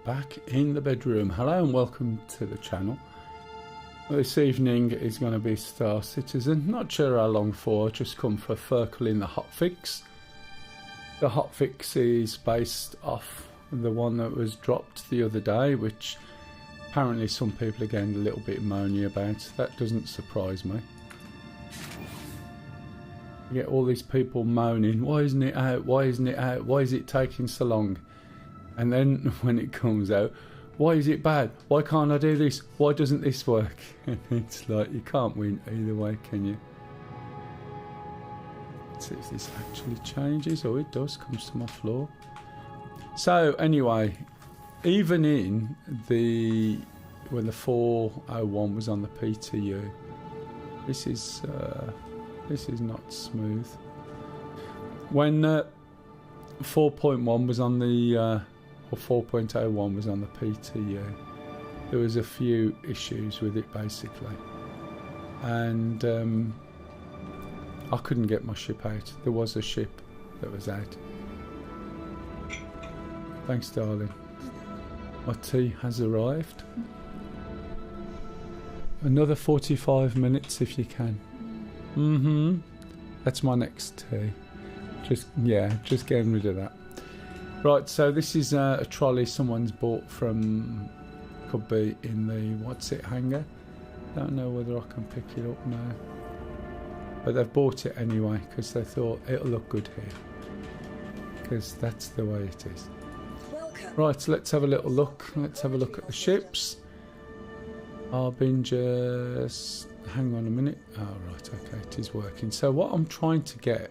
back in the bedroom. Hello and welcome to the channel. This evening is going to be Star Citizen. Not sure how long for, just come for Furkle in the Hotfix. The Hotfix is based off the one that was dropped the other day, which apparently some people are getting a little bit moany about. That doesn't surprise me. You get all these people moaning, why isn't it out, why isn't it out, why is it taking so long? And then when it comes out, why is it bad, why can't I do this, why doesn't this work? And it's like, you can't win either way, can you? Let's see if this actually changes. Oh, it does, comes to my floor. So anyway, even in the, when the 401 was on the PTU, this is not smooth. When 4.1 was on the or 4.01 was on the PTU, there was a few issues with it basically, and I couldn't get my ship out. There was a ship that was out. Thanks, darling. My tea has arrived. Another 45 minutes if you can. That's my next tea. Just getting rid of that. Right, so this is a trolley someone's bought from, could be in the what's it hangar. Don't know whether I can pick it up now, but they've bought it anyway because they thought it'll look good here, because that's the way it is. Right, so let's have a little look. Let's have a look at the ships. I've been just, hang on a minute. Oh right, okay, it is working. So what I'm trying to get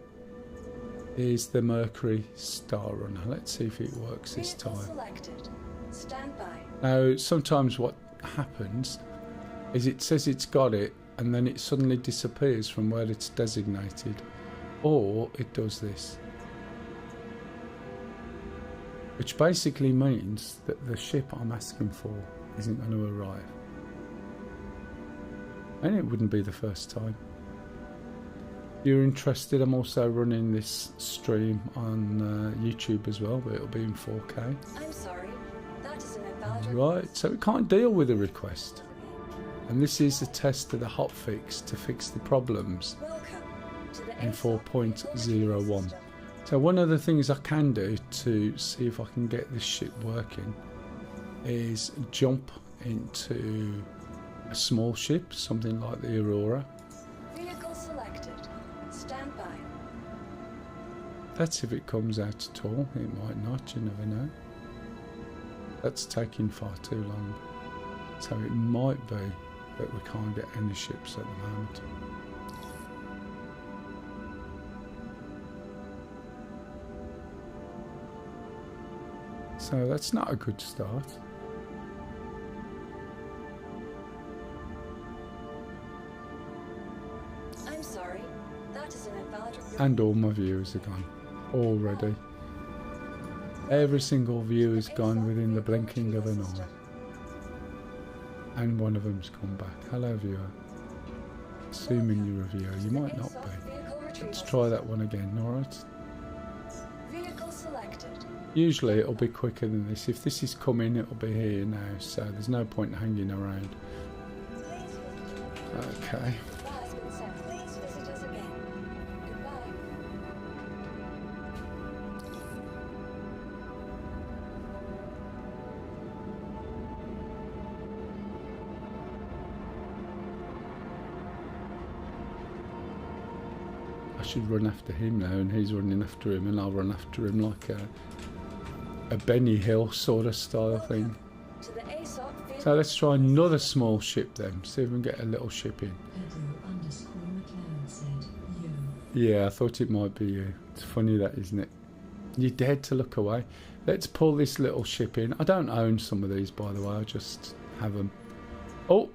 is the Mercury Star Runner. Let's see if it works this time. Stand by. Now sometimes what happens is it says it's got it and then it suddenly disappears from where it's designated, or it does this, which basically means that the ship I'm asking for isn't going to arrive. And it wouldn't be the first time. If you're interested, I'm also running this stream on YouTube as well, but it'll be in 4K. I'm sorry, that is an invalid request. Right, so it can't deal with a request. And this is a test of the hotfix to fix the problems in 4.01. So one of the things I can do to see if I can get this ship working is jump into a small ship, something like the Aurora. Vehicle selected. Stand by. That's if it comes out at all. It might not, you never know. That's taking far too long. So it might be that we can't get any ships at the moment. So that's not a good start. I'm sorry, that is an invalid. And all my viewers are gone already. Every single view is gone within the blinking of an eye. And one of them's come back. Hello viewer. Assuming you're a viewer, you might not be. Let's try that one again, alright? Usually it'll be quicker than this. If this is coming, it'll be here now, so there's no point hanging around. Okay. I should run after him now, and he's running after him, and I'll run after him like a Benny Hill sort of style thing. So let's try another small ship then, see if we can get a little ship in. Yeah, I thought it might be you. It's funny that, isn't it? You dared to look away. Let's pull this little ship in. I don't own some of these, by the way, I just have them. Oh!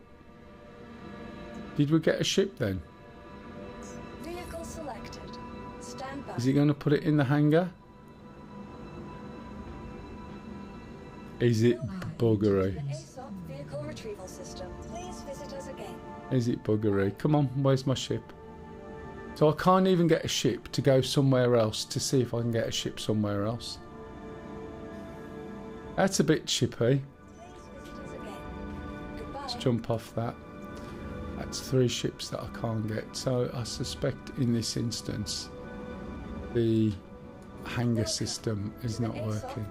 Did we get a ship then? Vehicle selected. Stand by. Is he going to put it in the hangar? Is it buggery? Is it buggery? Come on, where's my ship? So I can't even get a ship to go somewhere else to see if I can get a ship somewhere else. That's a bit chippy. Let's jump off that. That's 3 ships that I can't get. So I suspect in this instance the hangar system is not working.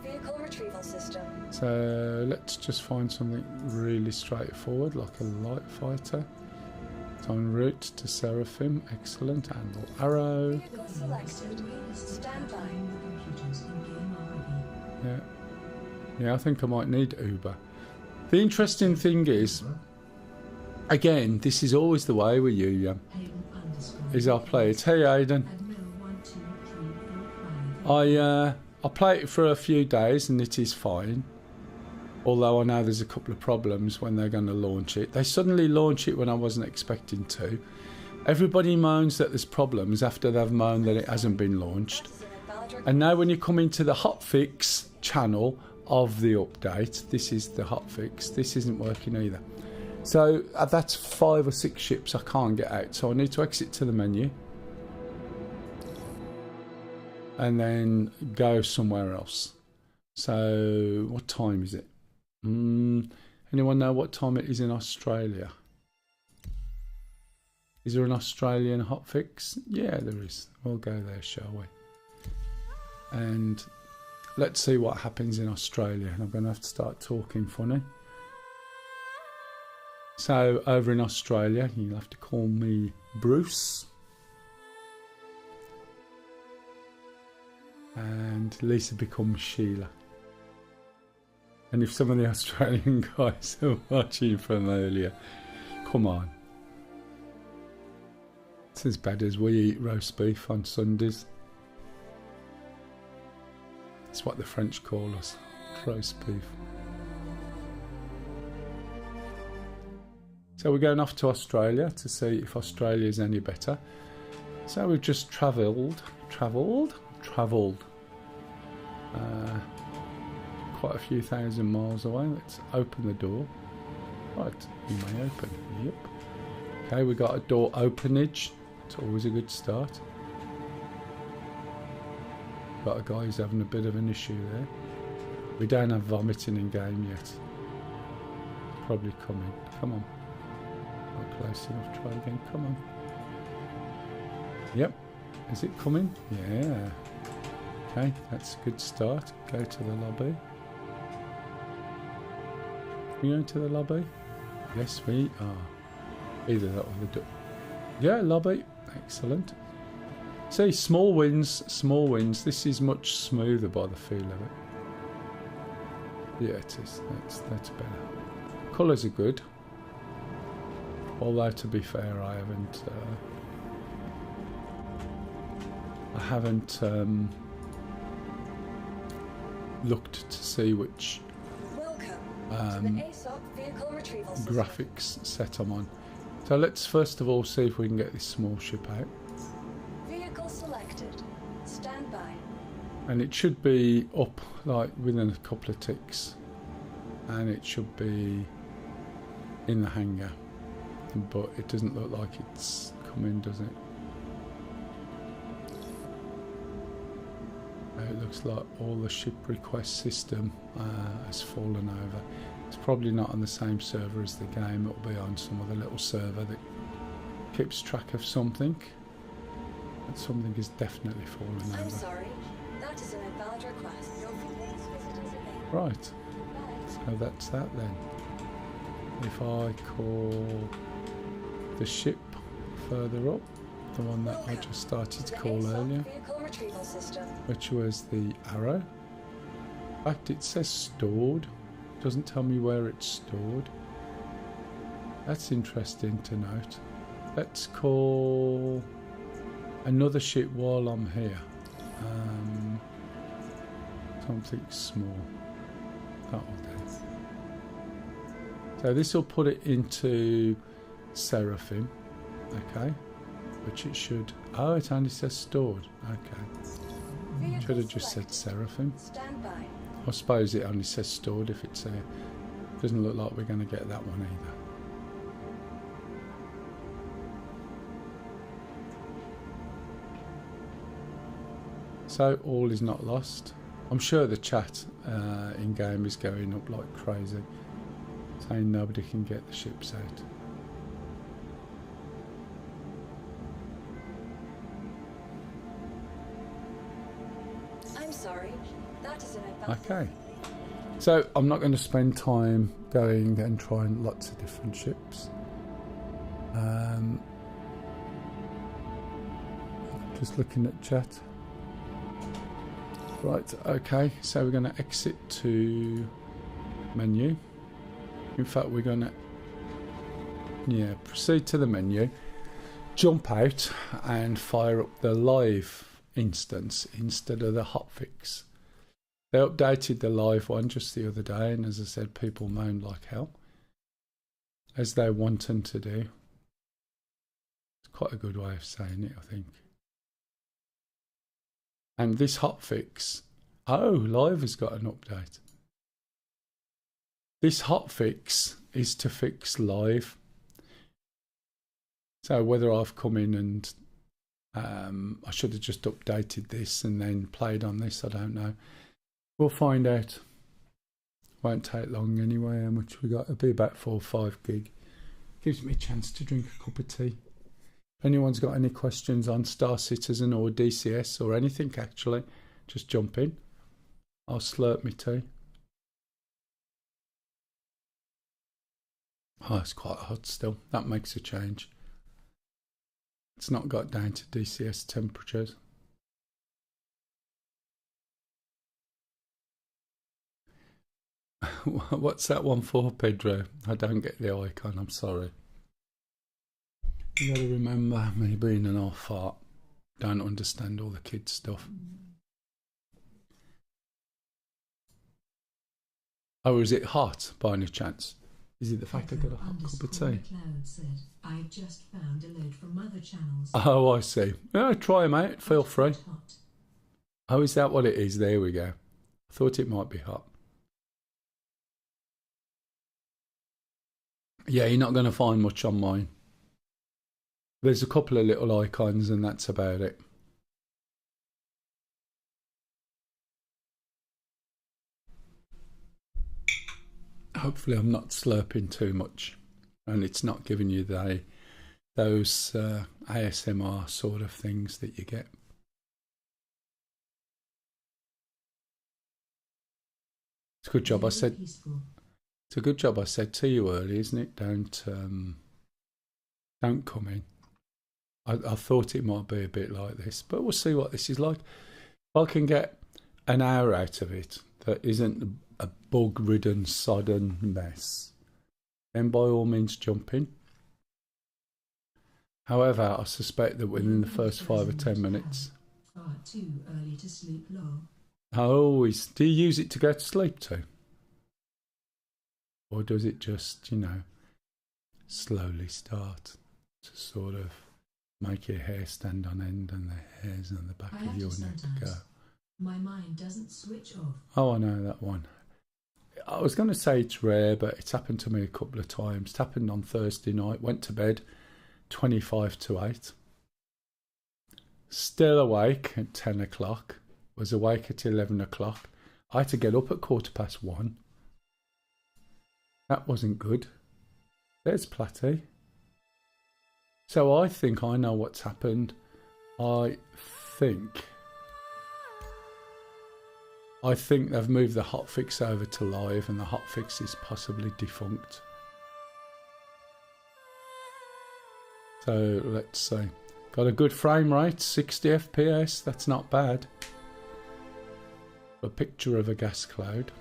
So let's just find something really straightforward, like a light fighter. It's en route to Seraphim. Excellent. Anvil arrow. Yeah. Yeah, I think I might need Uber. The interesting thing is, again, this is always the way with you, is I play it. Hey, Aidan. I play it for a few days and it is fine. Although I know there's a couple of problems when they're going to launch it. They suddenly launch it when I wasn't expecting to. Everybody moans that there's problems after they've moaned that it hasn't been launched. And now when you come into the Hotfix channel of the update, this is the Hotfix, this isn't working either. So that's 5 or 6 ships I can't get out. So I need to exit to the menu. And then go somewhere else. So what time is it? Anyone know what time it is in Australia? Is there an Australian Hotfix? Yeah, there is. We'll go there, shall we? And let's see what happens in Australia. I'm going to have to start talking funny. So over in Australia, you'll have to call me Bruce. And Lisa becomes Sheila. And if some of the Australian guys are watching from earlier, come on. It's as bad as we eat roast beef on Sundays. That's what the French call us, roast beef. So we're going off to Australia to see if Australia is any better. So we've just travelled quite a few thousand miles away. Let's open the door. Right, you may open. Yep. Okay, we got a door openage. It's always a good start. Got a guy who's having a bit of an issue there. We don't have vomiting in game yet. Probably coming. Come on. Not close enough. Try again. Come on. Yep. Is it coming? Yeah. Okay, that's a good start. Go to the lobby. Are we going to the lobby? Yes, we are. Either that or the door. Yeah, lobby. Excellent. See, small wins, small wins. This is much smoother by the feel of it. Yeah, it is. That's better. Colours are good. Although, to be fair, I haven't looked to see which graphics set I'm on. So let's first of all see if we can get this small ship out. Vehicle selected. Stand by. And it should be up like within a couple of ticks. And it should be in the hangar. But it doesn't look like it's coming, does it? It looks like all the ship request system has fallen over. It's probably not on the same server as the game. It'll be on some other little server that keeps track of something. But something is definitely fallen over. I'm sorry, that is an invalid request. Right, so that's that then. If I call the ship further up, the one that I just started to call earlier, which was the Arrow. In fact, it says stored. Doesn't tell me where it's stored. That's interesting to note. Let's call another ship while I'm here. Something small. That will do. So this will put it into Seraphim. Okay. Which it should. Oh, it only says stored. Okay. Should have just said Seraphim. I suppose it only says stored if it's there. Doesn't look like we're going to get that one either. So all is not lost. I'm sure the chat in game is going up like crazy, saying nobody can get the ships out. I'm sorry. That is an advantage. Okay. So I'm not going to spend time going and trying lots of different ships. Just looking at chat. Right, okay, so we're going to exit to menu. In fact, we're going to proceed to the menu, jump out and fire up the live instance instead of the hotfix. They updated the live one just the other day, and as I said, people moaned like hell, as they wanted to do. It's quite a good way of saying it, I think. And this hotfix, live has got an update. This hotfix is to fix live. So whether I've come in and I should have just updated this and then played on this, I don't know. We'll find out. Won't take long anyway. How much we got? It'll be about 4 or 5 gig. Gives me a chance to drink a cup of tea. If anyone's got any questions on Star Citizen or DCS or anything, actually, just jump in. I'll slurp my tea. Oh, it's quite hot still. That makes a change. It's not got down to DCS temperatures. What's that one for, Pedro? I don't get the icon, I'm sorry. You gotta remember me being an old fart. Don't understand all the kids' stuff. Oh, is it hot by any chance? Is it the fact I got a hot cup of tea? Said, I just found a load from other channels. Oh, I see. Yeah, try them out. Feel free. Hot. Oh, is that what it is? There we go. I thought it might be hot. Yeah, you're not going to find much on mine. There's a couple of little icons and that's about it. Hopefully I'm not slurping too much and it's not giving you those ASMR sort of things that you get. It's a good job I said. It's a good job I said to you early, isn't it? Don't come in. I thought it might be a bit like this, but we'll see what this is like. If I can get an hour out of it that isn't a bug-ridden, sodden mess, then by all means jump in. However, I suspect that within the first 5 or 10 minutes... Far too early to sleep long. Do you use it to go to sleep too? Or does it just, slowly start to sort of make your hair stand on end and the hairs on the back of your neck go? My mind doesn't switch off. Oh, I know that one. I was going to say it's rare, but it's happened to me a couple of times. It happened on Thursday night. Went to bed 25 to 8. Still awake at 10 o'clock. Was awake at 11 o'clock. I had to get up at 1:15. That wasn't good. There's Platty. So I think I know what's happened. I think they've moved the hotfix over to live and the hotfix is possibly defunct. So let's see. Got a good frame rate, 60 FPS, that's not bad. A picture of a gas cloud.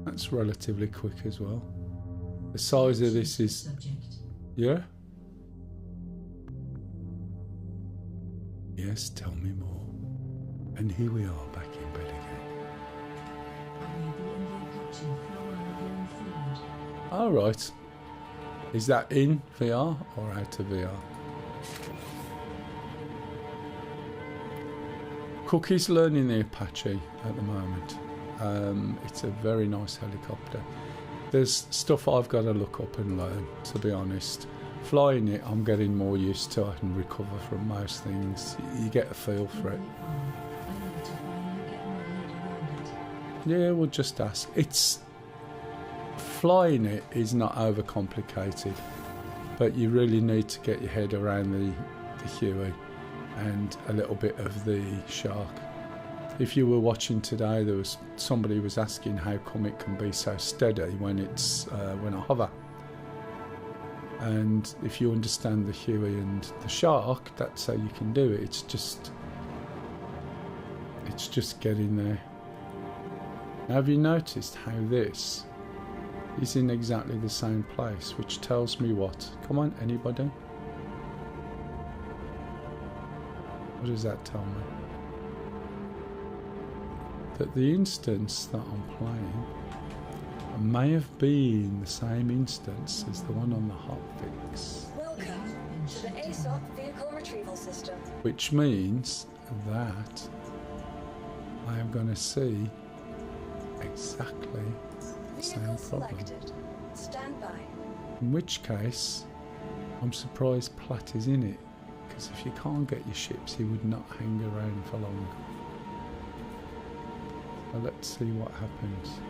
That's relatively quick as well. The size of this is... Yeah? Yes, tell me more. And here we are back in bed again. Alright. Is that in VR or out of VR? Cookie's learning the Apache at the moment. It's a very nice helicopter. There's stuff I've got to look up and learn, to be honest. Flying it, I'm getting more used to. I can recover from most things. You get a feel for it. Yeah, we'll just ask. Flying it is not overcomplicated, but you really need to get your head around the Huey and a little bit of the Shark. If you were watching today, there was somebody was asking how come it can be so steady when I hover. And if you understand the Huey and the Shark, that's how you can do it. It's just getting there. Now, have you noticed how this is in exactly the same place, which tells me what? Come on, anybody? What does that tell me? That the instance that I'm playing may have been the same instance as the one on the Hotfix. Welcome to the ASOP Vehicle Retrieval System. Which means that I am going to see exactly the same Vehicle problem. selected. Stand by. In which case, I'm surprised Platt is in it, because if you can't get your ships, he would not hang around for long. So let's see what happens.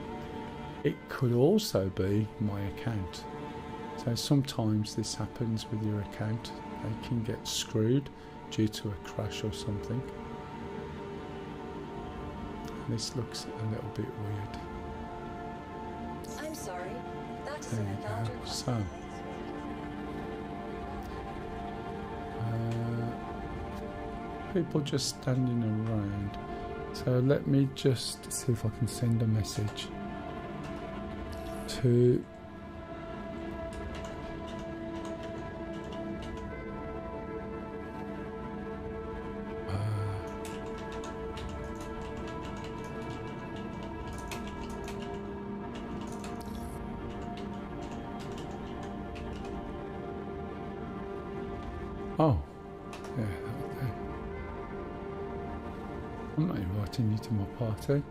It could also be my account. So sometimes this happens with your account. They can get screwed due to a crash or something. This looks a little bit weird. I'm sorry. That is There an you encounter. go. So, people just standing around. So let me just see if I can send a message to oh, yeah, that'll do. I'm not inviting you to my party.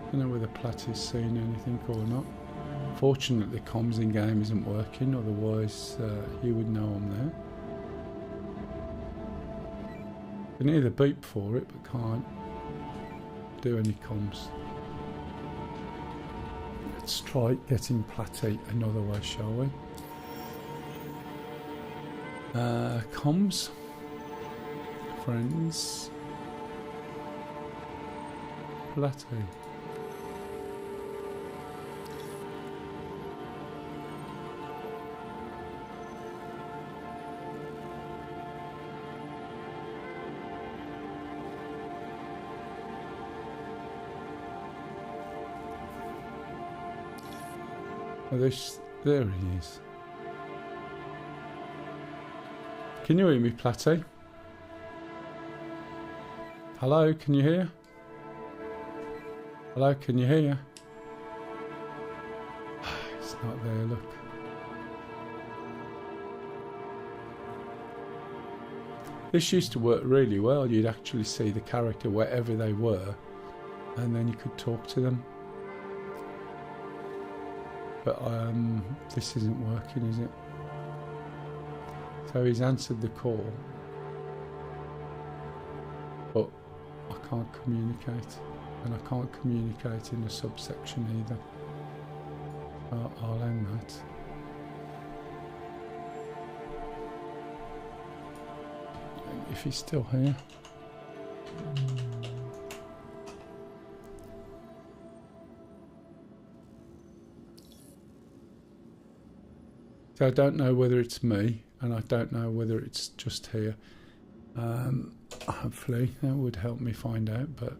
I don't know whether Platt is seeing anything or not. Fortunately, comms in game isn't working, otherwise he would know I'm there. Can hear the beep for it, but can't do any comms. Let's try getting Platty another way, shall we? Comms, friends, Platty. Oh, there he is. Can you hear me, Platty? Hello, can you hear? Hello, can you hear? It's not there, look. This used to work really well. You'd actually see the character wherever they were, and then you could talk to them. But this isn't working, is it? So he's answered the call, but I can't communicate, and I can't communicate in the subsection either. I'll end that. If he's still here. So I don't know whether it's me, and I don't know whether it's just here. Hopefully that would help me find out, but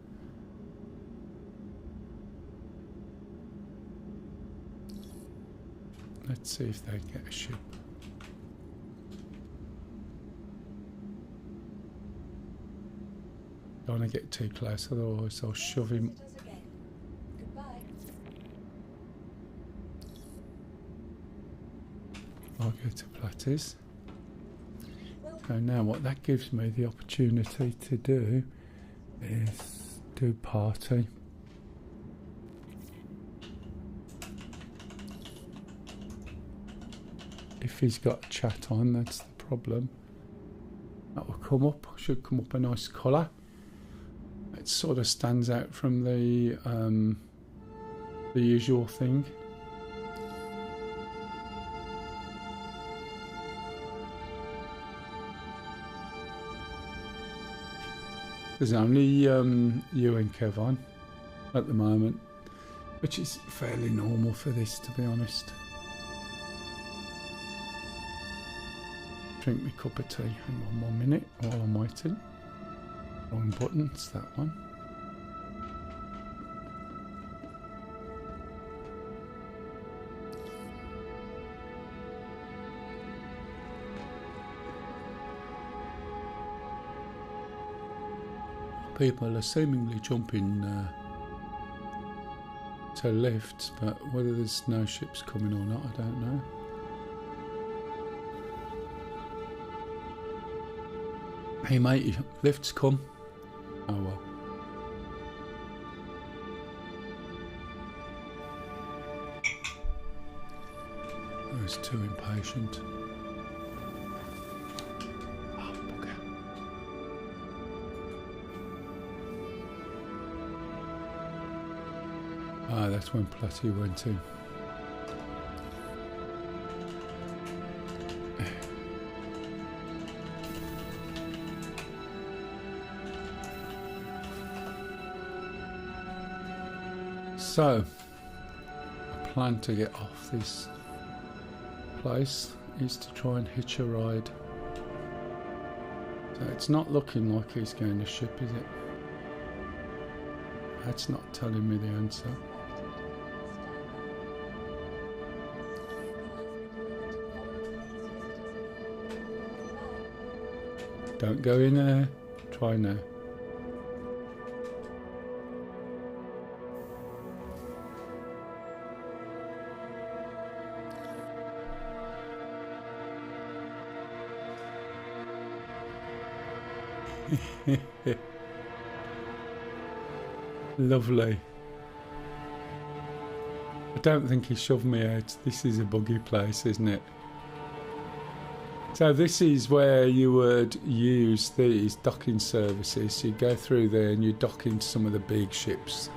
let's see if they get a ship. trying to get too close, otherwise I'll shove him. Visitors again. Goodbye. I'll go to platters. So now what that gives me the opportunity to do is do party. If he's got chat on, that's the problem. That will come up, should come up a nice colour. It sort of stands out from the usual thing. There's only you and Kev on at the moment, which is fairly normal for this, to be honest. Drink me cup of tea. Hang on 1 minute while I'm waiting. Wrong button, it's that one. People are seemingly jumping to lifts, but whether there's no ships coming or not, I don't know. Hey mate, lifts come. Oh well. I was too impatient. Oh, bugger. Ah, that's when Platty went in. So, I plan to get off this place is to try and hitch a ride. So it's not looking like he's going to ship, is it? That's not telling me the answer. Don't go in there. Try now. Lovely. I don't think he shoved me out. This is a buggy place, isn't it? So this is where you would use these docking services. You go through there and you dock into some of the big ships,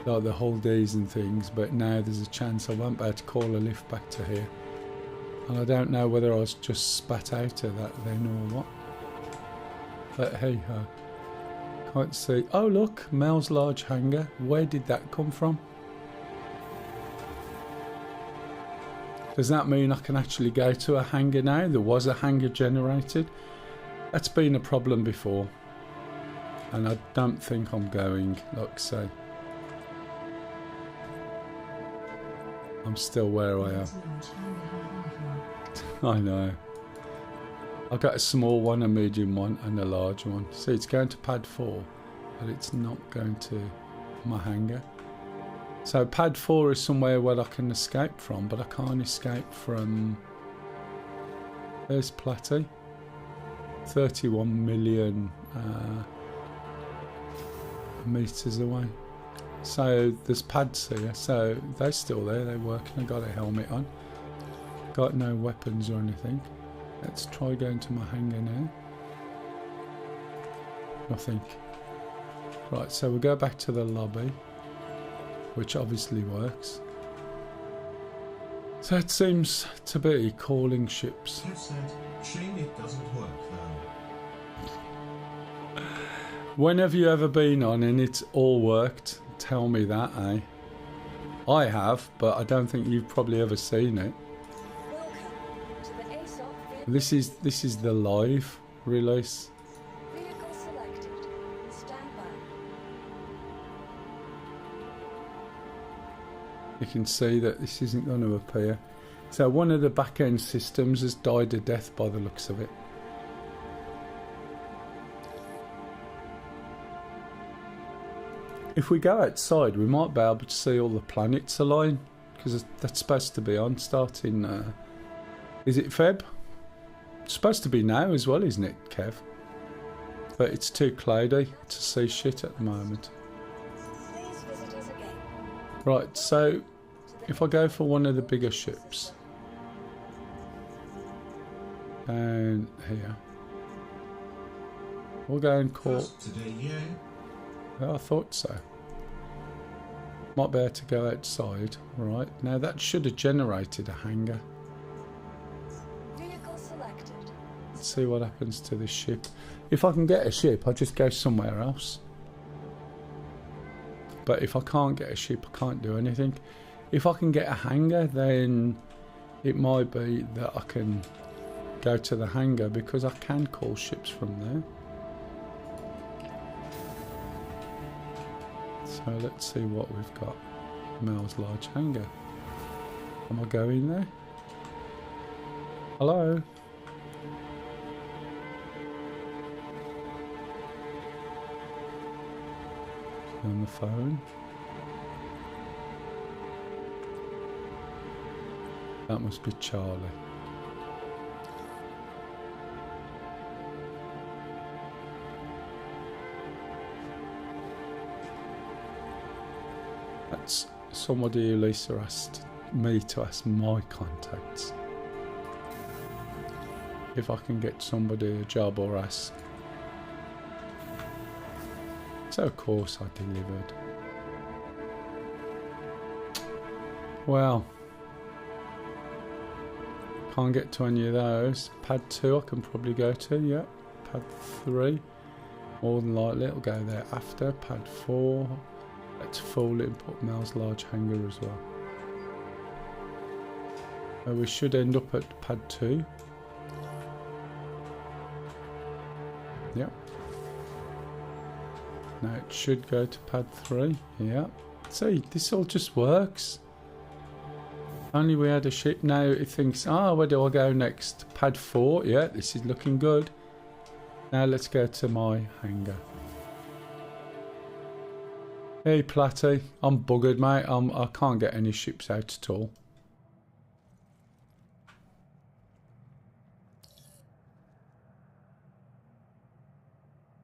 like the Huldies and things, but now there's a chance I won't be able to call a lift back to here. And I don't know whether I was just spat out of that then or what. But hey ho. Can't see. Oh look, Mell's large hangar. Where did that come from? Does that mean I can actually go to a hangar now? There was a hangar generated. That's been a problem before. And I don't think I'm going, like say. I'm still where I am. I know. I've got a small one, a medium one and a large one. See, it's going to pad 4, but it's not going to my hangar. So pad 4 is somewhere where I can escape from, but I can't escape from... There's Platty. 31 million metres away. So there's pads here, so they're still there, they're working. I've got a helmet on. Got no weapons or anything. Let's try going to my hangar now. Nothing. Right, so we'll go back to the lobby, which obviously works. So it seems to be calling ships. Kev said, shame it doesn't work though. When have you ever been on and it's all worked? Tell me that, eh? I have, but I don't think you've probably ever seen it. This is the live release. Vehicle selected. Stand by. You can see that this isn't going to appear. So one of the back-end systems has died a death by the looks of it. if we go outside, we might be able to see all the planets align, because that's supposed to be on starting. Is it Feb? It's supposed to be now as well, isn't it, Kev? But it's too cloudy to see shit at the moment. Please visit us again. Right, so if I go for one of the bigger ships, down here, we'll go and call. Today, yeah. I thought so. Might be able to go outside. Right, now that should have generated a hangar. Vehicle selected. Let's see what happens to this ship. If I can get a ship, I'll just go somewhere else. But if I can't get a ship, I can't do anything. If I can get a hangar, then it might be that I can go to the hangar, because I can call ships from there. So let's see what we've got. Mell's large hangar. Am I going there? Hello? On the phone. That must be Charlie. That's somebody who Lisa asked me to ask my contacts if I can get somebody a job or ask. So of course I delivered. Well, can't get to any of those. Pad 2 I can probably go to, yeah. Pad 3, more than likely it'll go there after. Pad 4, let's full input Mell's large hangar as well. We should end up at pad 2. Yep. Now it should go to pad 3. Yeah. See, this all just works. Only we had a ship. Now it thinks, where do I go next? Pad 4. Yeah, this is looking good. Now let's go to my hangar. Hey Platty, I'm buggered, mate. I can't get any ships out at all.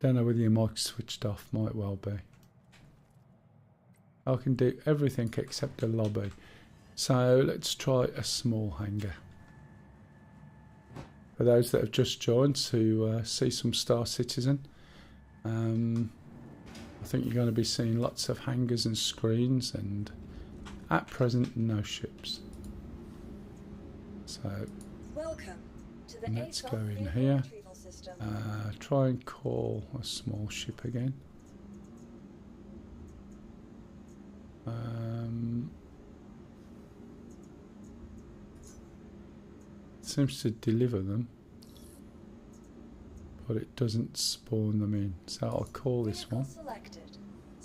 Don't know whether your mic's switched off, might well be. I can do everything except the lobby. So let's try a small hangar. For those that have just joined to see some Star Citizen, I think you're going to be seeing lots of hangars and screens, and at present no ships. So Welcome to the let's ASOS go in vehicle here. retrieval system. Try and call a small ship again. It seems to deliver them, but it doesn't spawn them in. So I'll call this Vehicle one. selected.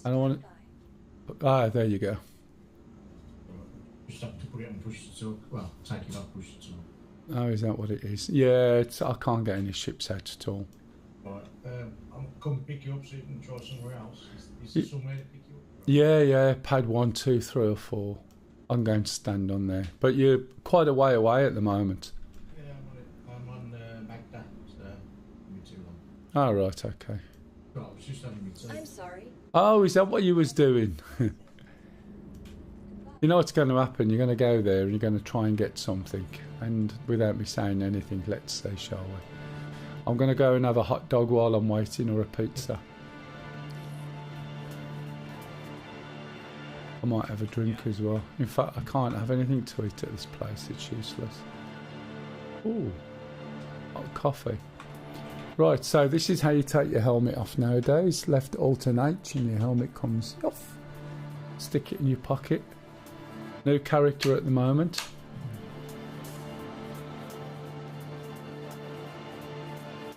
And I want Standby. there you go. Just have to put it and push it to, well, take it off, push it to. Oh, is that what it is? Yeah, I can't get any ships out at all. Right, I'm come pick you up so you can try somewhere else. Is there somewhere to pick you up? Yeah, pad 1, 2, 3 or 4. I'm going to stand on there. But you're quite a way away at the moment. Yeah, I'm on Magda, so it'll be too long. Oh, right, okay. Right, I was just having me tea. I'm sorry. Oh, is that what you was doing? You know what's going to happen? You're going to go there and you're going to try and get something. And without me saying anything, let's say, shall we? I'm going to go and have a hot dog while I'm waiting, or a pizza. I might have a drink as well. In fact, I can't have anything to eat at this place. It's useless. Ooh, hot coffee. Right, so this is how you take your helmet off nowadays. Left alternate and your helmet comes off. Stick it in your pocket. New character at the moment.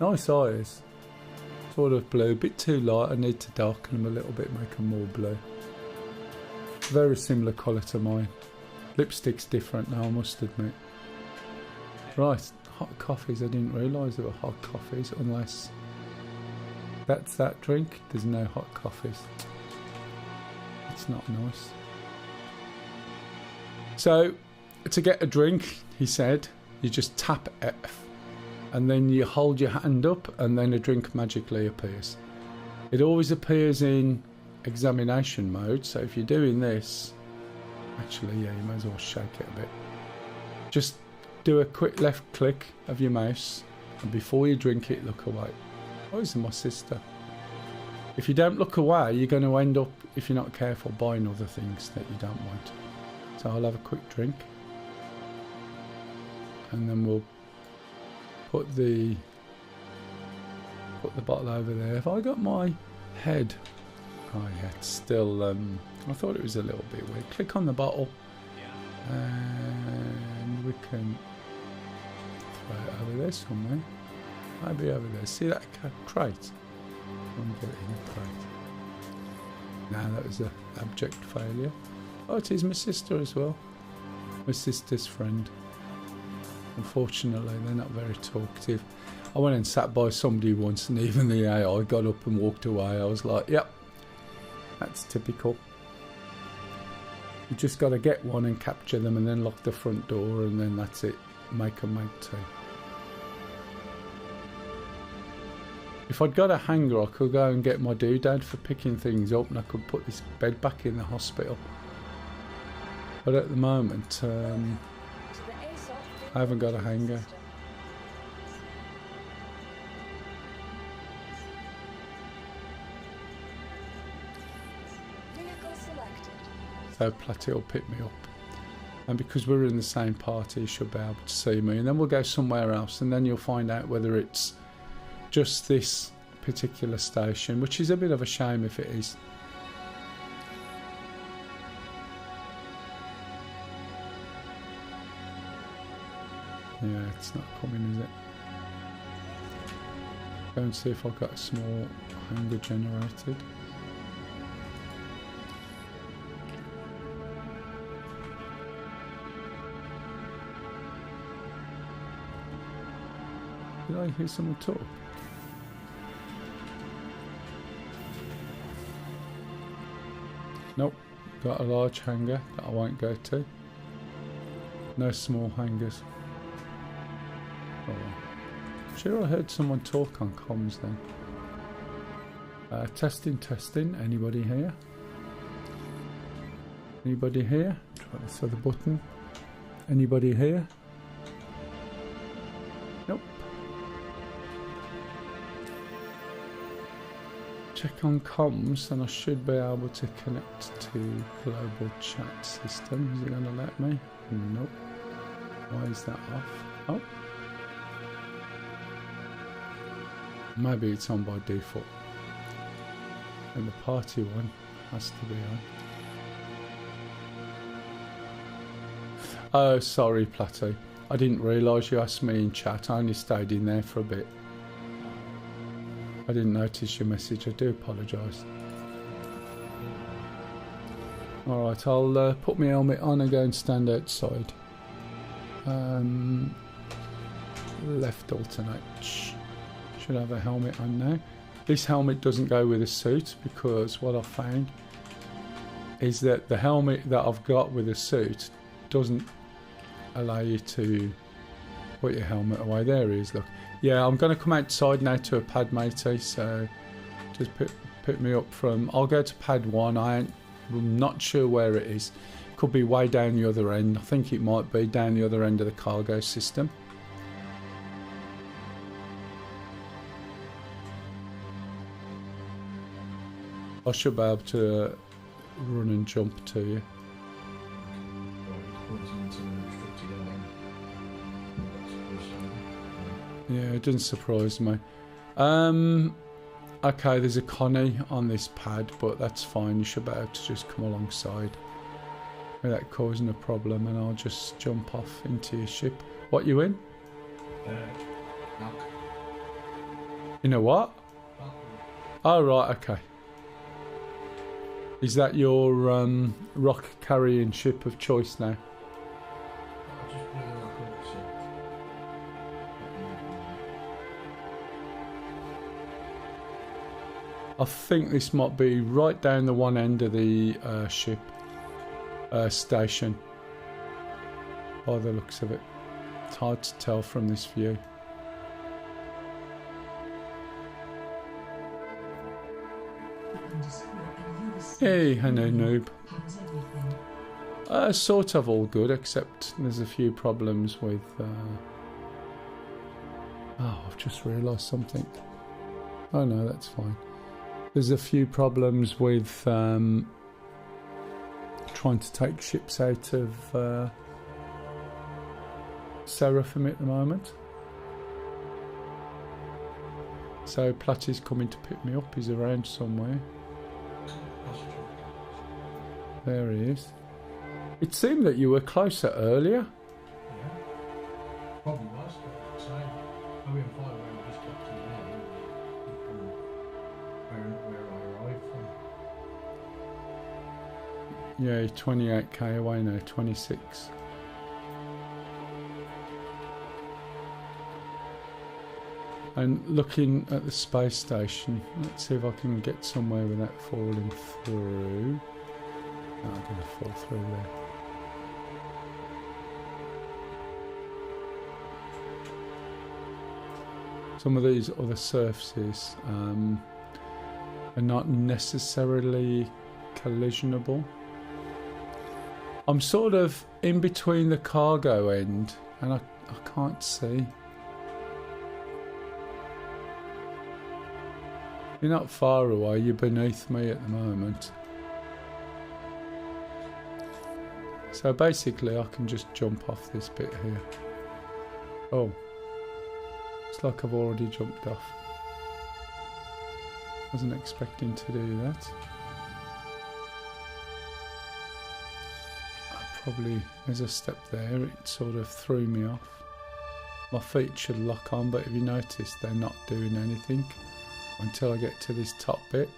Nice eyes. Sort of blue, bit too light. I need to darken them a little bit, make them more blue. Very similar colour to mine. Lipstick's different now, I must admit. Right, hot coffees. I didn't realise there were hot coffees, unless that's that drink. There's no hot coffees. That's not nice. So, to get a drink, he said, you just tap F and then you hold your hand up and then a drink magically appears. It always appears in examination mode, so if you're doing this, actually, yeah, you might as well shake it a bit. Just do a quick left click of your mouse and before you drink it, look away. Oh, this is my sister. If you don't look away, you're going to end up, if you're not careful, buying other things that you don't want. So I'll have a quick drink. And then we'll put the bottle over there. Have I got my head? Oh yeah, it's still, I thought it was a little bit weird. Click on the bottle. And we can throw it over there somewhere. Maybe over there. See that crate? I'm getting a crate. Nah, that was an abject failure. Oh, it is my sister as well. My sister's friend. Unfortunately, they're not very talkative. I went and sat by somebody once and even the AI got up and walked away. I was like, yep, that's typical. You just got to get one and capture them and then lock the front door and then that's it. Make them make tea. If I'd got a hanger, I could go and get my doodad for picking things up and I could put this bed back in the hospital. But at the moment, I haven't got a hanger. So Platty will pick me up. And because we're in the same party, he should be able to see me. And then we'll go somewhere else and then you'll find out whether it's just this particular station, which is a bit of a shame if it is. Yeah, it's not coming, is it? Go and see if I've got a small hanger generated. Did I hear someone talk? Nope, got a large hanger that I won't go to. No small hangers. Oh, well. Sure, I heard someone talk on comms then. Testing, testing. Anybody here? Anybody here? Try this other button. Anybody here? Nope. Check on comms and I should be able to connect to global chat system. Is it going to let me? Nope. Why is that off? Oh. Maybe it's on by default. And the party one has to be on. Oh, sorry, Platy. I didn't realise you asked me in chat. I only stayed in there for a bit. I didn't notice your message. I do apologise. Alright, I'll put my helmet on and go and stand outside. Left alternate. Should have a helmet on now. This helmet doesn't go with a suit because what I've found is that the helmet that I've got with a suit doesn't allow you to put your helmet away. There it is, look. Yeah, I'm going to come outside now to a pad, matey, so just pick me up from... I'll go to pad 1. I'm not sure where it is. Could be way down the other end. I think it might be down the other end of the cargo system. I should be able to run and jump to you. Yeah, it didn't surprise me. Okay, there's a Connie on this pad, but that's fine. You should be able to just come alongside without causing a problem, and I'll just jump off into your ship. What you in? Knock. In a what? Oh, right, okay. Is that your rock carrying ship of choice now? I think this might be right down the one end of the ship station. By the looks of it. It's hard to tell from this view. Hey, hello noob. Sort of all good, except there's a few problems with... Oh, I've just realised something. Oh no, that's fine. There's a few problems with trying to take ships out of Seraphim at the moment. So Platty's coming to pick me up. He's around somewhere. There he is. It seemed that you were closer earlier. Yeah. Probably was, but same. I mean, fly around just up to where I arrived from. Yeah, 28k away now, 26. And looking at the space station, let's see if I can get somewhere without falling through. No, I'm going to fall through there. Some of these other surfaces are not necessarily collisionable. I'm sort of in between the cargo end and I can't see. You're not far away, you're beneath me at the moment. So basically I can just jump off this bit here. Oh. It's like I've already jumped off. Wasn't expecting to do that. Probably as I stepped there it sort of threw me off. My feet should lock on, but if you notice they're not doing anything until I get to this top bit.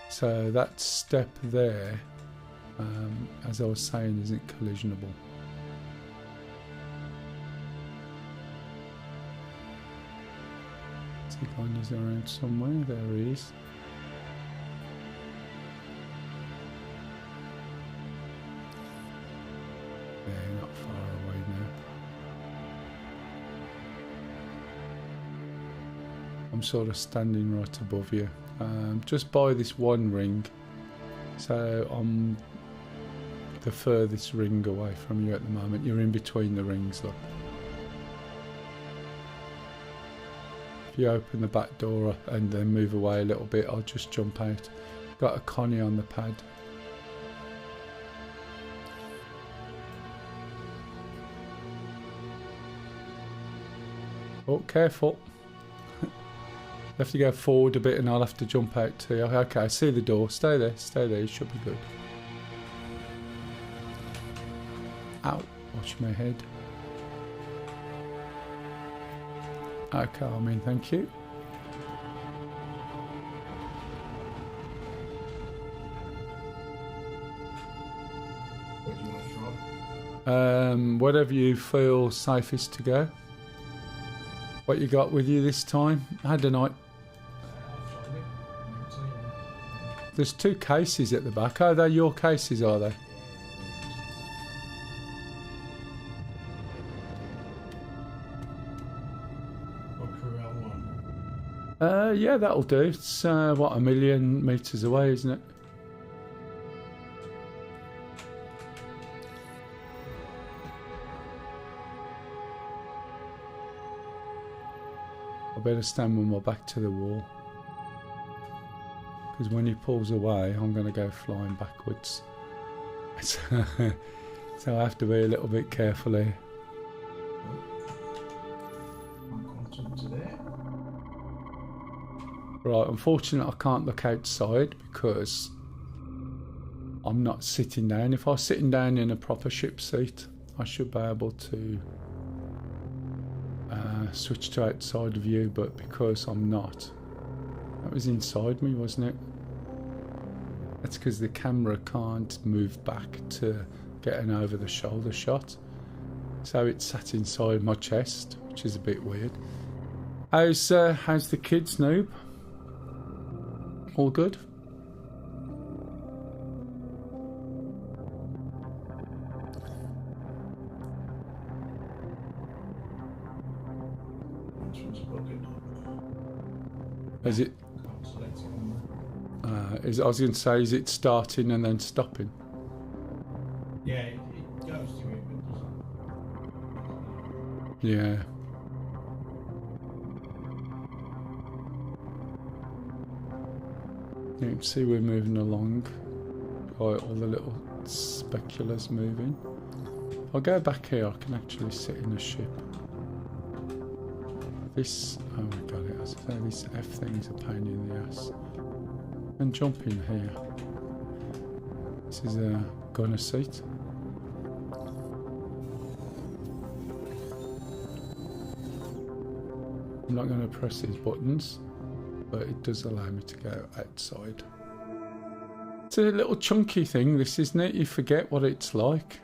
So that step there, as I was saying, isn't collisionable. He's around somewhere. There he is. Yeah, not far away now. I'm sort of standing right above you, just by this one ring. So I'm the furthest ring away from you at the moment. You're in between the rings, look. If you open the back door and then move away a little bit, I'll just jump out. Got a Connie on the pad. Oh, careful. You have to go forward a bit and I'll have to jump out too. Okay, I see the door. Stay there, you should be good. Ow, watch my head. Okay, I mean, thank you. What do you want to try? Whatever you feel safest to go. What you got with you this time? Had a night. There's two cases at the back. Oh, they're your cases, are they? Yeah, that'll do. It's, what, 1,000,000 metres away, isn't it? I better stand with my back to the wall. Because when he pulls away, I'm going to go flying backwards. So I have to be a little bit careful here. Right, unfortunately I can't look outside because I'm not sitting down. If I was sitting down in a proper ship seat, I should be able to switch to outside view, but because I'm not, that was inside me, wasn't it? That's because the camera can't move back to get an over the shoulder shot, so it sat inside my chest, which is a bit weird. How's the kids, noob? All good? This one's bugged. Is it? Can't select it on I was going to say, is it starting and then stopping? there. Yeah, it goes to it, but doesn't. Yeah. You can see we're moving along. Right, all the little speculars moving. I'll go back here, I can actually sit in a ship. This, oh my god, as I say, this F thing's a pain in the ass. And jump in here. This is a gunner seat. I'm not going to press these buttons, but it does allow me to go outside. It's a little chunky thing, this, isn't it? You forget what it's like.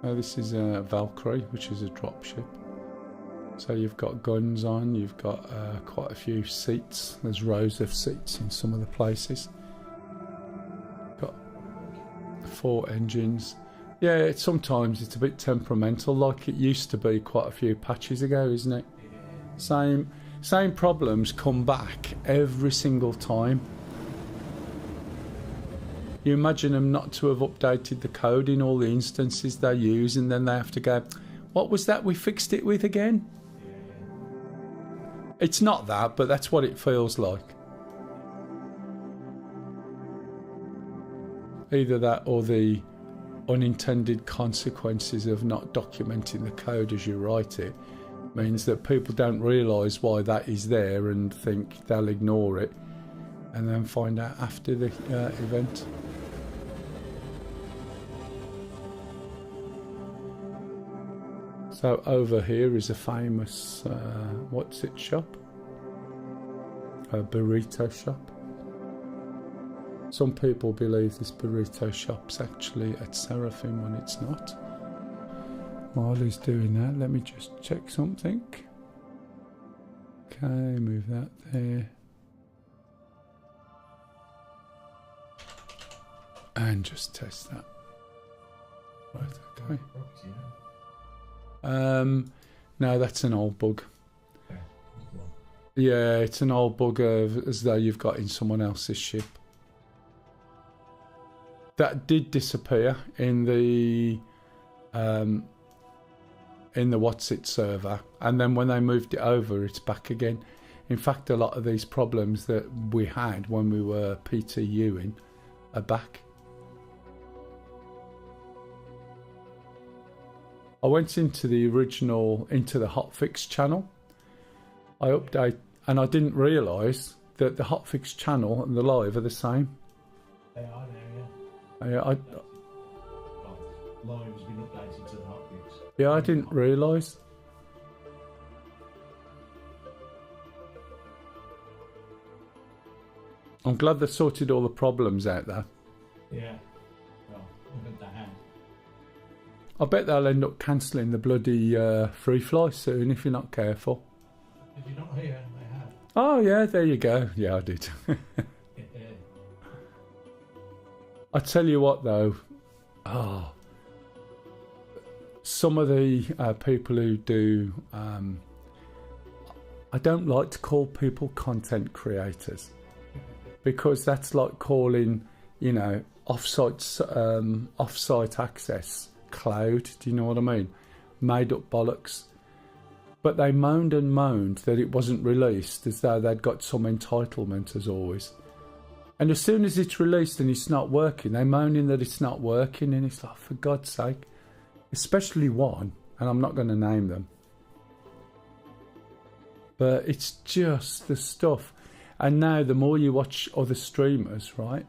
This is a Valkyrie, which is a dropship. So you've got guns on, you've got quite a few seats. There's rows of seats in some of the places. Got 4 engines. Yeah, sometimes it's a bit temperamental, like it used to be quite a few patches ago, isn't it? Same problems come back every single time. You imagine them not to have updated the code in all the instances they use, and then they have to go, what was that we fixed it with again? It's not that, but that's what it feels like. Either that or the unintended consequences of not documenting the code as you write it means that people don't realise why that is there and think they'll ignore it and then find out after the event. So over here is a famous, what's it shop? A burrito shop. Some people believe this burrito shop's actually at Seraphim when it's not. While he's doing that, let me just check something. Okay, move that there. And just test that. Right, okay. No, that's an old bug. Yeah, it's an old bug as though you've got in someone else's ship. That did disappear in the what's it server, and then when they moved it over, it's back again. In fact, a lot of these problems that we had when we were PTUing are back. I went into the Hotfix channel. I update, and I didn't realise that the Hotfix channel and the live are the same. They are there, Yeah, live has been updated to the Hotfix. Yeah, I didn't realise. I'm glad they sorted all the problems out there. Yeah. Well, I bet they have. I bet they'll end up cancelling the bloody free fly soon if you're not careful. Did you not hear? They have. Oh yeah, there you go. Yeah, I did. I tell you what though, some of the people who do, I don't like to call people content creators because that's like calling, offsite access cloud. Do you know what I mean? Made up bollocks. But they moaned and moaned that it wasn't released as though they'd got some entitlement as always. And as soon as it's released and it's not working, they're moaning that it's not working, and it's like, for God's sake. Especially one, and I'm not going to name them. But it's just the stuff. And now the more you watch other streamers, right,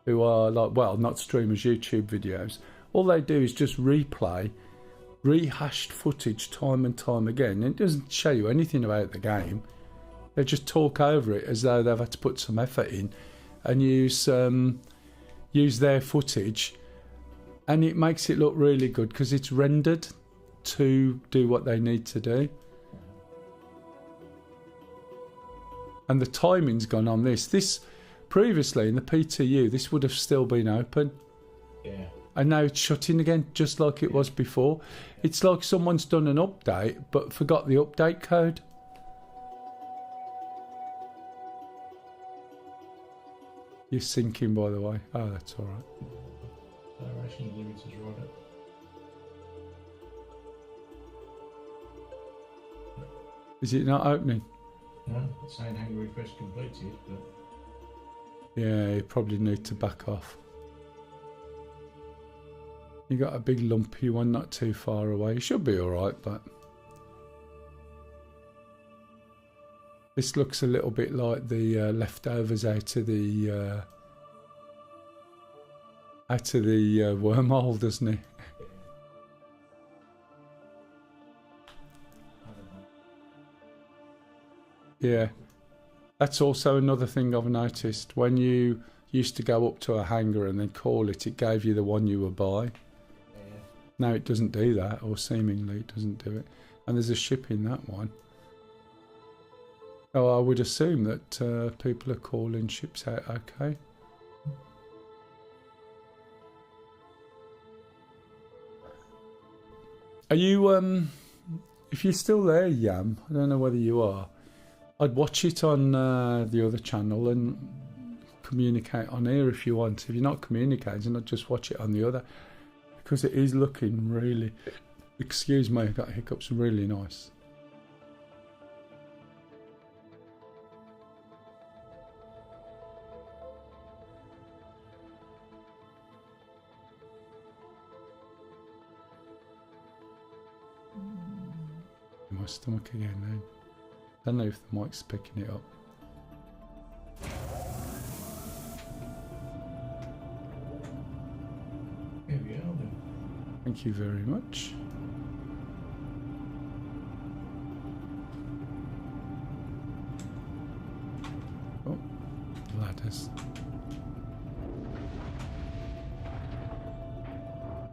who are like, well, not streamers, YouTube videos, all they do is just replay rehashed footage time and time again. It doesn't show you anything about the game. They just talk over it as though they've had to put some effort in and use their footage And it makes it look really good because it's rendered to do what they need to do. And the timing's gone on this. This, previously in the PTU, this would have still been open. Yeah. And now it's shutting again, just like it was before. It's like someone's done an update, but forgot the update code. You're sinking, by the way. Oh, that's all right. Direction limiters right up. Is it not opening? No, it's saying hangar request completed, but Yeah, you probably need to back off. You got a big lumpy one not too far away. You should be alright, but this looks a little bit like the leftovers out of the wormhole, doesn't it? Yeah. That's also another thing I've noticed. When you used to go up to a hangar and then call it, it gave you the one you were by. Now it doesn't do that, or seemingly it doesn't do it. And there's a ship in that one. Oh, I would assume that people are calling ships out okay. Are you, if you're still there, Yam, I don't know whether you are, I'd watch it on the other channel and communicate on here if you want. If you're not communicating, I'd just watch it on the other. Because it is looking really, excuse me, I got hiccups, really nice. My stomach again now. Don't know if the mic's picking it up. here we are then. Thank you very much. Oh, ladders.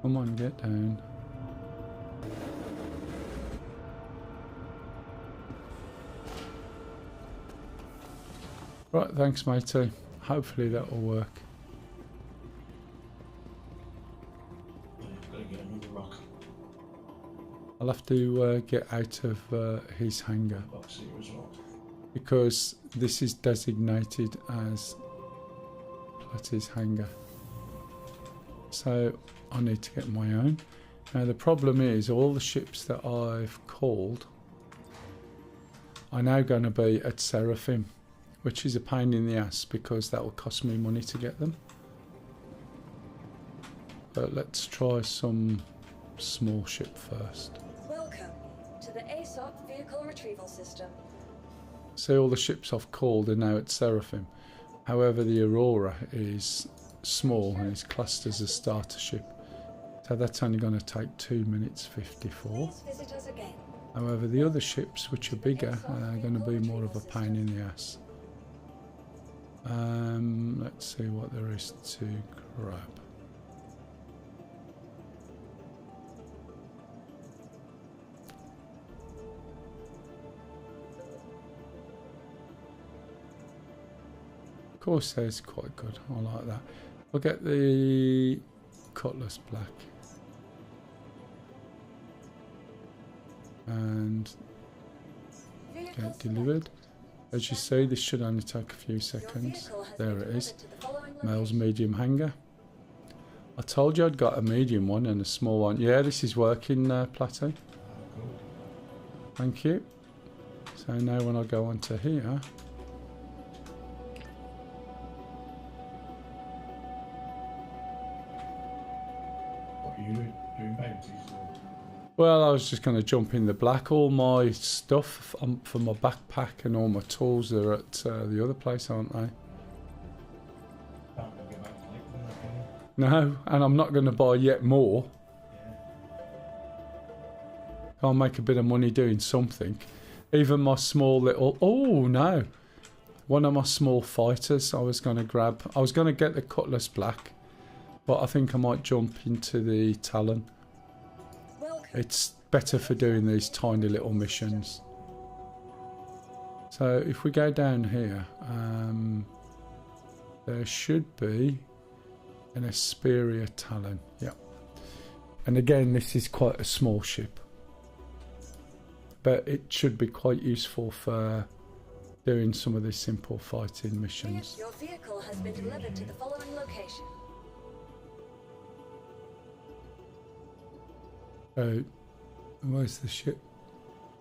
Come on, get down. Right, thanks matey. Hopefully that will work. I've got to get another rock. I'll have to get out of his hangar Box here as well. because this is designated as Platty's hangar. So I need to get my own. Now the problem is all the ships that I've called are now going to be at Seraphim, which is a pain in the ass because that will cost me money to get them. But let's try some small ship first. Welcome to the ASOP Vehicle Retrieval System. See, all the ships I've called are now at Seraphim. However, the Aurora is small and is classed as a starter ship. So that's only going to take 2 minutes 54. Please visit us again. However, the other ships, which are bigger, are going to be more of a pain in the ass. Let's see what there is to grab. Corsair's quite good, I like that. I'll get the Cutlass Black. And get it delivered. As you see, this should only take a few seconds. There it is. Mell's medium hangar. I told you I'd got a medium one and a small one. Yeah, this is working, Plateau. Thank you. So now when I go onto here, What are you doing bounties or? well, I was just going to jump in the black. All my stuff for my backpack and all my tools are at the other place, aren't they? Can't go back and collect them, can you? No, and I'm not going to buy yet more. I'll make a bit of money doing something. Even my small little... Oh, no. One of my small fighters I was going to grab. I was going to get the Cutlass Black, but I think I might jump into the Talon. Welcome. It's better for doing these tiny little missions. So if we go down here, there should be an Asperia Talon. Yep. And again, this is quite a small ship, but it should be quite useful for doing some of these simple fighting missions. Your vehicle has been delivered to the following location. Oh, where's the ship?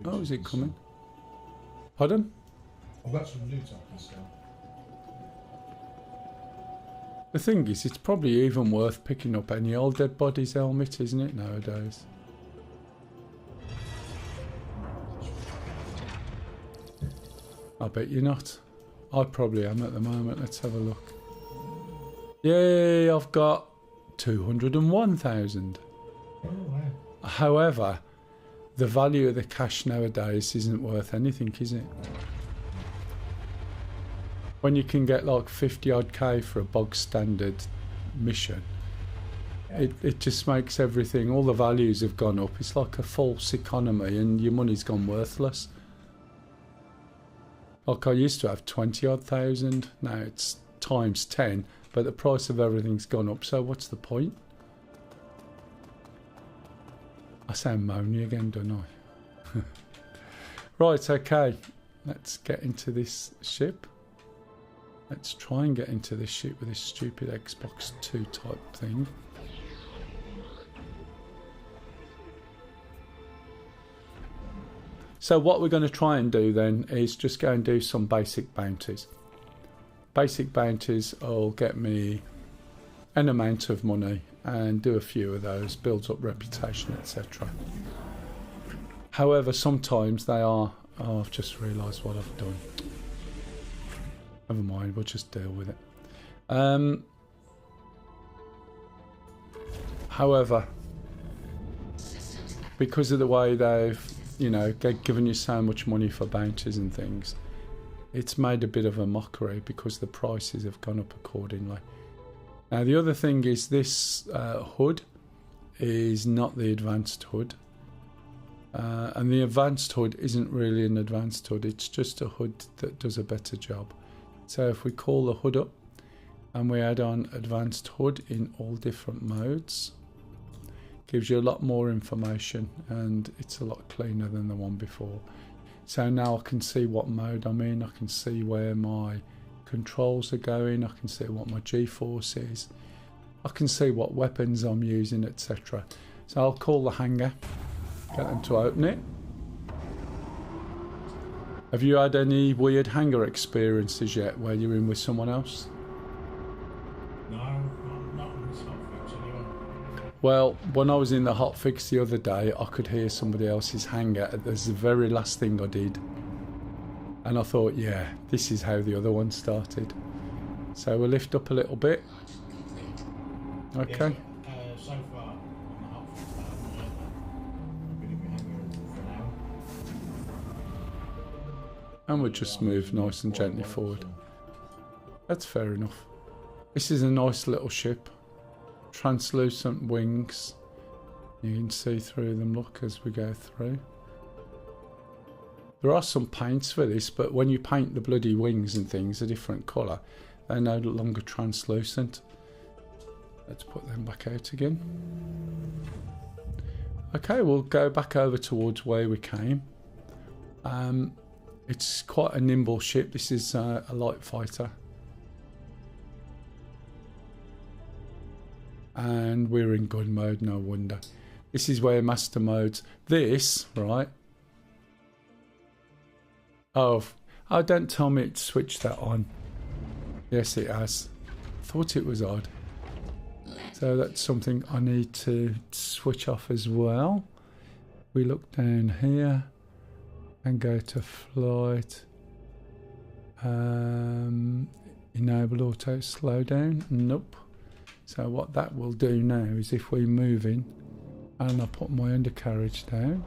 Oh, is it coming? Pardon? I've got some loot I can sell. The thing is, it's probably even worth picking up any old dead body's helmet, isn't it, nowadays? I bet you're not. I probably am at the moment. Let's have a look. Yay, I've got 201,000. Oh, wow. However, the value of the cash nowadays isn't worth anything, is it? When you can get like 50 odd K for a bog standard mission, it just makes everything, all the values have gone up. It's like a false economy and your money's gone worthless. Like I used to have 20 odd thousand, now it's times 10, but the price of everything's gone up, so what's the point? I sound moany again, don't I? Right, okay, let's get into this ship. Let's try and get into this ship with this stupid Xbox 2 type thing. So what we're going to try and do then is just go and do some basic bounties. Basic bounties will get me an amount of money and do a few of those, builds up reputation, etc. However, sometimes they are... Oh, I've just realised what I've done. Never mind, we'll just deal with it. However, because of the way they've, you know, given you so much money for bounties and things, it's made a bit of a mockery because the prices have gone up accordingly. Now, the other thing is this hood is not the advanced hood. And the advanced hood isn't really an advanced hood, it's just a hood that does a better job. So if we call the hood up and we add on advanced hood in all different modes, gives you a lot more information and it's a lot cleaner than the one before. So now I can see what mode I'm in, I can see where my controls are going, I can see what my G-force is, I can see what weapons I'm using, etc. So I'll call the hangar, get them to open it. Have you had any weird hangar experiences yet where you're in with someone else? No, not on this Hotfix anyway. Well, when I was in the Hotfix the other day, I could hear somebody else's hangar. That's the very last thing I did. And I thought, yeah, this is how the other one started. So we'll lift up a little bit. Okay. Yeah, so far on the Hotfix, I've been in my hangar for an hour. And we'll just move nice and gently forward. That's fair enough. This is a nice little ship. Translucent wings. You can see through them, look, as we go through. There are some paints for this, but when you paint the bloody wings and things a different colour, they're no longer translucent. Let's put them back out again. Okay, we'll go back over towards where we came. It's quite a nimble ship. This is a light fighter. And we're in gun mode, no wonder. This is where master modes. This, right? Oh, don't tell me it switched that on. Yes, it has. Thought it was odd. So that's something I need to switch off as well. We look down here and go to flight. Enable auto slowdown. Nope. So what that will do now is if we move in and I put my undercarriage down,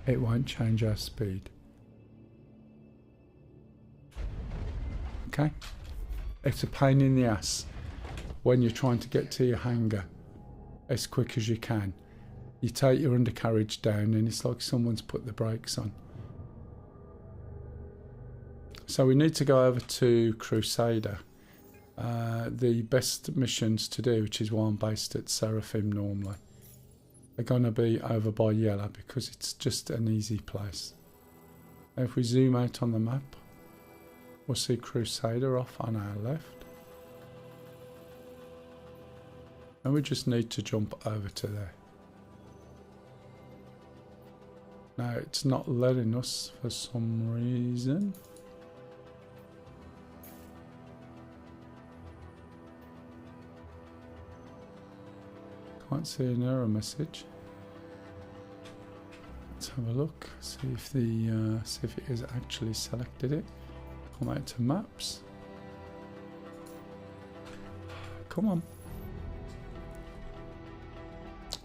it won't change our speed. Okay? It's a pain in the ass. when you're trying to get to your hangar as quick as you can. You take your undercarriage down and it's like someone's put the brakes on. So we need to go over to Crusader. The best missions to do, which is why I'm based at Seraphim normally, are going to be over by Yellow because it's just an easy place. Now if we zoom out on the map, we'll see Crusader off on our left. And we just need to jump over to there. Now it's not letting us for some reason. Can't see an error message. Let's have a look. See if it has actually selected it. Come out to maps. Come on.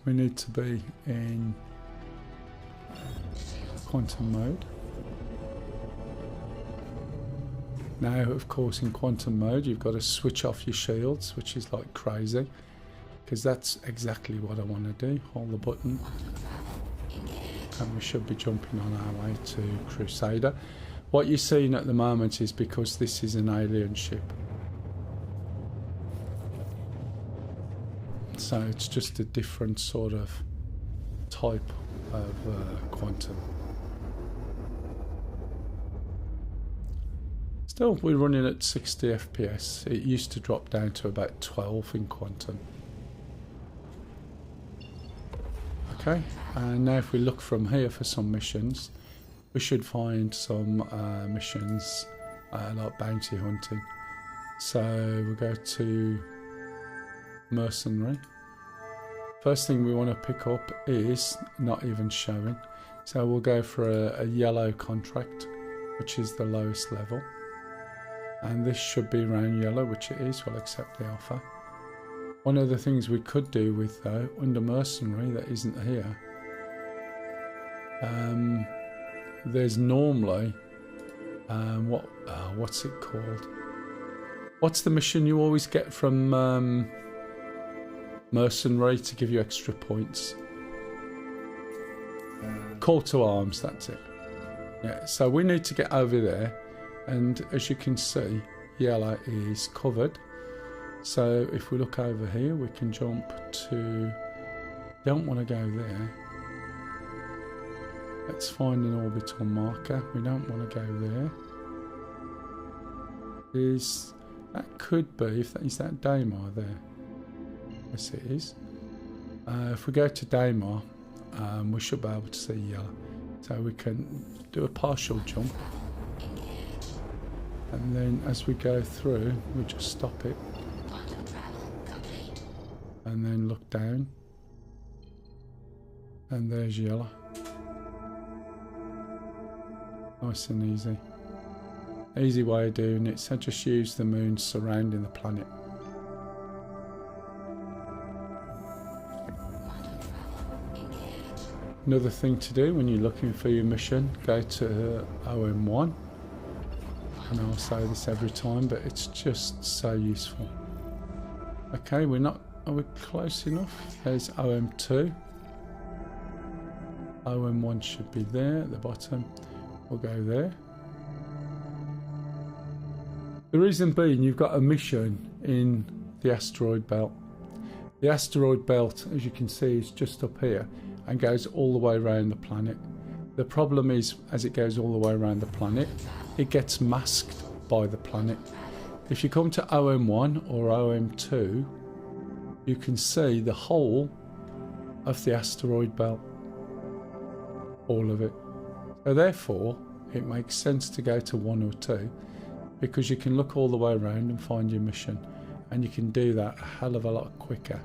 We need to be in quantum mode. Now, of course, in quantum mode, you've got to switch off your shields, which is like crazy, because that's exactly what I want to do. Hold the button, and we should be jumping on our way to Crusader. What you're seeing at the moment is because this is an alien ship. So it's just a different sort of type of quantum. Still, we're running at 60 FPS. It used to drop down to about 12 in quantum. Okay, and now if we look from here for some missions, we should find some missions like bounty hunting. So we'll go to Mercenary. First thing we want to pick up is not even showing. So we'll go for a yellow contract, which is the lowest level. And this should be around yellow, which it is. We'll accept the offer. One of the things we could do with, though, under Mercenary that isn't here, there's normally, what's it called? What's the mission you always get from Mercenary to give you extra points? Call to arms, that's it. Yeah, so we need to get over there, and as you can see, yellow is covered. So if we look over here, we can jump to, don't want to go there. Let's find an orbital marker. We don't want to go there. That could be, is that Daymar there? Yes it is. If we go to Daymar, we should be able to see yellow. So we can do a partial jump. And then as we go through, we just stop it. And then look down. And there's yellow. Nice and easy. Easy way of doing it, so just use the moon surrounding the planet. Another thing to do when you're looking for your mission, go to OM1. And I'll say this every time, but it's just so useful. Okay, are we close enough? There's OM2. OM1 should be there at the bottom. We'll go there. The reason being, you've got a mission in the asteroid belt. The asteroid belt, as you can see, is just up here and goes all the way around the planet. The problem is, as it goes all the way around the planet, it gets masked by the planet. If you come to OM1 or OM2, you can see the whole of the asteroid belt. All of it. So therefore, it makes sense to go to 1 or 2, because you can look all the way around and find your mission, and you can do that a hell of a lot quicker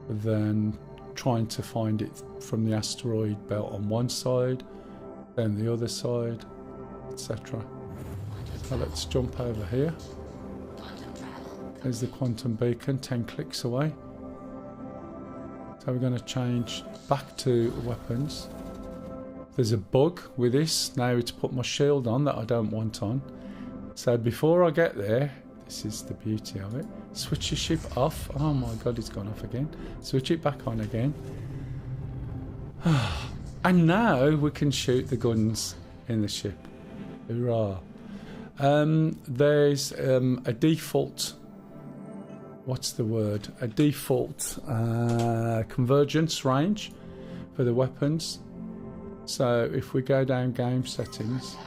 than trying to find it from the asteroid belt on one side, then the other side, etc. So let's jump over here. There's the quantum beacon, 10 clicks away. So we're going to change back to weapons. There's a bug with this. Now it's put my shield on that I don't want on. So before I get there, This is the beauty of it. Switch the ship off. Oh my god, it's gone off again. Switch it back on again. And now we can shoot the guns in the ship. Hurrah. There's a default, what's the word? A default convergence range for the weapons. So if we go down game settings,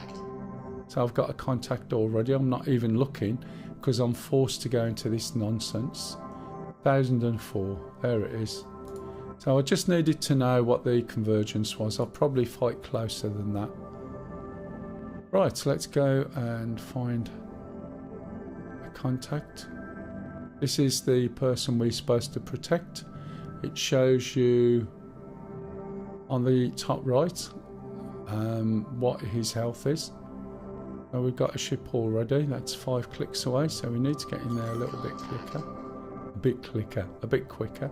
so I've got a contact already. I'm not even looking because I'm forced to go into this nonsense. 1004, there it is. So I just needed to know what the convergence was. I'll probably fight closer than that. Right, so let's go and find a contact. This is the person we're supposed to protect. It shows you on the top right what his health is. So we've got a ship already. That's 5 clicks away, so we need to get in there a little bit quicker. A bit quicker.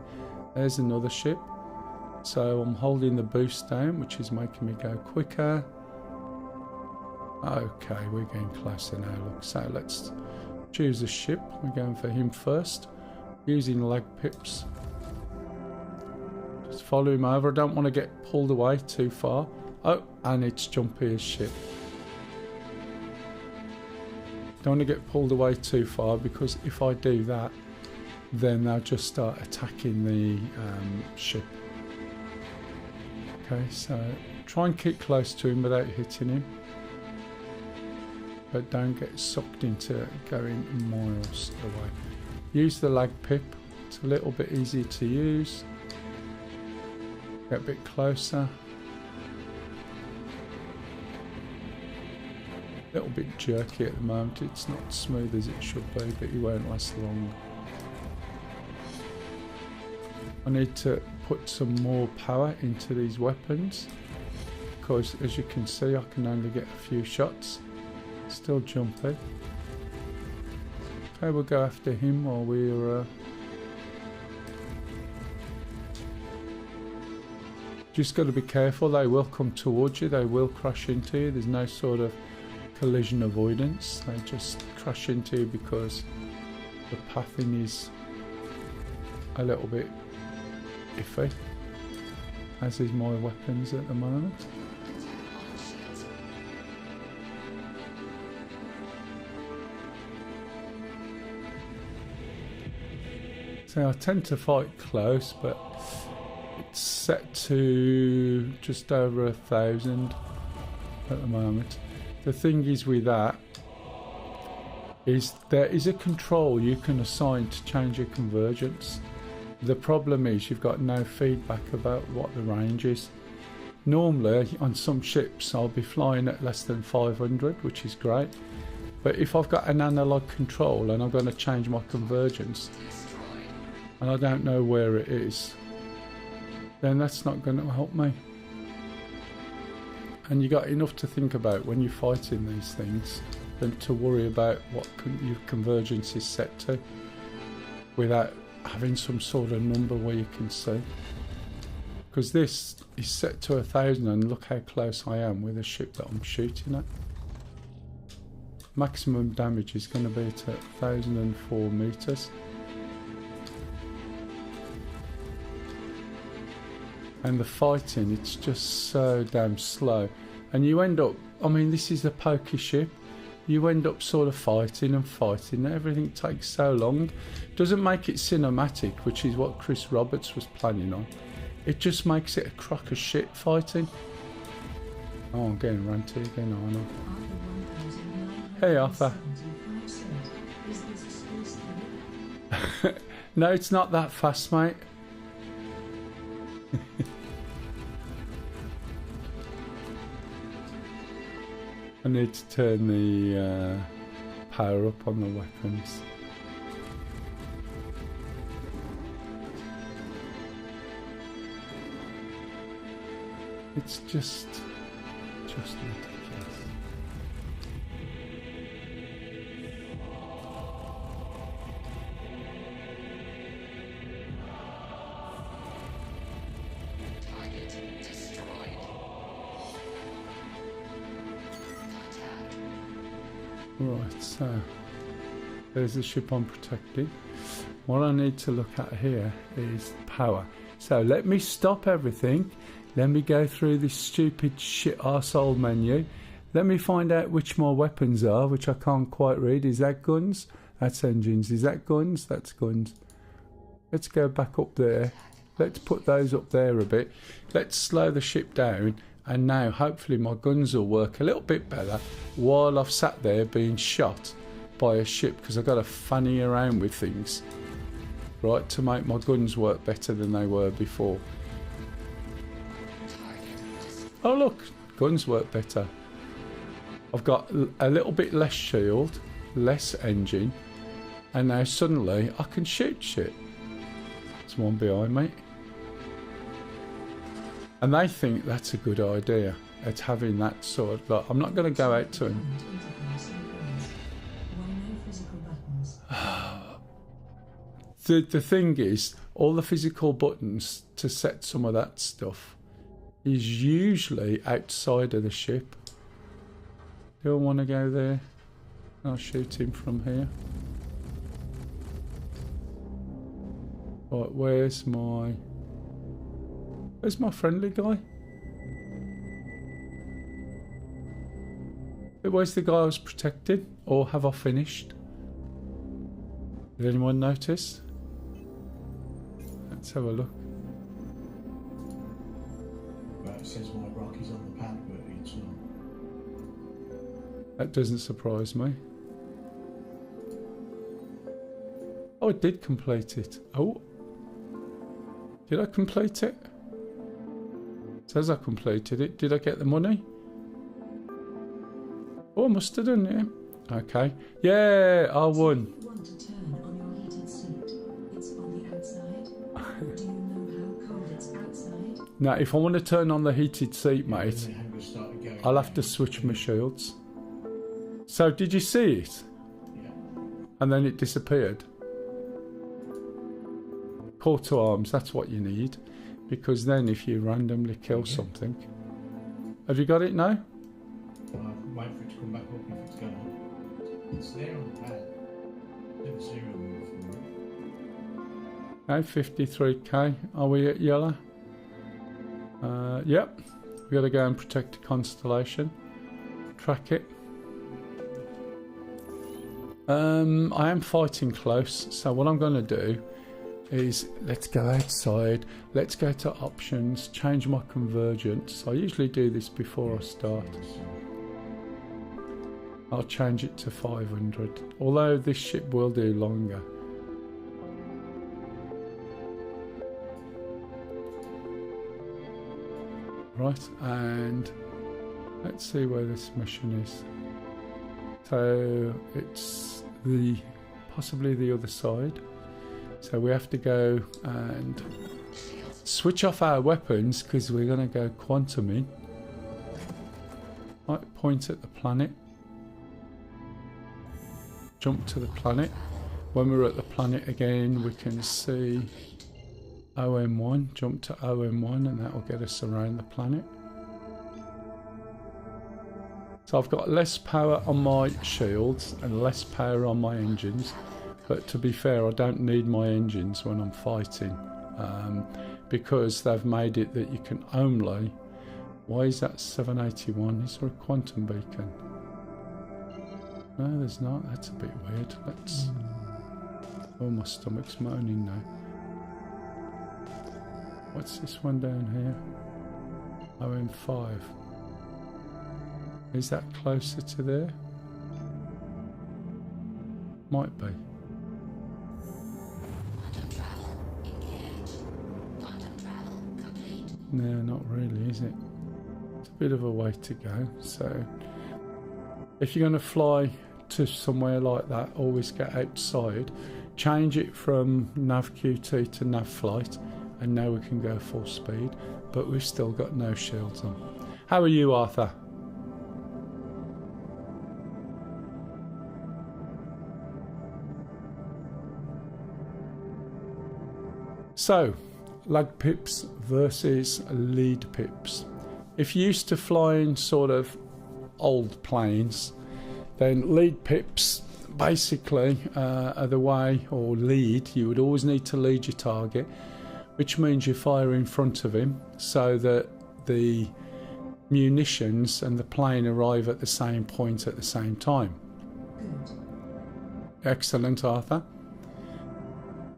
There's another ship. So I'm holding the boost down, which is making me go quicker. Okay, we're getting closer now, look. So let's choose a ship. We're going for him first, using lag pips. Just follow him over. I don't want to get pulled away too far. Oh, and it's jumpy as shit. Don't want to get pulled away too far, because if I do that, then they'll just start attacking the ship. Okay, so try and keep close to him without hitting him, but don't get sucked into going miles away. Use the lag pip. It's a little bit easier to use. Get a bit closer. A little bit jerky at the moment. It's not smooth as it should be, but it won't last long. I need to put some more power into these weapons, because as you can see, I can only get a few shots. Still jumpy. Okay, we'll go after him while we're just got to be careful. They will come towards you, they will crash into you. There's no sort of collision avoidance. They just crash into you because the pathing is a little bit iffy, as is my weapons at the moment. So I tend to fight close, but it's set to just over 1,000 at the moment. The thing is with that is there is a control you can assign to change your convergence. The problem is you've got no feedback about what the range is. Normally on some ships I'll be flying at less than 500, which is great, but if I've got an analog control and I'm going to change my convergence and I don't know where it is, then that's not going to help me. And you got enough to think about when you're fighting these things than to worry about what your convergence is set to, without having some sort of number where you can see. Because this is set to 1,000, and look how close I am with the ship that I'm shooting at. Maximum damage is going to be to 1,004 meters. And the fighting, it's just so damn slow, and you end up, I mean, this is a pokey ship, you end up sort of fighting and fighting. Everything takes so long. Doesn't make it cinematic, which is what Chris Roberts was planning on. It just makes it a crock of shit fighting. Oh, I'm getting ranty again, aren't I? Hey Arthur. No, it's not that fast, mate. I need to turn the power up on the weapons. It's just ridiculous. Right, so There's the ship I'm protecting. What I need to look at here is power. So let me stop everything. Let me go through this stupid shit arsehole menu. Let me find out which my weapons are, which I can't quite read. Is that guns? That's engines. Is that guns? That's guns. Let's go back up there. Let's put those up there a bit. Let's slow the ship down. And now hopefully my guns will work a little bit better while I've sat there being shot by a ship, because I've got to fanny around with things, right, to make my guns work better than they were before. Oh look, guns work better. I've got a little bit less shield, less engine, and now suddenly I can shoot shit. There's one behind me. And they think that's a good idea. It's having that sort of, like, I'm not going to go out to him. The thing is, all the physical buttons to set some of that stuff is usually outside of the ship. Do I want to go there? I'll shoot him from here. Right, where's my friendly guy? Where's the guy I was protecting? Or have I finished? Did anyone notice? Let's have a look. Well, it says my rock is on the pad, but it's not. That doesn't surprise me. Oh, I did complete it. Oh. Did I complete it? It says I completed it. Did I get the money? Oh, I must have done it. Okay. Yeah, I won. If you want to turn on your heated seat, it's on the outside. Do you know how cold it's outside? Now, if I want to turn on the heated seat, mate, I'll have to switch my shields. So, did you see it? Yeah. And then it disappeared. Call to arms, that's what you need. Because then if you randomly kill something... Have you got it now? I'll wait for it to come back up if it's gone. It's there on the pad. Never serial number for it. Okay, 53k. Are we at yellow? Yep. We've got to go and protect the constellation. Track it. I am fighting close, so what I'm going to do is let's go outside, let's go to options, change my convergence. I usually do this before I start. I'll change it to 500, although this ship will do longer. Right, and let's see where this mission is. So it's possibly the other side. So we have to go and switch off our weapons because we're going to go quantum in. Right, point at the planet. Jump to the planet. When we're at the planet again, we can see OM1. Jump to OM1 and that will get us around the planet. So I've got less power on my shields and less power on my engines. But to be fair, I don't need my engines when I'm fighting because they've made it that you can only... Why is that 781? Is there a quantum beacon? No, there's not. That's a bit weird. Let's... Oh, my stomach's moaning now. What's this one down here? OM5. Is that closer to there? Might be. No, not really, is it? It's a bit of a way to go. So, if you're going to fly to somewhere like that, always get outside. Change it from nav QT to nav flight, and now we can go full speed. But we've still got no shields on. How are you, Arthur? So, lag pips versus lead pips. If you're used to flying sort of old planes, then lead pips basically the way, or lead, you would always need to lead your target, which means you fire in front of him so that the munitions and the plane arrive at the same point at the same time. Good. Excellent, Arthur.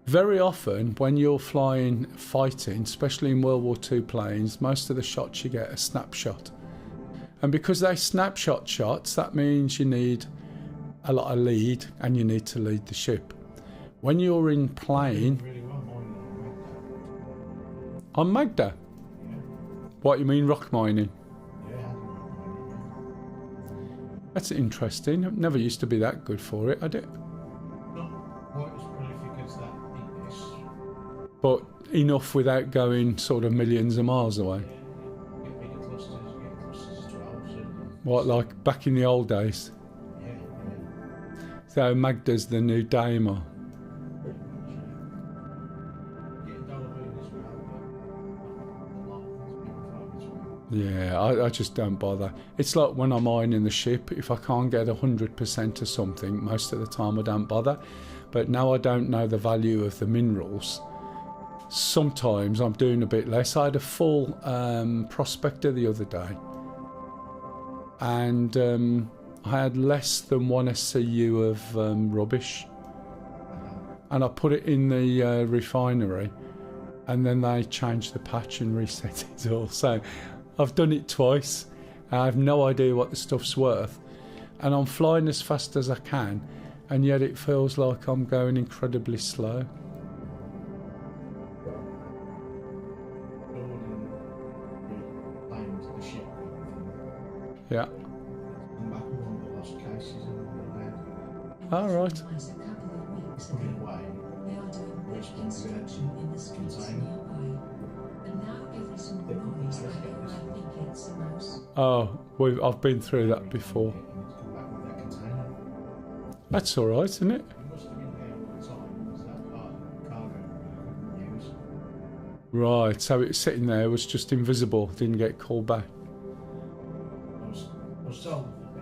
Very often when you're fighting, especially in World War II planes, most of the shots you get are snapshot. And because they're snapshot shots, that means you need a lot of lead and you need to lead the ship. When you're in plane... Really well mining On Magda? Yeah. What, you mean rock mining? Yeah, I had rock mining. That's interesting. It never used to be that good for it, had it? Not quite as prolific as that in this. But enough without going sort of millions of miles away. Get bigger clusters as well. So What, like back in the old days? yeah, yeah. So Magda's the new Daimler. Getting dollar boon as well, but not a lot. It's been fun as well. Yeah, I just don't bother. It's like when I'm ironing the ship, if I can't get 100% of something, most of the time I don't bother. But now I don't know the value of the minerals, sometimes I'm doing a bit less. I had a full prospector the other day, and I had less than 1 SCU of rubbish, and I put it in the refinery, and then they changed the patch and reset it all. So I've done it twice. I have no idea what the stuff's worth, and I'm flying as fast as I can, and yet it feels like I'm going incredibly slow. Yeah. Come back with one of the lost cases and all that. All right. Twice a couple of weeks Put it ago, away. they are doing big construction in the streets nearby. And now every small noise I hear, I think it's a mouse. Oh, I've been through that before. And it's come back with that container. That's all right, isn't it? It must have been there all the time because that part of the cargo we couldn't use. Right, so it's sitting there, was just invisible, didn't get called back. I was told that the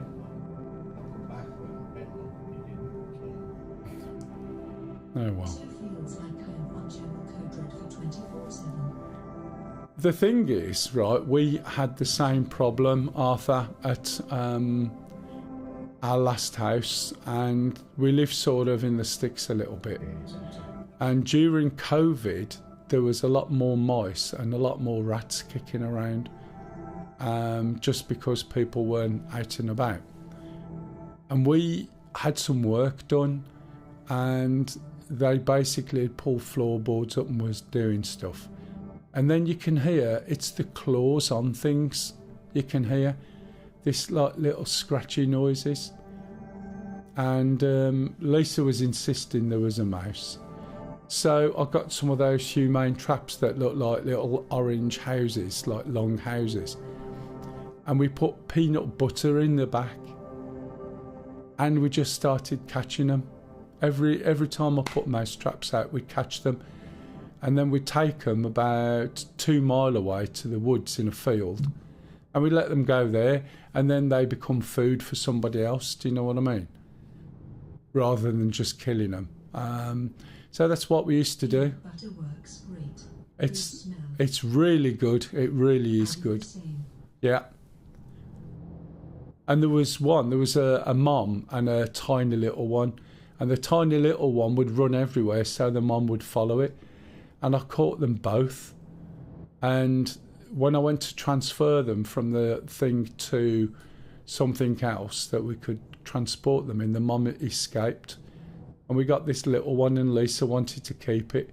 I'll come back with a bedlock and it didn't. Oh well. So feels like I'm on general code red for 24/7. The thing is, right, we had the same problem, Arthur, at our last house, and we lived sort of in the sticks a little bit. And during COVID, there was a lot more mice and a lot more rats kicking around, just because people weren't out and about. And we had some work done, and they basically had pulled floorboards up and was doing stuff. And then you can hear, it's the claws on things. You can hear this like little scratchy noises. And Lisa was insisting there was a mouse. So I got some of those humane traps that look like little orange houses, like long houses. And we put peanut butter in the back. And we just started catching them. Every time I put mouse traps out, we'd catch them. And then we'd take them about 2 miles away to the woods in a field. And we let them go there, and then they become food for somebody else. Do you know what I mean? Rather than just killing them. So that's what we used to do. Butter works great. It's Good smell. it's really good. It really is I'm good. the same. Yeah. And there was a mom and a tiny little one. And the tiny little one would run everywhere, so the mom would follow it. And I caught them both. And when I went to transfer them from the thing to something else that we could transport them in, the mum escaped. And we got this little one, and Lisa wanted to keep it.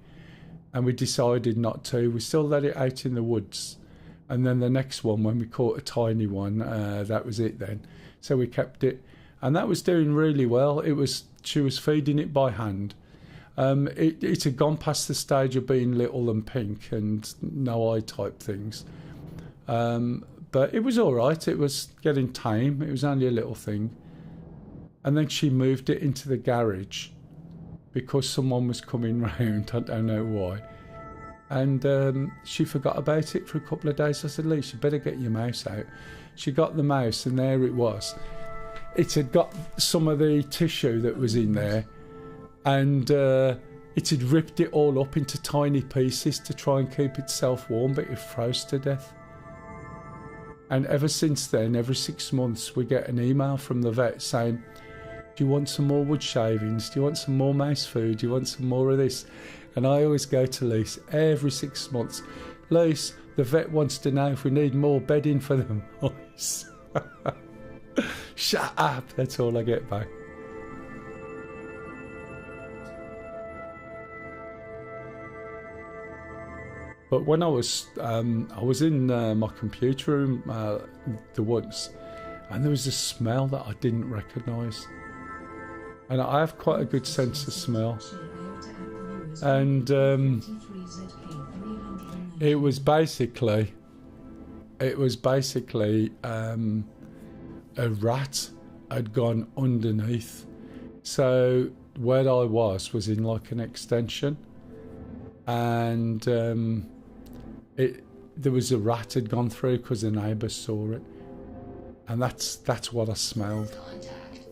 And we decided not to. We still let it out in the woods. And then the next one, when we caught a tiny one, that was it then. So we kept it. And that was doing really well. She was feeding it by hand. It had gone past the stage of being little and pink and no eye type things. But it was all right. It was getting tame. It was only a little thing. And then she moved it into the garage because someone was coming round. I don't know why. And she forgot about it for a couple of days. I said, Lisa, you better get your mouse out. She got the mouse, and there it was. it had got some of the tissue that was in there, and it had ripped it all up into tiny pieces to try and keep itself warm, but it froze to death. And ever since then, every 6 months, we get an email from the vet saying, do you want some more wood shavings? Do you want some more mouse food? Do you want some more of this? And I always go to Lise every 6 months. Lise, the vet wants to know if we need more bedding for the mice. Shut up, that's all I get back. But when I was in my computer room the once, and there was a smell that I didn't recognise. And I have quite a good sense of smell. And it was basically a rat had gone underneath. So where I was in like an extension, and there was a rat had gone through because the neighbours saw it, and that's what I smelled.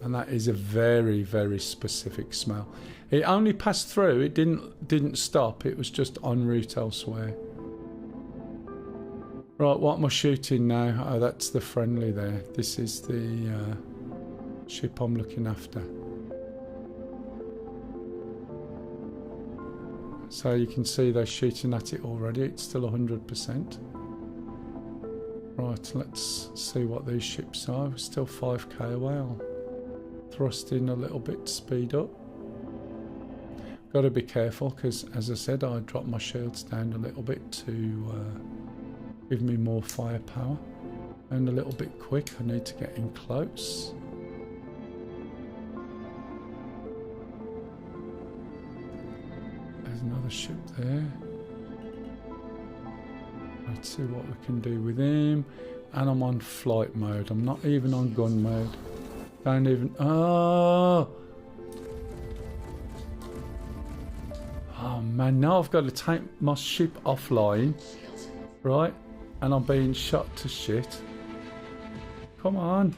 And that is a very, very specific smell. It only passed through, it didn't stop, it was just en route elsewhere. Right, what am I shooting now? Oh, that's the friendly there. This is the ship I'm looking after. So you can see they're shooting at it already, it's still 100%. Right, let's see what these ships are. We're still 5k away. I'll thrust in a little bit to speed up. Got to be careful because, as I said, I dropped my shields down a little bit to give me more firepower, and a little bit quick. I need to get in close. There's another ship there. Let's see what we can do with him. And I'm on flight mode. I'm not even on gun mode. Don't even... Oh man, now I've got to take my ship offline. Right? And I'm being shot to shit. Come on.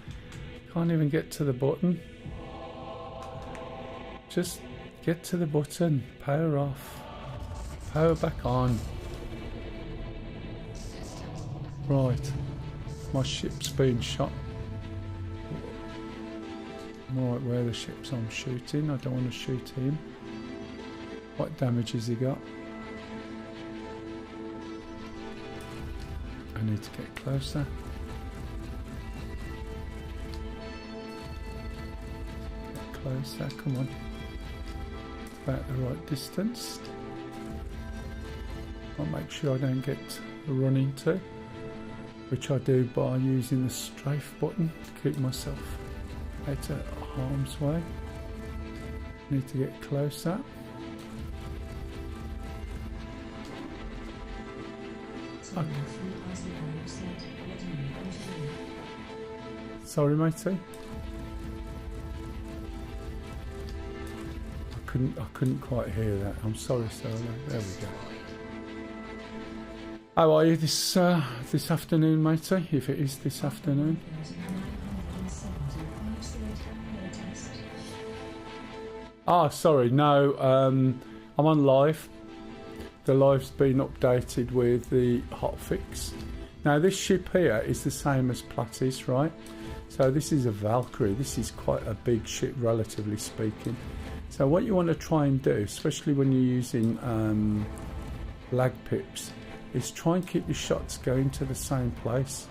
Can't even get to the button. Just get to the button. Power off. Power back on. Right. My ship's being shot. Right, where the ships I'm shooting. I don't want to shoot him. What damage has he got? I need to get closer. Get closer, come on. About the right distance. I'll make sure I don't get run into, which I do by using the strafe button to keep myself out of harm's way. Need to get closer. Okay. Sorry, matey. I couldn't quite hear that. I'm sorry, sir. There we go. How are you this afternoon, matey? If it is this afternoon. Ah, sorry. No, I'm on live. The live's been updated with the Hotfix. Now this ship here is the same as Platty's, right? So this is a Valkyrie. This is quite a big ship, relatively speaking. So what you want to try and do, especially when you're using lag pips, is try and keep your shots going to the same place.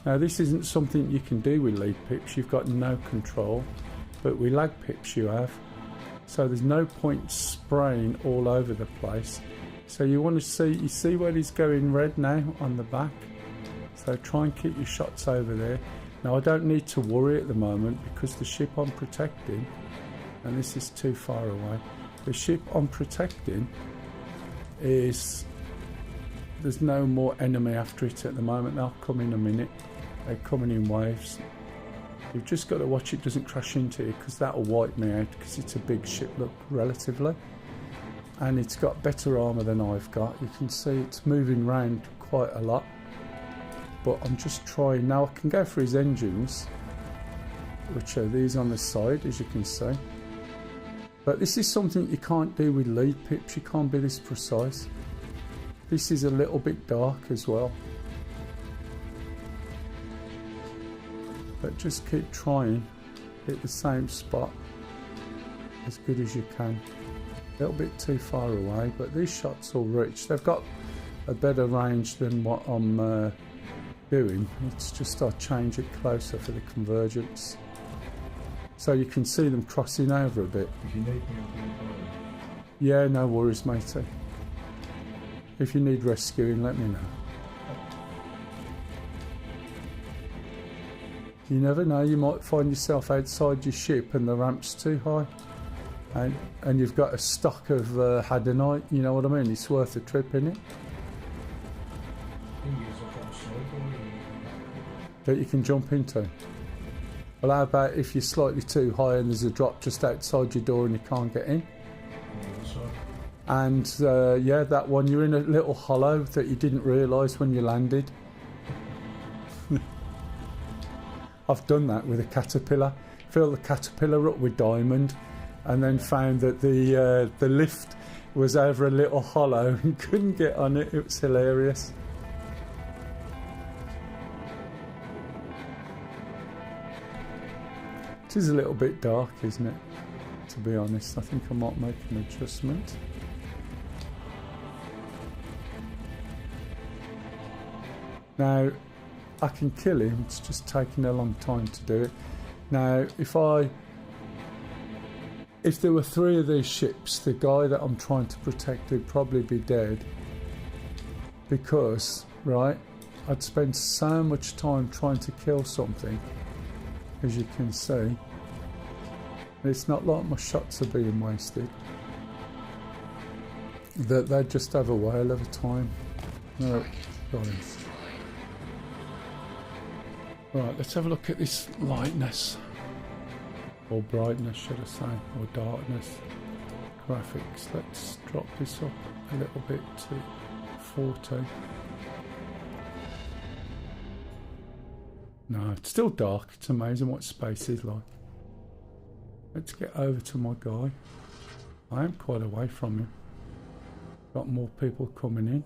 Now this isn't something you can do with lead pips. You've got no control, but with lag pips you have. So there's no point spraying all over the place. So you want to you see where he's going red now on the back. So try and keep your shots over there. Now I don't need to worry at the moment because the ship I'm protecting, and this is too far away, the ship I'm protecting is, there's no more enemy after it at the moment. They'll come in a minute. They're coming in waves. You've just got to watch it doesn't crash into you because that'll wipe me out because it's a big ship, look, relatively. And it's got better armour than I've got. You can see it's moving around quite a lot. But I'm just trying. Now I can go for his engines. which are these on the side, as you can see. But this is something you can't do with lead pips. You can't be this precise. This is a little bit dark as well. But just keep trying. Hit the same spot as good as you can. A little bit too far away, but these shots will reach. They've got a better range than what I'm doing. It's just I change it closer for the convergence. So you can see them crossing over a bit. If you need me, I'll be fine. Yeah, no worries, matey. If you need rescuing, let me know. You never know, you might find yourself outside your ship and the ramp's too high. And you've got a stock of hadanite, you know what I mean? It's worth a trip, isn't it? That you can jump into. Well, how about if you're slightly too high and there's a drop just outside your door and you can't get in? And yeah, that one, you're in a little hollow that you didn't realise when you landed. I've done that with a caterpillar. Fill the caterpillar up with diamond and then found that the lift was over a little hollow and couldn't get on it. It was hilarious. It is a little bit dark, isn't it? To be honest, I think I might make an adjustment. Now, I can kill him, it's just taking a long time to do it. Now, if there were 3 of these ships, the guy that I'm trying to protect would probably be dead. Because, right, I'd spend so much time trying to kill something, as you can see. It's not like my shots are being wasted. That they just have a whale of a time. No, guys. Right, let's have a look at this lightness. Or brightness, should I say, or darkness. Graphics. Let's drop this up a little bit to 40. No, it's still dark. It's amazing what space is like. Let's get over to my guy. I am quite away from him. Got more people coming in.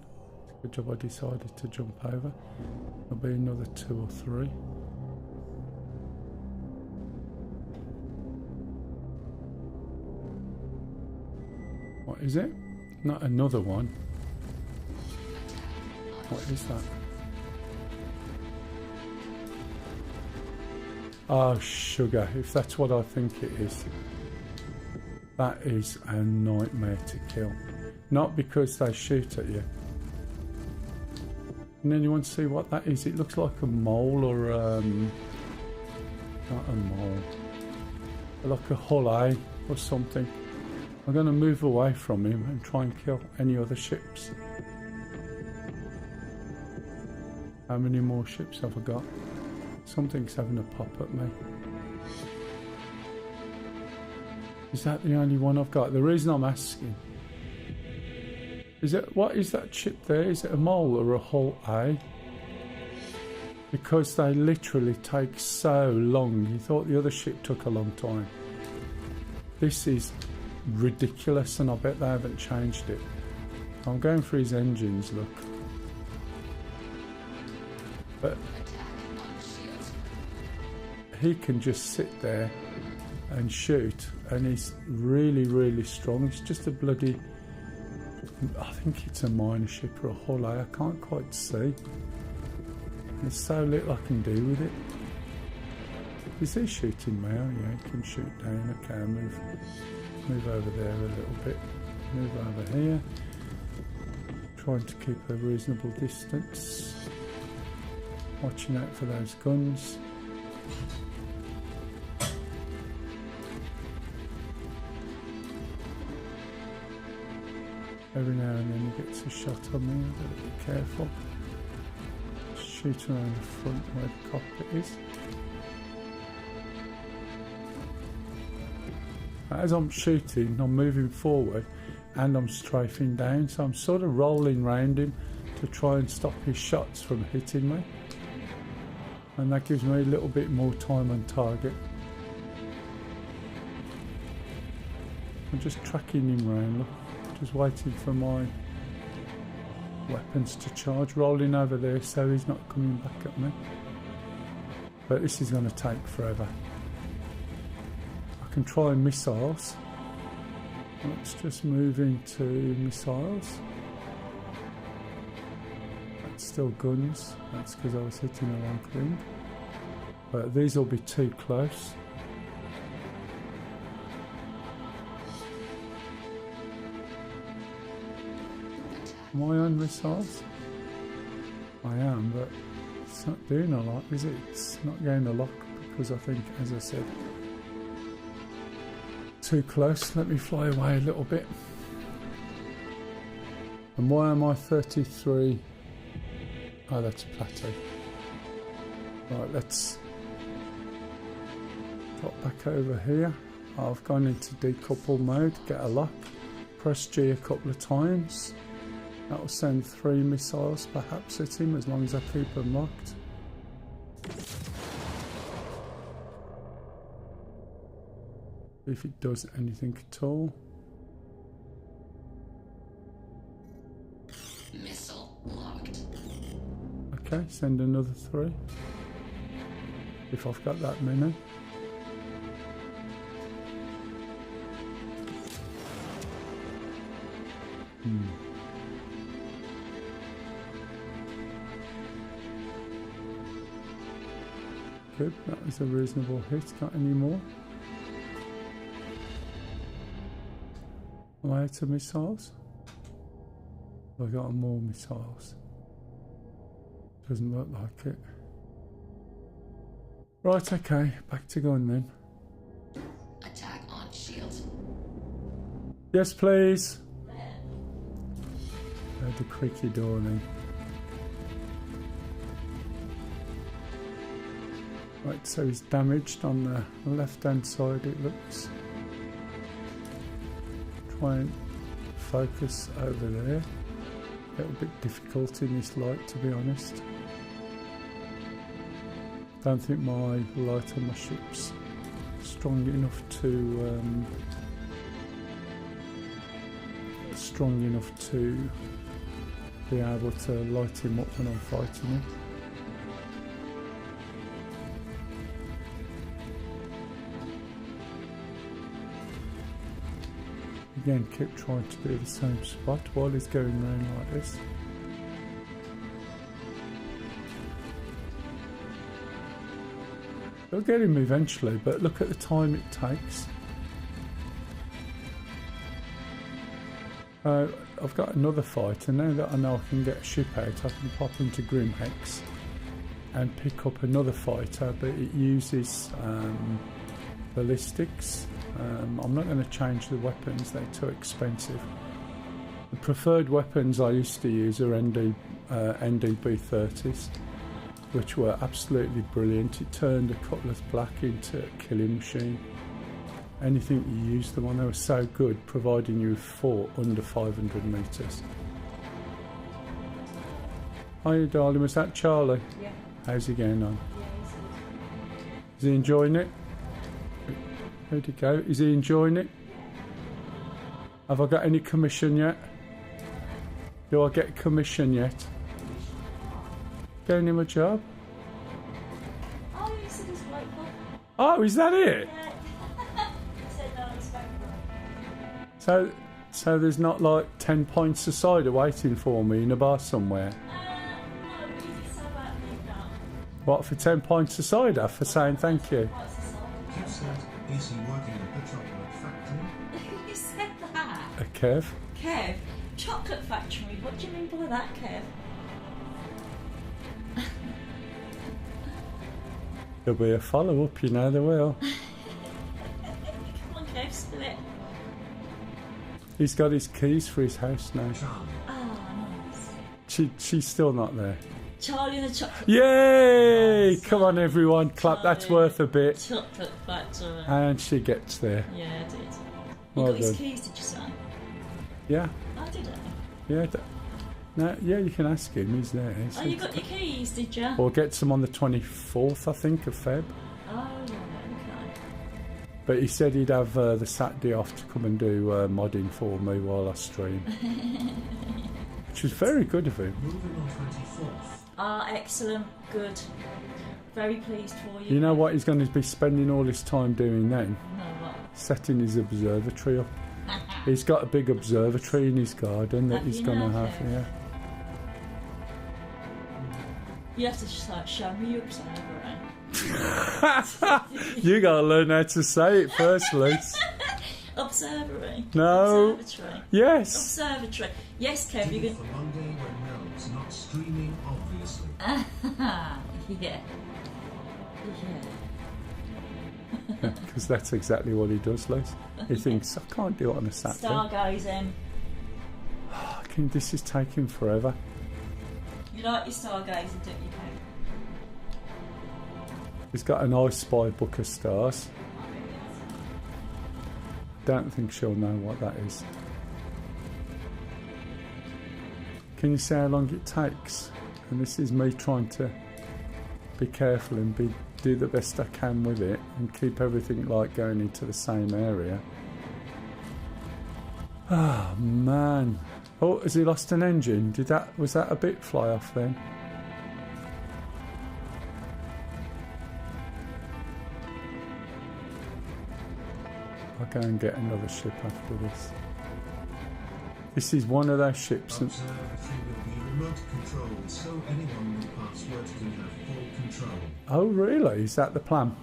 Good job I decided to jump over. There'll be another 2 or 3. What is it? Not another one. What is that? Oh, sugar, if that's what I think it is. That is a nightmare to kill. Not because they shoot at you. Can anyone see what that is? It looks like a mole or not a mole. Like a hull or something. I'm going to move away from him and try and kill any other ships. How many more ships have I got? Something's having a pop at me. Is that the only one I've got? The reason I'm asking is it, what is that ship there? Is it a mole or a hull A? Because they literally take so long. You thought the other ship took a long time. This is ridiculous, and I bet they haven't changed it. I'm going for his engines, look. But he can just sit there and shoot, and he's really, really strong. It's just a bloody, I think it's a minor ship or a hull A. I can't quite see. There's so little I can do with it. Is he shooting me? Oh yeah, he can shoot down. Okay, I'll move over there a little bit. Move over here. Trying to keep a reasonable distance. Watching out for those guns. Every now and then he gets a shot on me. I've got to be careful. Shoot around the front where the cockpit is. As I'm shooting, I'm moving forward and I'm strafing down, so I'm sort of rolling round him to try and stop his shots from hitting me. And that gives me a little bit more time on target. I'm just tracking him round, look. Just waiting for my weapons to charge. Rolling over there so he's not coming back at me. But this is going to take forever. I can try missiles. Let's just move into missiles. That's still guns. That's because I was hitting the wrong thing. But these will be too close. Am I on missiles? I am, but it's not doing a lot, is it? It's not going a lot because I think, as I said, too close. Let me fly away a little bit. And why am I 33? Oh, that's a plateau. Right, let's drop back over here. I've gone into decouple mode, get a lock, press G a couple of times. That will send 3 missiles perhaps at him as long as I keep them locked. If it does anything at all. Missile locked. Okay, send another 3. If I've got that many. Good, that was a reasonable hit. Got any more? Am I out of missiles? I got more missiles. Doesn't look like it. Right, okay, back to going then. Attack on shields. Yes, please. The creaky door then. Right, so he's damaged on the left hand side, it looks. Try and focus over there. A little bit difficult in this light, to be honest. Don't think my light on my ship's strong enough to be able to light him up when I'm fighting him. Again, keep trying to be the same spot while he's going round like this. You'll get him eventually, but look at the time it takes. I've got another fighter. Now that I know I can get a ship out, I can pop into Grimhex and pick up another fighter, but it uses ballistics. I'm not going to change the weapons, they're too expensive. The preferred weapons I used to use are NDB-30s, which were absolutely brilliant. It turned a cutlass black into a killing machine. Anything you used them on, they were so good, providing you fought under 500 metres. Hiya darling, was that Charlie? Yeah. How's he getting on? Yeah, he's Is he enjoying it? Where'd he go? Is he enjoying it? Have I got any commission yet? Do I get commission yet? Getting him a job? Oh, you said he's grateful. Oh, is that it? Yeah. He said no, he's grateful. So there's not like 10 pints of cider waiting for me in a bar somewhere? No, but he did say about me now. What, for 10 pints of cider for saying thank you? What's the song? Kev said, is he working at the chocolate factory? You said that. A Kev? Kev, chocolate factory. What do you mean by that, Kev? There'll be a follow-up, you know there will. Come on, Kev, spill it. He's got his keys for his house now. Charlie. Oh, nice. She's still not there. Charlie and the chocolate. Yay! Oh, Come on everyone, clap, that's Charlie. worth a bit. Chocolate factory. And she gets there. Yeah, I did. You Well got his done. keys, did you say? Yeah, I didn't. yeah. No, yeah, you can ask him, he's there. Oh, you got your keys, did you? Or gets them on the 24th, I think, of Feb. Oh, right, okay. But he said he'd have the Saturday off to come and do modding for me while I stream. Which was very good of him. Moving on 24th. Ah, excellent. Good. Very pleased for you. You know what he's going to be spending all his time doing then? No, what? Setting his observatory up. He's got a big observatory in his garden that Have he's you going to now, have, Kev? yeah. You have to show me your observatory. You got to learn how to say it first, Luce. Observatory. No. Observatory. Yes. Observatory. Yes, Kev, Due you for Monday when Mell's not streaming, obviously. can. Yeah. Yeah. Because that's exactly what he does, Luce. He thinks, I can't do it on a Saturday. Stargazing. This is taking forever. You like your stargazing, don't you, Kev? He's got an I Spy book of stars. Don't think she'll know what that is. Can you see how long it takes? And this is me trying to be careful and do the best I can with it and keep everything like going into the same area. Ah, man. Oh, has he lost an engine? Was that a bit fly off then? I'll go and get another ship after this. This is one of those ships. Observatory will be remote controlled, so anyone with passwords can have full control. Oh, really? Is that the plan?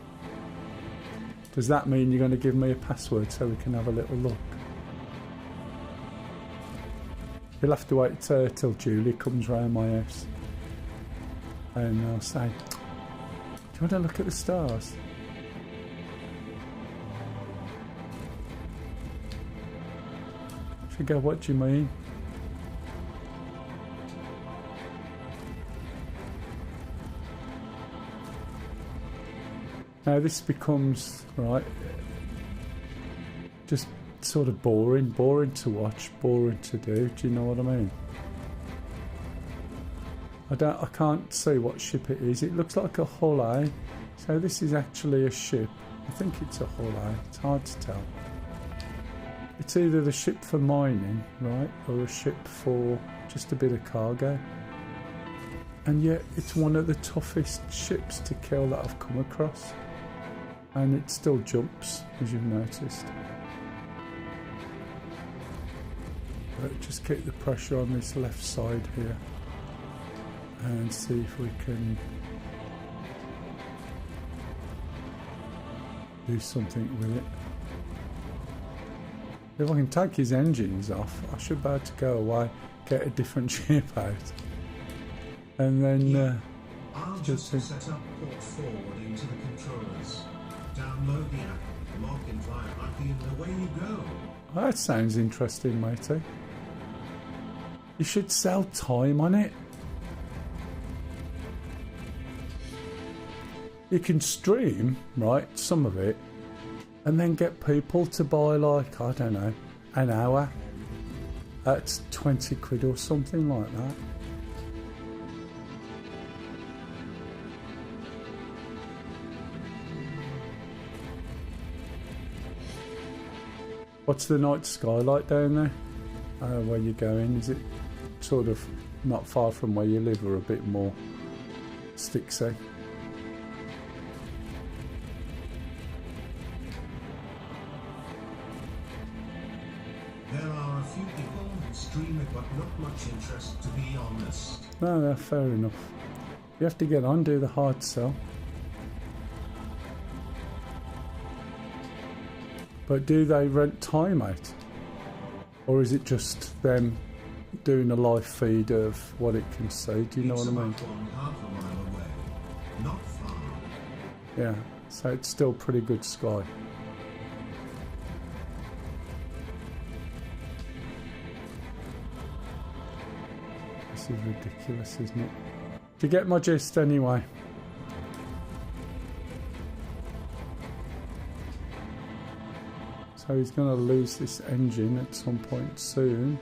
Does that mean you're going to give me a password so we can have a little look? You'll have to wait till Julie comes round my house. And I'll say, do you want to look at the stars? She'll go, what do you mean? Now this becomes, right, just sort of boring to watch, boring to do, do you know what I mean? I can't see what ship it is. It looks like a hull A, so this is actually a ship. I think it's a hull A, it's hard to tell. It's either the ship for mining, right, or a ship for just a bit of cargo. And yet it's one of the toughest ships to kill that I've come across. And it still jumps, as you've noticed. But just keep the pressure on this left side here. And see if we can do something with it. If I can take his engines off, I should be able to go away, get a different ship out. And then I'll just set up port forwarding to the controllers. Download the app, log in via IP, and away you go. that sounds interesting, matey. You should sell time on it. You can stream, right, some of it, and then get people to buy, like, I don't know, an hour at 20 quid or something like that. What's the night skylight down there? Where you're going? Is it sort of not far from where you live, or a bit more Stixie? There are a few people who stream it, but not much interest, to be honest. No, fair enough. You have to get on, do the hard sell. But do they rent time out? Or is it just them doing a live feed of what it can see? Do you know what I mean? It's about 1/2 a mile away. Not far. Yeah, so it's still pretty good sky. This is ridiculous, isn't it? Do you get my gist anyway? So he's going to lose this engine at some point soon.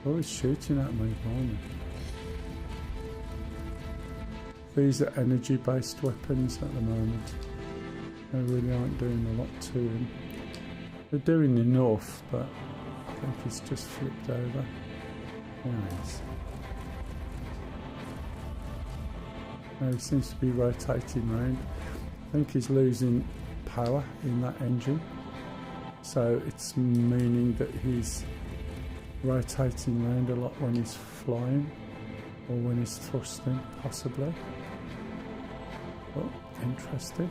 Oh, he's shooting at me, blimey. These are energy-based weapons at the moment. They really aren't doing a lot to him. They're doing enough, but I think he's just flipped over. Nice. Now he seems to be rotating round. I think he's losing power in that engine. So it's meaning that he's rotating around a lot when he's flying or when he's thrusting, possibly. Oh, interesting.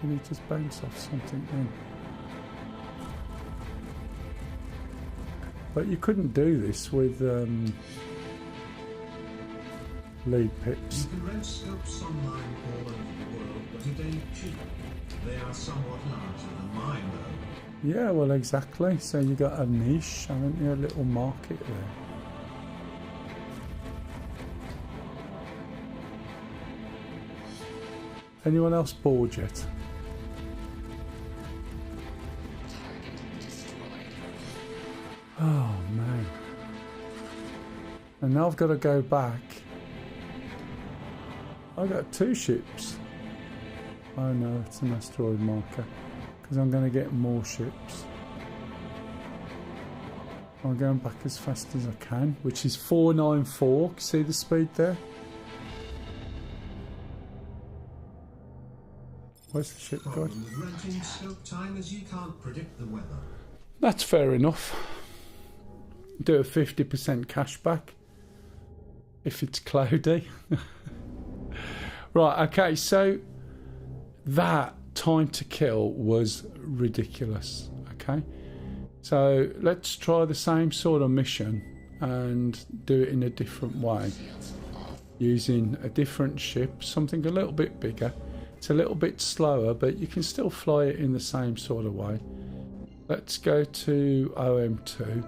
Did he just bounce off something then? But you couldn't do this with lead pips. You can rent scopes online all over the world, but it ain't cheap. They are somewhat larger than mine, though. Yeah, well, exactly. So you got a niche, haven't you? A little market there. Anyone else bored yet? Oh man. And now I've got to go back. I've got 2 ships. Oh no, it's an asteroid marker. Because I'm going to get more ships. I'm going back as fast as I can, which is 494. See the speed there? Where's the ship going? Problem with renting scope time is you can't predict the weather. That's fair enough. Do a 50% cash back if it's cloudy. Right, okay, so that time to kill was ridiculous, okay? So let's try the same sort of mission and do it in a different way, using a different ship, something a little bit bigger. It's a little bit slower, but you can still fly it in the same sort of way. Let's go to OM2,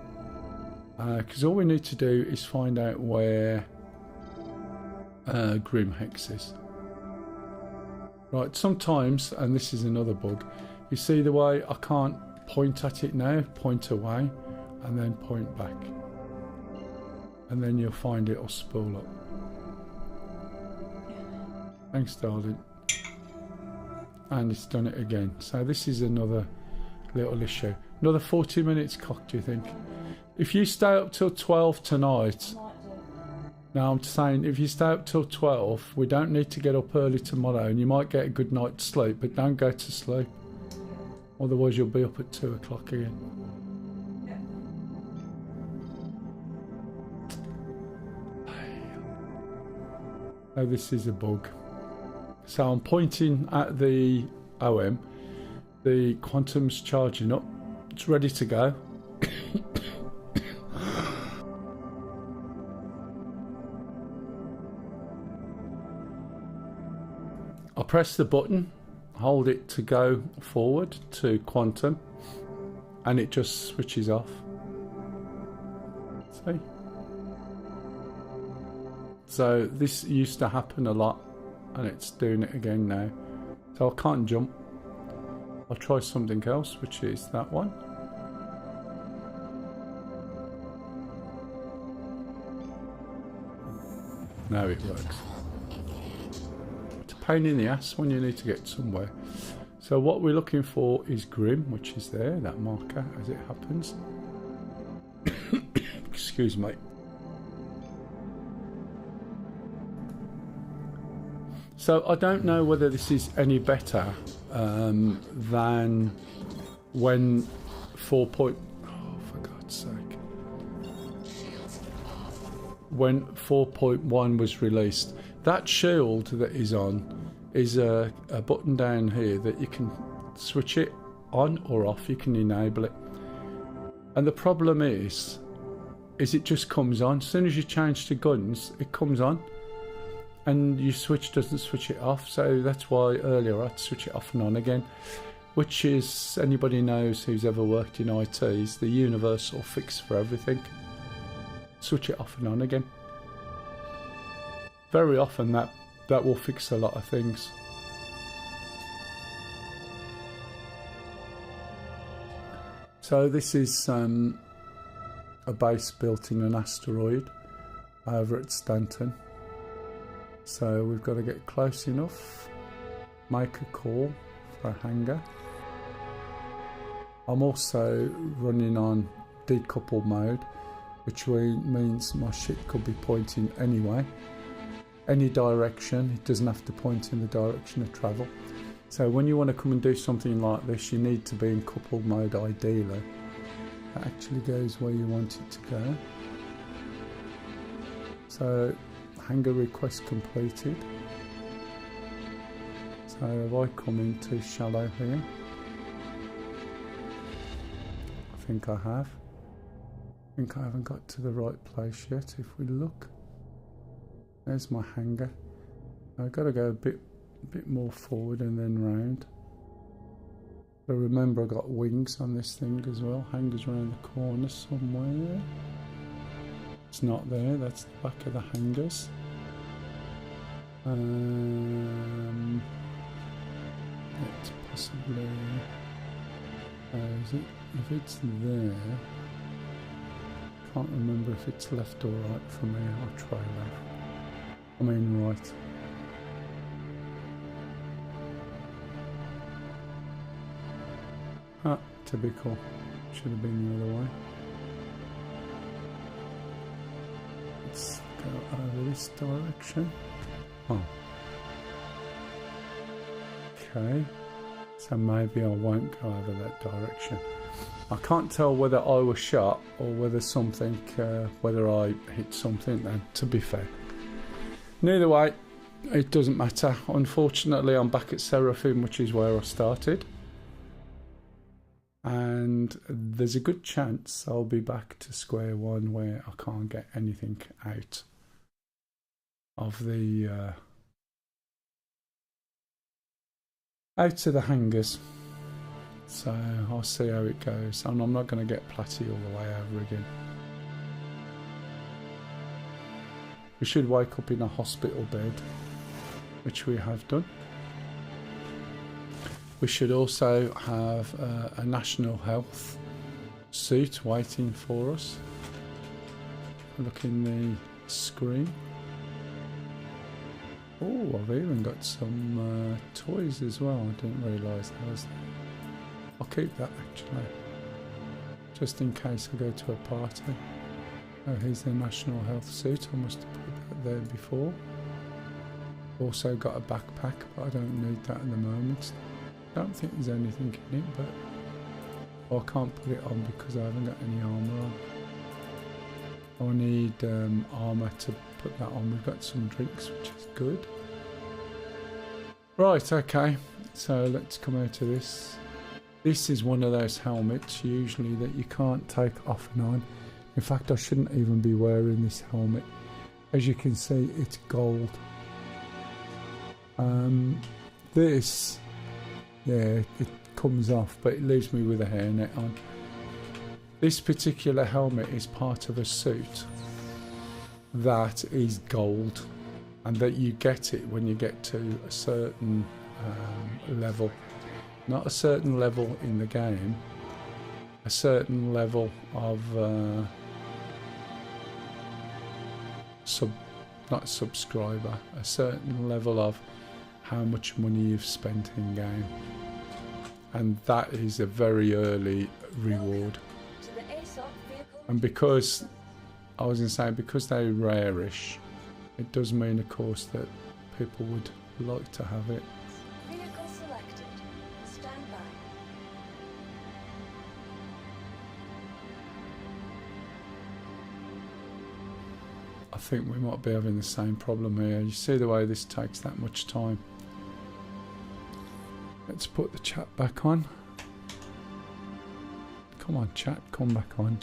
because all we need to do is find out where Grim Hex is. Right, sometimes, and this is another bug, you see the way I can't point at it now, point away, and then point back. And then you'll find it'll spool up. Thanks, darling. And it's done it again. So this is another little issue. Another 40 minutes cock, do you think? If you stay up till 12 tonight, now I'm saying if you stay up till 12, we don't need to get up early tomorrow, and you might get a good night's sleep, but don't go to sleep. Otherwise you'll be up at 2 o'clock again. Oh, this is a bug. So I'm pointing at the OM. The quantum's charging up. It's ready to go. I press the button, hold it to go forward to quantum, and it just switches off. See? So this used to happen a lot, and it's doing it again now. So I can't jump. I'll try something else, which is that one. Now it works. It's a pain in the ass when you need to get somewhere. So what we're looking for is Grim, which is there, that marker as it happens. Excuse me. So I don't know whether this is any better than when 4. Oh, for God's sake. When 4.1 was released. That shield that is on is a button down here that you can switch it on or off. You can enable it. And the problem is it just comes on. As soon as you change to guns, it comes on. And your switch doesn't switch it off, so that's why earlier I had to switch it off and on again, which is, anybody knows who's ever worked in IT, is the universal fix for everything. Switch it off and on again. Very often that will fix a lot of things. So this is a base built in an asteroid over at Stanton. So we've got to get close enough, make a call, for a hanger. I'm also running on decoupled mode, which means my ship could be pointing anyway, any direction. It doesn't have to point in the direction of travel. So when you want to come and do something like this, you need to be in coupled mode ideally. That actually goes where you want it to go. So hanger request completed. So have I come into shallow here? I think I have. I think I haven't got to the right place yet. If we look, there's my hanger. I've got to go a bit more forward and then round. But remember, I've got wings on this thing as well. Hanger's around the corner somewhere. It's not there. That's the back of the hangers. It's possibly. Is it? If it's there, can't remember if it's left or right for me. I'll try left. I mean right. Ah, typical. Should have been the other way. Let's go over this direction. Oh. Okay. So maybe I won't go over that direction. I can't tell whether I was shot or whether something, whether I hit something then, to be fair. Neither way, it doesn't matter. Unfortunately, I'm back at Seraphim, which is where I started. And there's a good chance I'll be back to square one where I can't get anything out of the out of the hangers. So I'll see how it goes, and I'm not going to get Platty all the way over again. We should wake up in a hospital bed, which we have done. We should also have a national health suit waiting for us. Look in the screen. Oh, I've even got some toys as well. I didn't realise those. I'll keep that actually, just in case I go to a party. Oh, here's the national health suit. I must have put that there before. Also got a backpack, but I don't need that at the moment. I don't think there's anything in it, but I can't put it on because I haven't got any armour on. I need armour to put that on. We've got some drinks, which is good. Right, okay, so let's come out of this. This is one of those helmets usually that you can't take off and on. In fact, I shouldn't even be wearing this helmet. As you can see, it's gold. This, yeah, it comes off, but it leaves me with a hairnet on. This particular helmet is part of a suit that is gold, and that you get it when you get to a certain level. Not a certain level in the game, a certain level of not subscriber, a certain level of how much money you've spent in game, and that is a very early reward. And because I was going to say, because they're rare-ish, it does mean, of course, that people would like to have it. Vehicle selected. Stand by. I think we might be having the same problem here. You see the way this takes that much time. Let's put the chat back on. Come on, chat, come back on.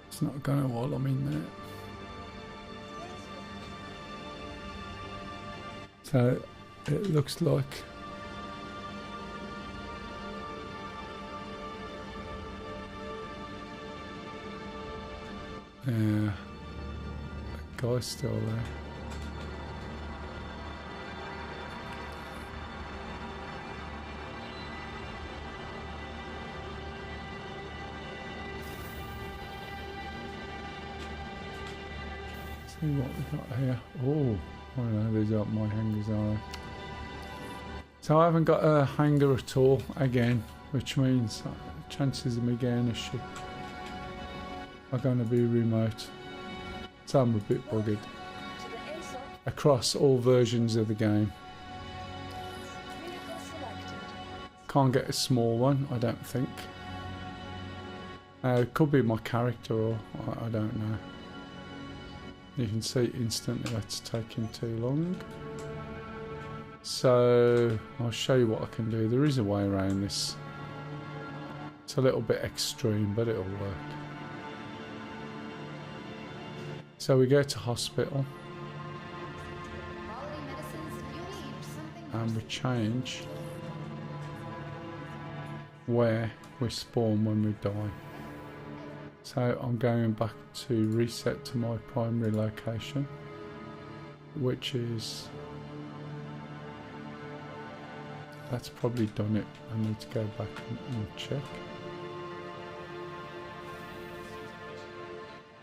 It's not going to while I'm in there. So it looks like the guy's still there. See what we got here. Oh, I know these aren't my hangers, are they? So I haven't got a hanger at all again, which means chances of me getting a ship are going to be remote. So I'm a bit buggered. To the ASOP, Across all versions of the game. vehicle selected. Can't get a small one, I don't think. It could be my character, or I don't know. You can see instantly that's taking too long. So I'll show you what I can do. There is a way around this. It's a little bit extreme, but it'll work. So we go to hospital Quality medicines you need, something and we change where we spawn when we die. So I'm going back to reset to my primary location, which is... That's probably done it. I need to go back and check.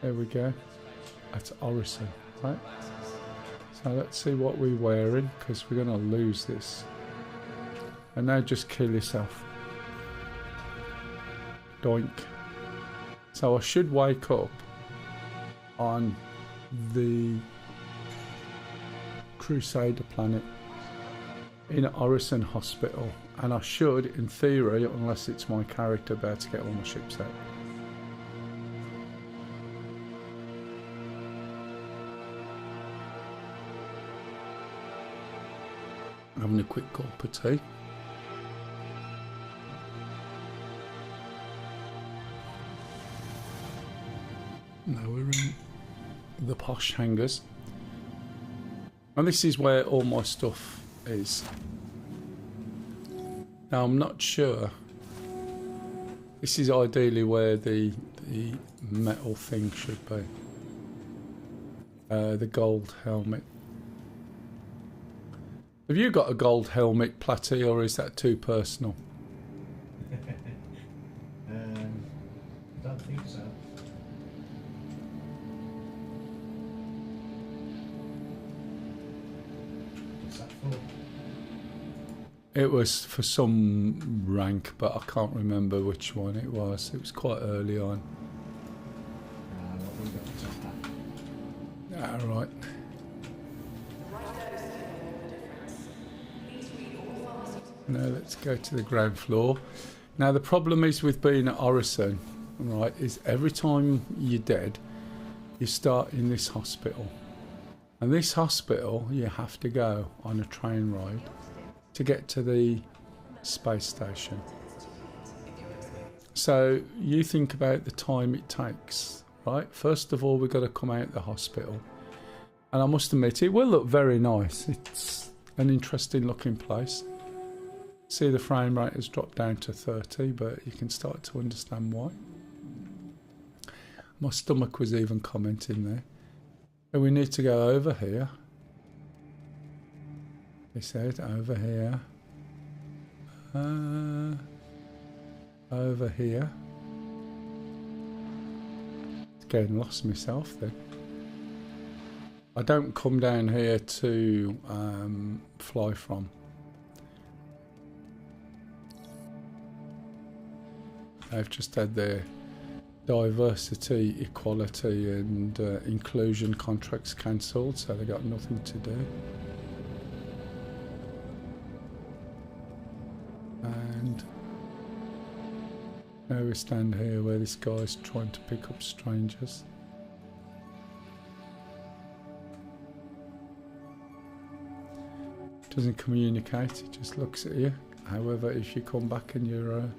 There we go. That's Orison, right? So let's see what we're wearing, because we're going to lose this. And now just kill yourself. Doink. So I should wake up on the Crusader planet in Orison Hospital, and I should, in theory, unless it's my character, be able to get all my ships out. Having a quick gulp of tea. Now we're in the posh hangars, and this is where all my stuff is. Now I'm not sure. This is ideally where the metal thing should be. The gold helmet. Have you got a gold helmet, Platty, or is that too personal? I don't think so. What's that for? It was for some rank, but I can't remember which one it was. It was quite early on. What we got to that. Ah, right. Now let's go to the ground floor. Now the problem is with being at Orison, right, is every time you're dead, you start in this hospital. And this hospital, you have to go on a train ride to get to the space station. So you think about the time it takes, right? First of all, we've got to come out of the hospital. And I must admit, it will look very nice. It's an interesting looking place. See, the frame rate has dropped down to 30, but you can start to understand why. My stomach was even commenting there. And we need to go over here. He said, over here. Over here. Getting lost myself then. I don't come down here to fly from. They've just had their diversity, equality and inclusion contracts cancelled, so they've got nothing to do. And now we stand here where this guy's trying to pick up strangers. Doesn't communicate, it just looks at you. However, if you come back and you're a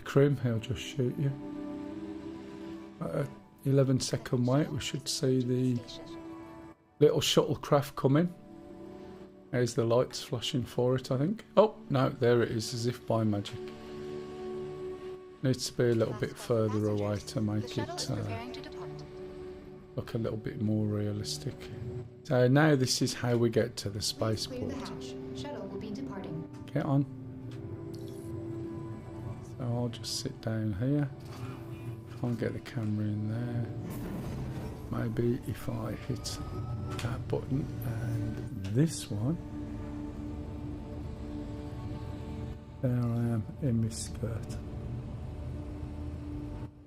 crim, he'll just shoot you. At 11-second wait, we should see the little shuttlecraft coming. There's the lights flashing for it, I think. Oh, no, there it is, as if by magic. Needs to be a little bit further away to make it look a little bit more realistic. So now this is how we get to the spaceport. Shuttle will be departing. Get on. So I'll just sit down here. Can't get the camera in there. Maybe if I hit that button and this one. There I am in my skirt.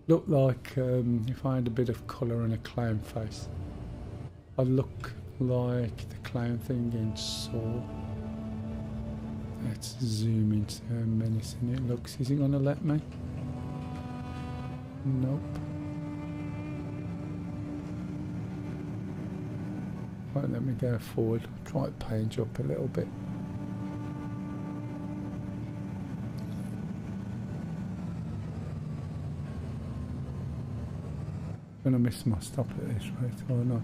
Look like if I had a bit of colour and a clown face, I'd look like the clown thing in Saw. Let's zoom into how menacing it looks. Is it going to let me? Nope. Right, let me go forward. Try to page up a little bit. I'm going to miss my stop at this rate. Oh no.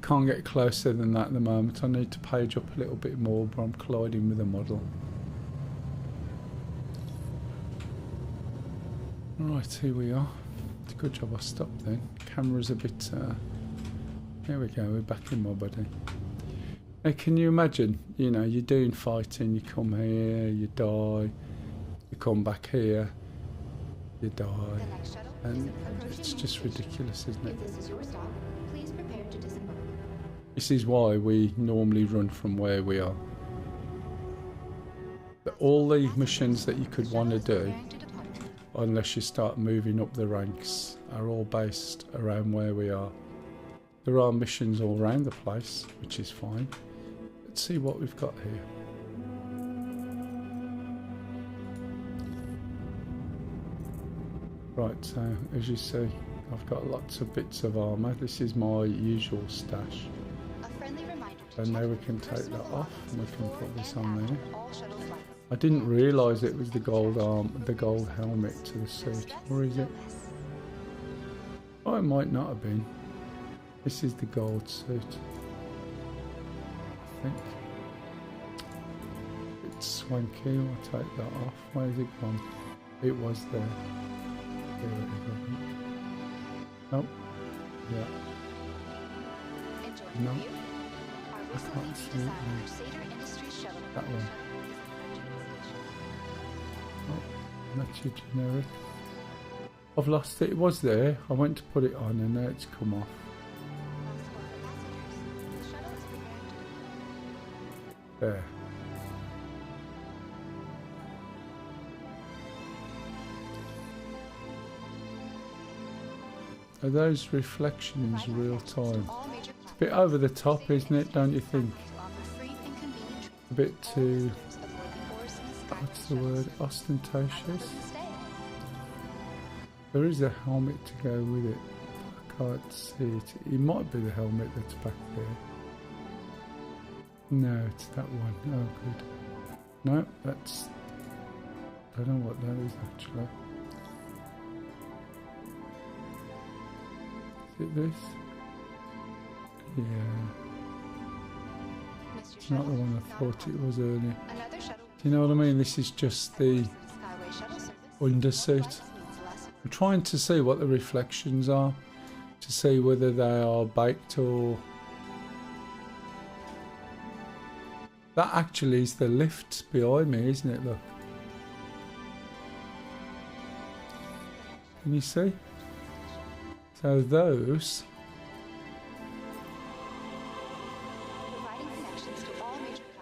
Can't get closer than that at the moment. I need to page up a little bit more, but I'm colliding with the model. Right, here we are. It's a good job I stopped then. Camera's a bit... there we go, we're back in my body. Now, can you imagine, you know, you're doing fighting, you come here, you die, you come back here, you die, and it's just ridiculous, isn't it? If this is your stop, please prepare to disembark. This is why we normally run from where we are. But all the missions that you could want to do, unless you start moving up the ranks, are all based around where we are. There are missions all around the place, which is fine. Let's see what we've got here. Right, so as you see, I've got lots of bits of armour. This is my usual stash. And now we can take that off and we can put this on there. I didn't realise it was the gold arm, the gold helmet to the suit. Or is it? Oh, it might not have been. This is the gold suit, I think. It's swanky, I'll take that off. Where's it gone? It was there. There it is, I think. Oh, yeah. No, I can't see it now. That one. Oh, that's your generic. I've lost it. It was there. I went to put it on and now it's come off. There. Are those reflections real time? It's a bit over the top, isn't it, don't you think? A bit too... what's the word? Ostentatious? There is a helmet to go with it. I can't see it. It might be the helmet that's back there. No, it's that one. Oh, good. No, that's... I don't know what that is actually. Is it this? Yeah. It's not the one I thought it was earlier. Do you know what I mean? This is just the undersuit. I'm trying to see what the reflections are, to see whether they are baked or... That actually is the lift behind me, isn't it? Look. Can you see? So those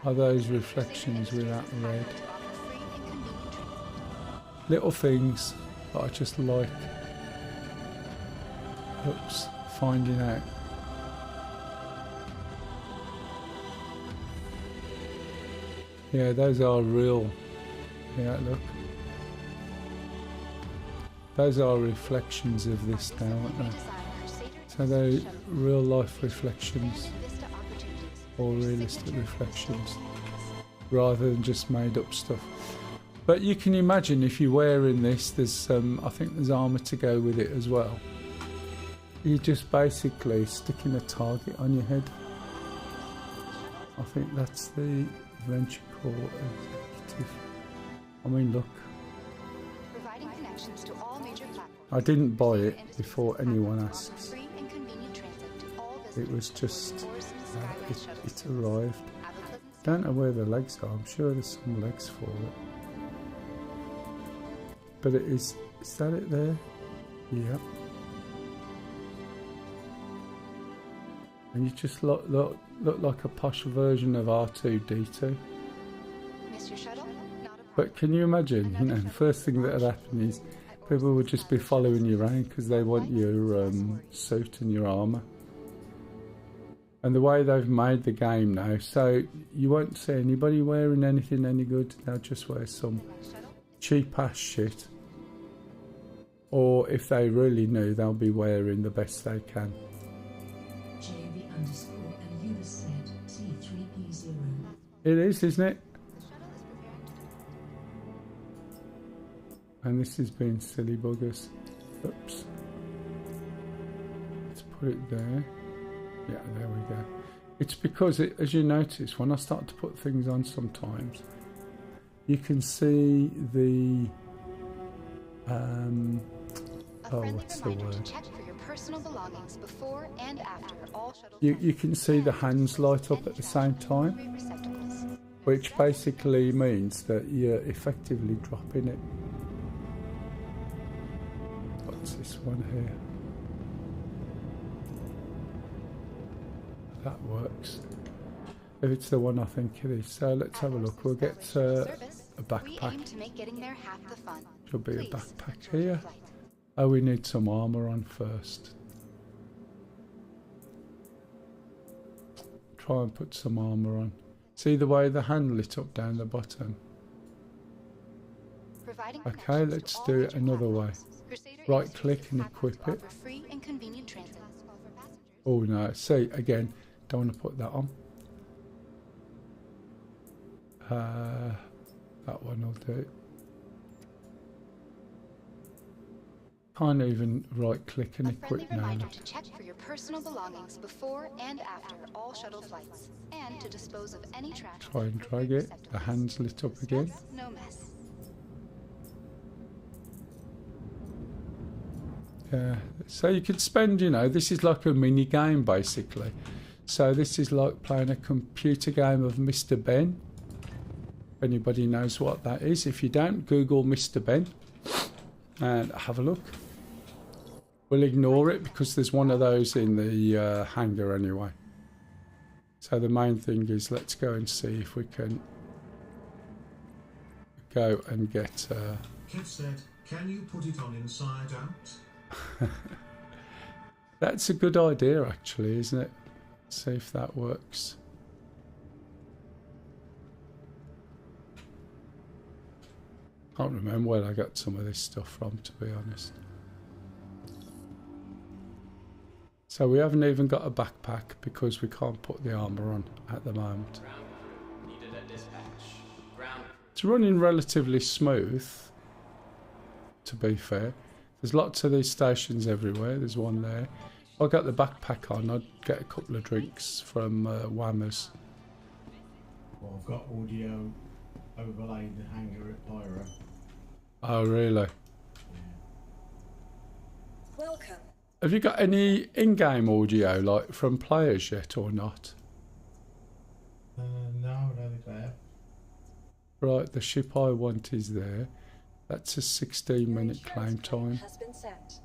are those reflections with that red. Little things that I just like. Oops, finding out. Yeah, those are real. Yeah, look. Those are reflections of this now, aren't they? So they're real life reflections, or realistic reflections, rather than just made up stuff. But you can imagine if you're wearing this, there's I think there's armour to go with it as well. You're just basically sticking a target on your head. I think that's the Venture Corps executive. I mean, look. I didn't buy it before anyone asks. It was just, it arrived. Don't know where the legs are. I'm sure there's some legs for it. But it is that it there? Yep. And you just look like a posh version of R2-D2. But can you imagine, you know, the first thing that would happen is people would just be following you around because they want your suit and your armour. And the way they've made the game now, so you won't see anybody wearing anything any good. They'll just wear some cheap ass shit. Or if they really knew, they'll be wearing the best they can. JV underscore and US said T3P0. It is, isn't it? And this has been silly buggers. Oops. Let's put it there. Yeah, there we go. It's because, as you notice, when I start to put things on sometimes, you can see the... what's the word? Check for your personal belongings before and after all shuttle You can see the hands light up at the same time, which basically means that you're effectively dropping it. What's this one here? That works. If it's the one I think it is. So let's have a look. We'll get a backpack. Should be a backpack here. Oh, we need some armour on first. Try and put some armour on. See the way the hand lit up down the bottom? Okay, let's do it another way. Right click and equip it. Oh no, see, again, don't want to put that on. That one will do it. Can't even right click and equip now. Reminder to check for your personal belongings before and after all shuttle flights, and to dispose of any trash. Try and drag it. The hands lit up again. No mess. Yeah, so you could spend, you know, this is like a mini game basically. So this is like playing a computer game of Mr. Ben. If anybody knows what that is. If you don't, Google Mr. Ben and have a look. We'll ignore it because there's one of those in the hangar anyway. So the main thing is let's go and see if we can go and get... Kev said, can you put it on inside out? That's a good idea actually, isn't it? See if that works. Can't remember where I got some of this stuff from, to be honest. So we haven't even got a backpack because we can't put the armour on at the moment. It's running relatively smooth, to be fair. There's lots of these stations everywhere. There's one there. If I got the backpack on, I'd get a couple of drinks from Whammers. Well, I've got audio overlaid the hangar at Pyro. Oh, really? Yeah. Welcome. Have you got any in-game audio, like, from players yet, or not? No, I don't think I have. Right, the ship I want is there. That's a 16-minute claim time. Has been sent.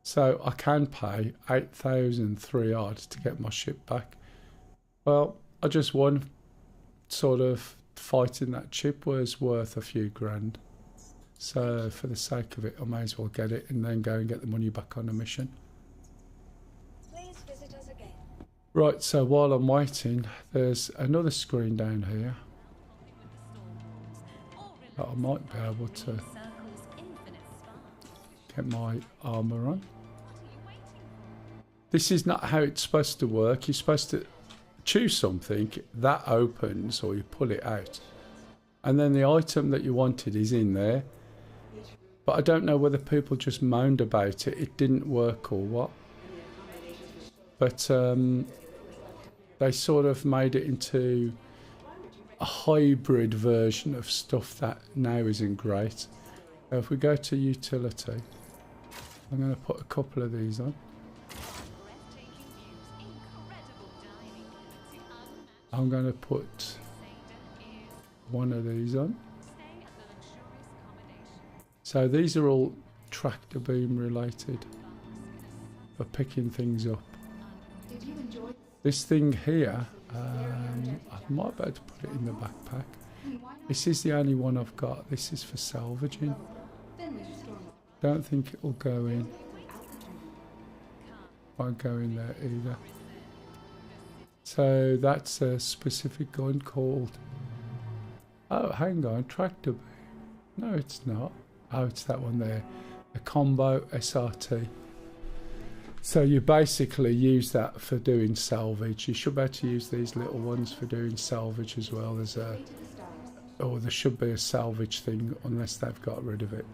So I can pay 8,003 odd to get my ship back. Well, I just won. Sort of fighting that ship was worth a few grand. So for the sake of it, I may as well get it and then go and get the money back on the mission. Please visit us again. Right, so while I'm waiting, there's another screen down here that I might be able to get my armour on. This is not how it's supposed to work. You're supposed to choose something, that opens or you pull it out. And then the item that you wanted is in there. But I don't know whether people just moaned about it. It didn't work or what. But they sort of made it into a hybrid version of stuff that now isn't great. Now if we go to utility, I'm going to put a couple of these on. I'm going to put one of these on. So these are all tractor beam related for picking things up. This thing here I might be able to put it in the backpack. This is the only one I've got. This is for salvaging. Don't think it will go in. Won't go in there either. So that's a specific gun called... Oh, hang on, tractor beam. No, it's not. Oh, it's that one there. A combo SRT. So you basically use that for doing salvage. You should be able to use these little ones for doing salvage as well. There's a... Or there should be a salvage thing unless they've got rid of it.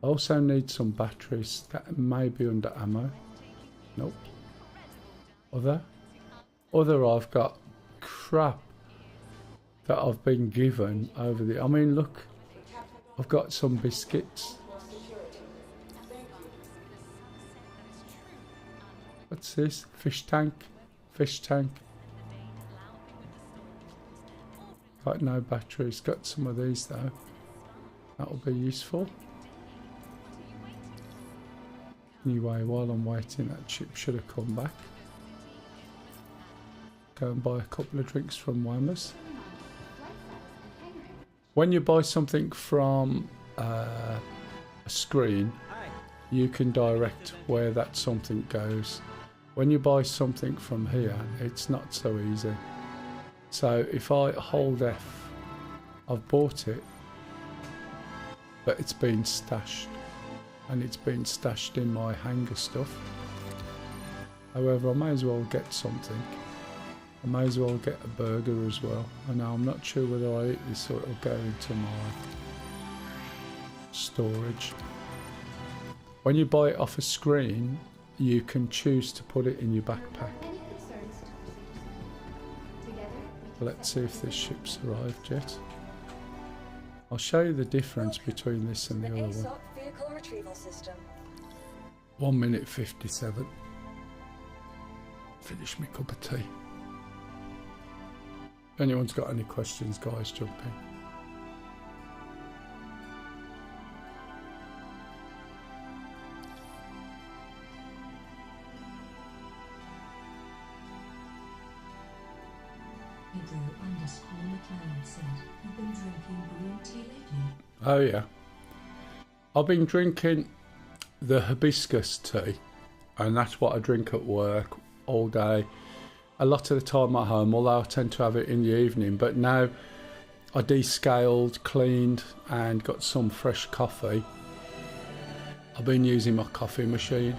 I also need some batteries. That may be under ammo. Nope. Other I've got crap that I've been given over the... I mean, look. I've got some biscuits. What's this? Fish tank. Fish tank. Got no batteries. Got some of these though. That'll be useful. Anyway, while I'm waiting, that chip should have come back. Go and buy a couple of drinks from Whammers. When you buy something from a screen, you can direct where that something goes. When you buy something from here, it's not so easy. So if I hold F, I've bought it, but it's been stashed. And it's been stashed in my hanger stuff. However, I may as well get something. I may as well get a burger as well. I know I'm not sure whether I eat this or it'll go into my storage. When you buy it off a screen, you can choose to put it in your backpack. Let's see if this ship's arrived yet. I'll show you the difference between this and the other one. Vehicle retrieval system. 1 minute 57. Finish my cup of tea. If anyone's got any questions, guys, jump in. Pedro_McLaren said, "You've been drinking green tea lately?" Oh yeah. I've been drinking the hibiscus tea, and that's what I drink at work all day. A lot of the time at home, although I tend to have it in the evening, but now I descaled, cleaned and got some fresh coffee. I've been using my coffee machine,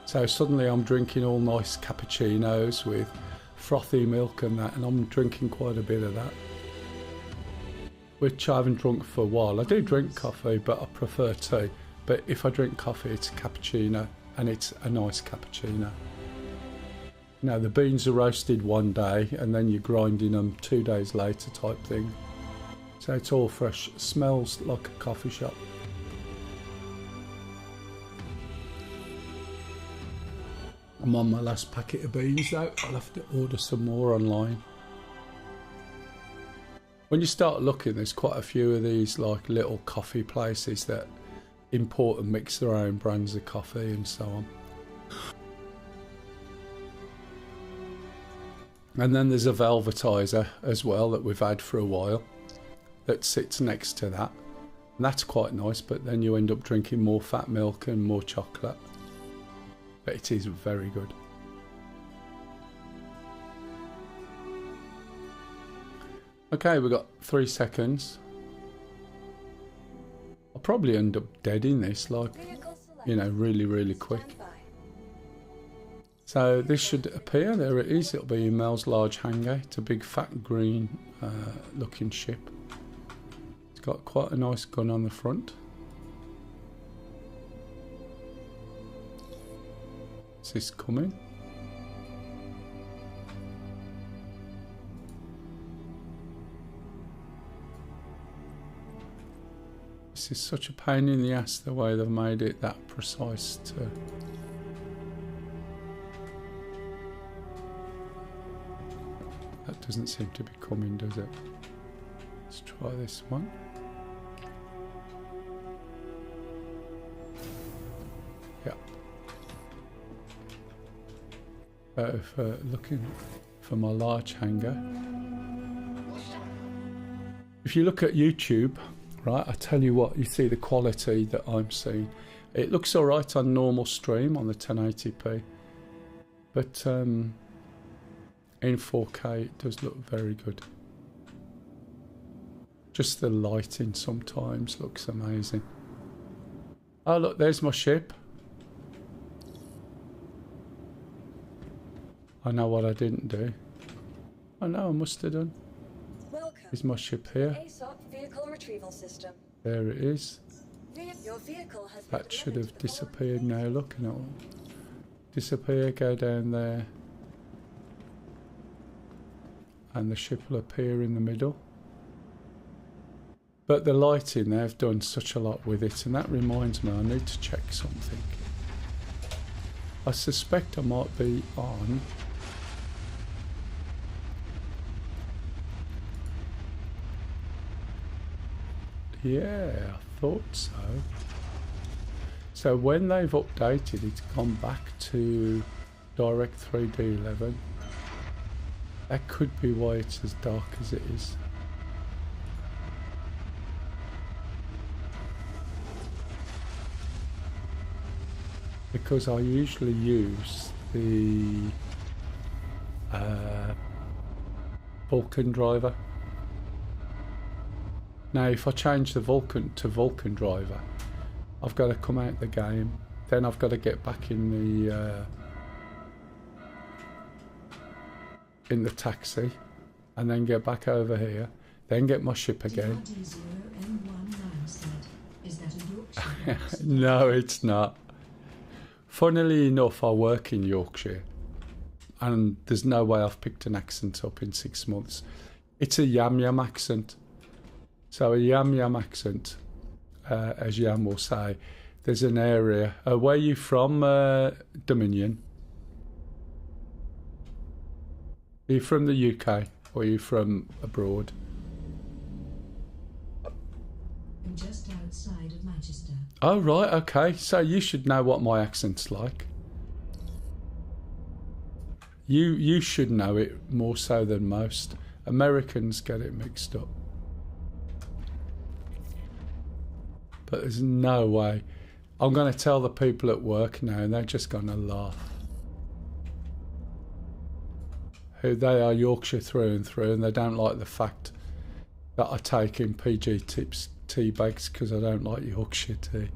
so suddenly I'm drinking all nice cappuccinos with frothy milk and that, and I'm drinking quite a bit of that, which I haven't drunk for a while. I do drink coffee, but I prefer tea. But if I drink coffee, it's a cappuccino, and it's a nice cappuccino. Now, the beans are roasted one day, and then you're grinding them 2 days later type thing. So it's all fresh. It smells like a coffee shop. I'm on my last packet of beans though. I'll have to order some more online. When you start looking, there's quite a few of these like little coffee places that import and mix their own brands of coffee and so on. And then there's a velvetizer as well that we've had for a while that sits next to that. And that's quite nice, but then you end up drinking more fat milk and more chocolate. But it is very good. Okay, we've got 3 seconds. I'll probably end up dead in this, like, you know, really quick. So this should appear. There it is. It'll be in Mell's large hangar. It's a big fat green looking ship. It's got quite a nice gun on the front. Is this coming? This is such a pain in the ass, the way they've made it that precise to... That doesn't seem to be coming, does it? Let's try this one. Yeah. If for my large hangar. If you look at YouTube, right, I tell you what, you see the quality that I'm seeing. It looks alright on normal stream on the 1080p, but in 4K it does look very good. Just the lighting sometimes looks amazing. Oh look, there's my ship. I know what I didn't do. I know I must have done. Welcome. Is my ship here? ASOP vehicle retrieval system. There it is. Your vehicle has been That should delivered have to the disappeared now. Look, and it'll disappear, go down there. And the ship will appear in the middle. But the lighting, they've done such a lot with it, and that reminds me I need to check something. I suspect I might be on yeah, I thought so. So when they've updated, it's gone back to Direct 3D 11. That could be why it's as dark as it is. Because I usually use the Vulkan driver. Now if I change the Vulkan to Vulkan driver, I've got to come out the game, then I've got to get back in the taxi, and then get back over here, then get my ship again. No, it's not. Funnily enough, I work in Yorkshire, and there's no way I've picked an accent up in 6 months. It's a yam accent. So a yam accent, as Yam will say, there's an area. Where are you from, Dominion? Are you from the UK, or are you from abroad? I'm just outside of Manchester. Oh right, okay. So you should know what my accent's like. You should know it more so than most. Americans get it mixed up. But there's no way. I'm going to tell the people at work now, and they're just going to laugh. Who they are Yorkshire through and through, and they don't like the fact that I take in PG Tips tea bags because I don't like Yorkshire tea.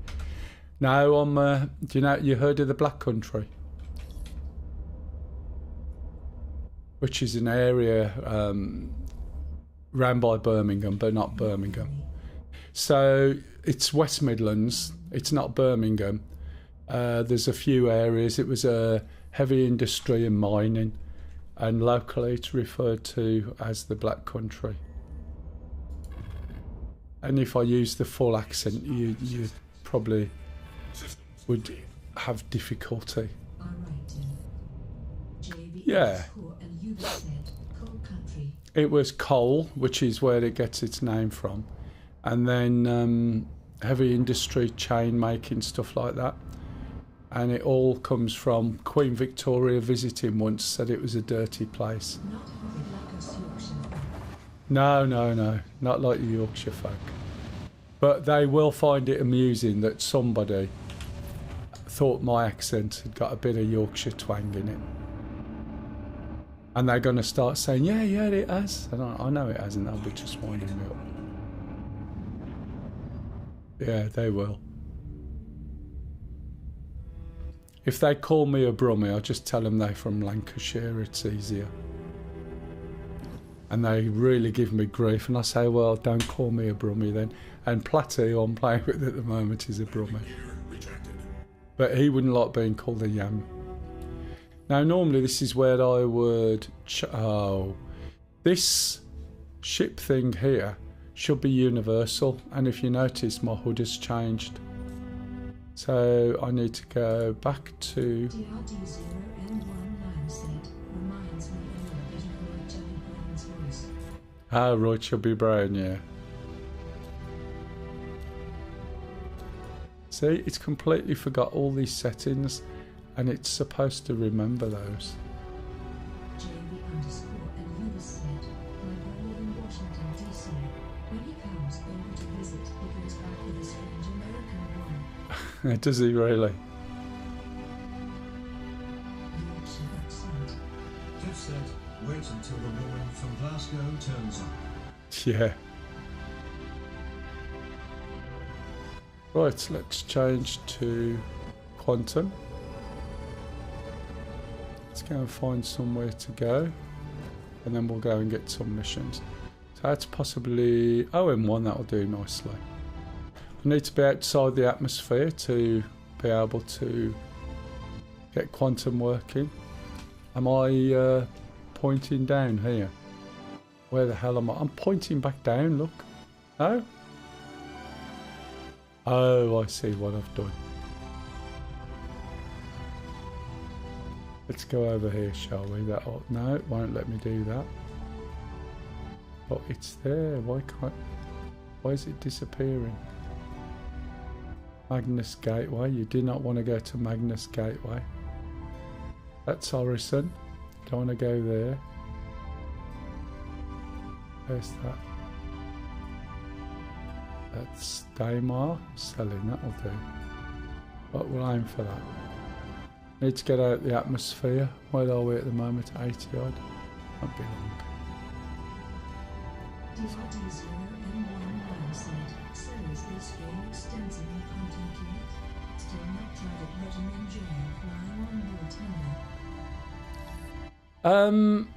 Now I'm. Do you know? You heard of the Black Country, which is an area round by Birmingham, but not Birmingham. So it's West Midlands. It's not Birmingham. There's a few areas. It was a heavy industry and mining, and locally it's referred to as the Black Country. And if I use the full accent, you probably would have difficulty. Yeah. It was coal, which is where it gets its name from. And then heavy industry, chain making, stuff like that. And it all comes from Queen Victoria visiting once, said it was a dirty place. No, not like the Yorkshire folk. But they will find it amusing that somebody thought my accent had got a bit of Yorkshire twang in it. And they're going to start saying, yeah, it has. And I know it hasn't, they'll be just winding me up. Yeah, they will. If they call me a Brummie, I'll just tell them they're from Lancashire, it's easier. And they really give me grief, and I say, well, don't call me a Brummie then. And Platty, who I'm playing with at the moment, is a Brummie. But he wouldn't like being called a Yam. Now, normally this is where I would... this ship thing here should be universal, and if you notice, my HUD has changed. So I need to go back to... Ah, right, she'll be brown, yeah. See, it's completely forgot all these settings, and it's supposed to remember those. JB_. with a strange American one. Does he really? Yorkshire accent. Jeff said, wait until the woman from Glasgow turns up. Yeah. Right, let's change to Quantum. Let's go and find somewhere to go, and then we'll go and get some missions. So that's possibly OM1, that'll do nicely. I need to be outside the atmosphere to be able to get Quantum working. Am I pointing down here? Where the hell am I? I'm pointing back down, look. No? Oh, I see what I've done. Let's go over here, shall we? No, it won't let me do that. But it's there. Why is it disappearing? Magnus Gateway. You do not want to go to Magnus Gateway. That's Orison. Don't want to go there. Where's that? That's Daimar. Selling, that'll do. But we'll aim for that. Need to get out the atmosphere. Where are we at the moment? 80 odd. Won't be long. DVD0 M1 said, so is this game extensive in content yet? Still not tried it, but I'm enjoying flying on board tender.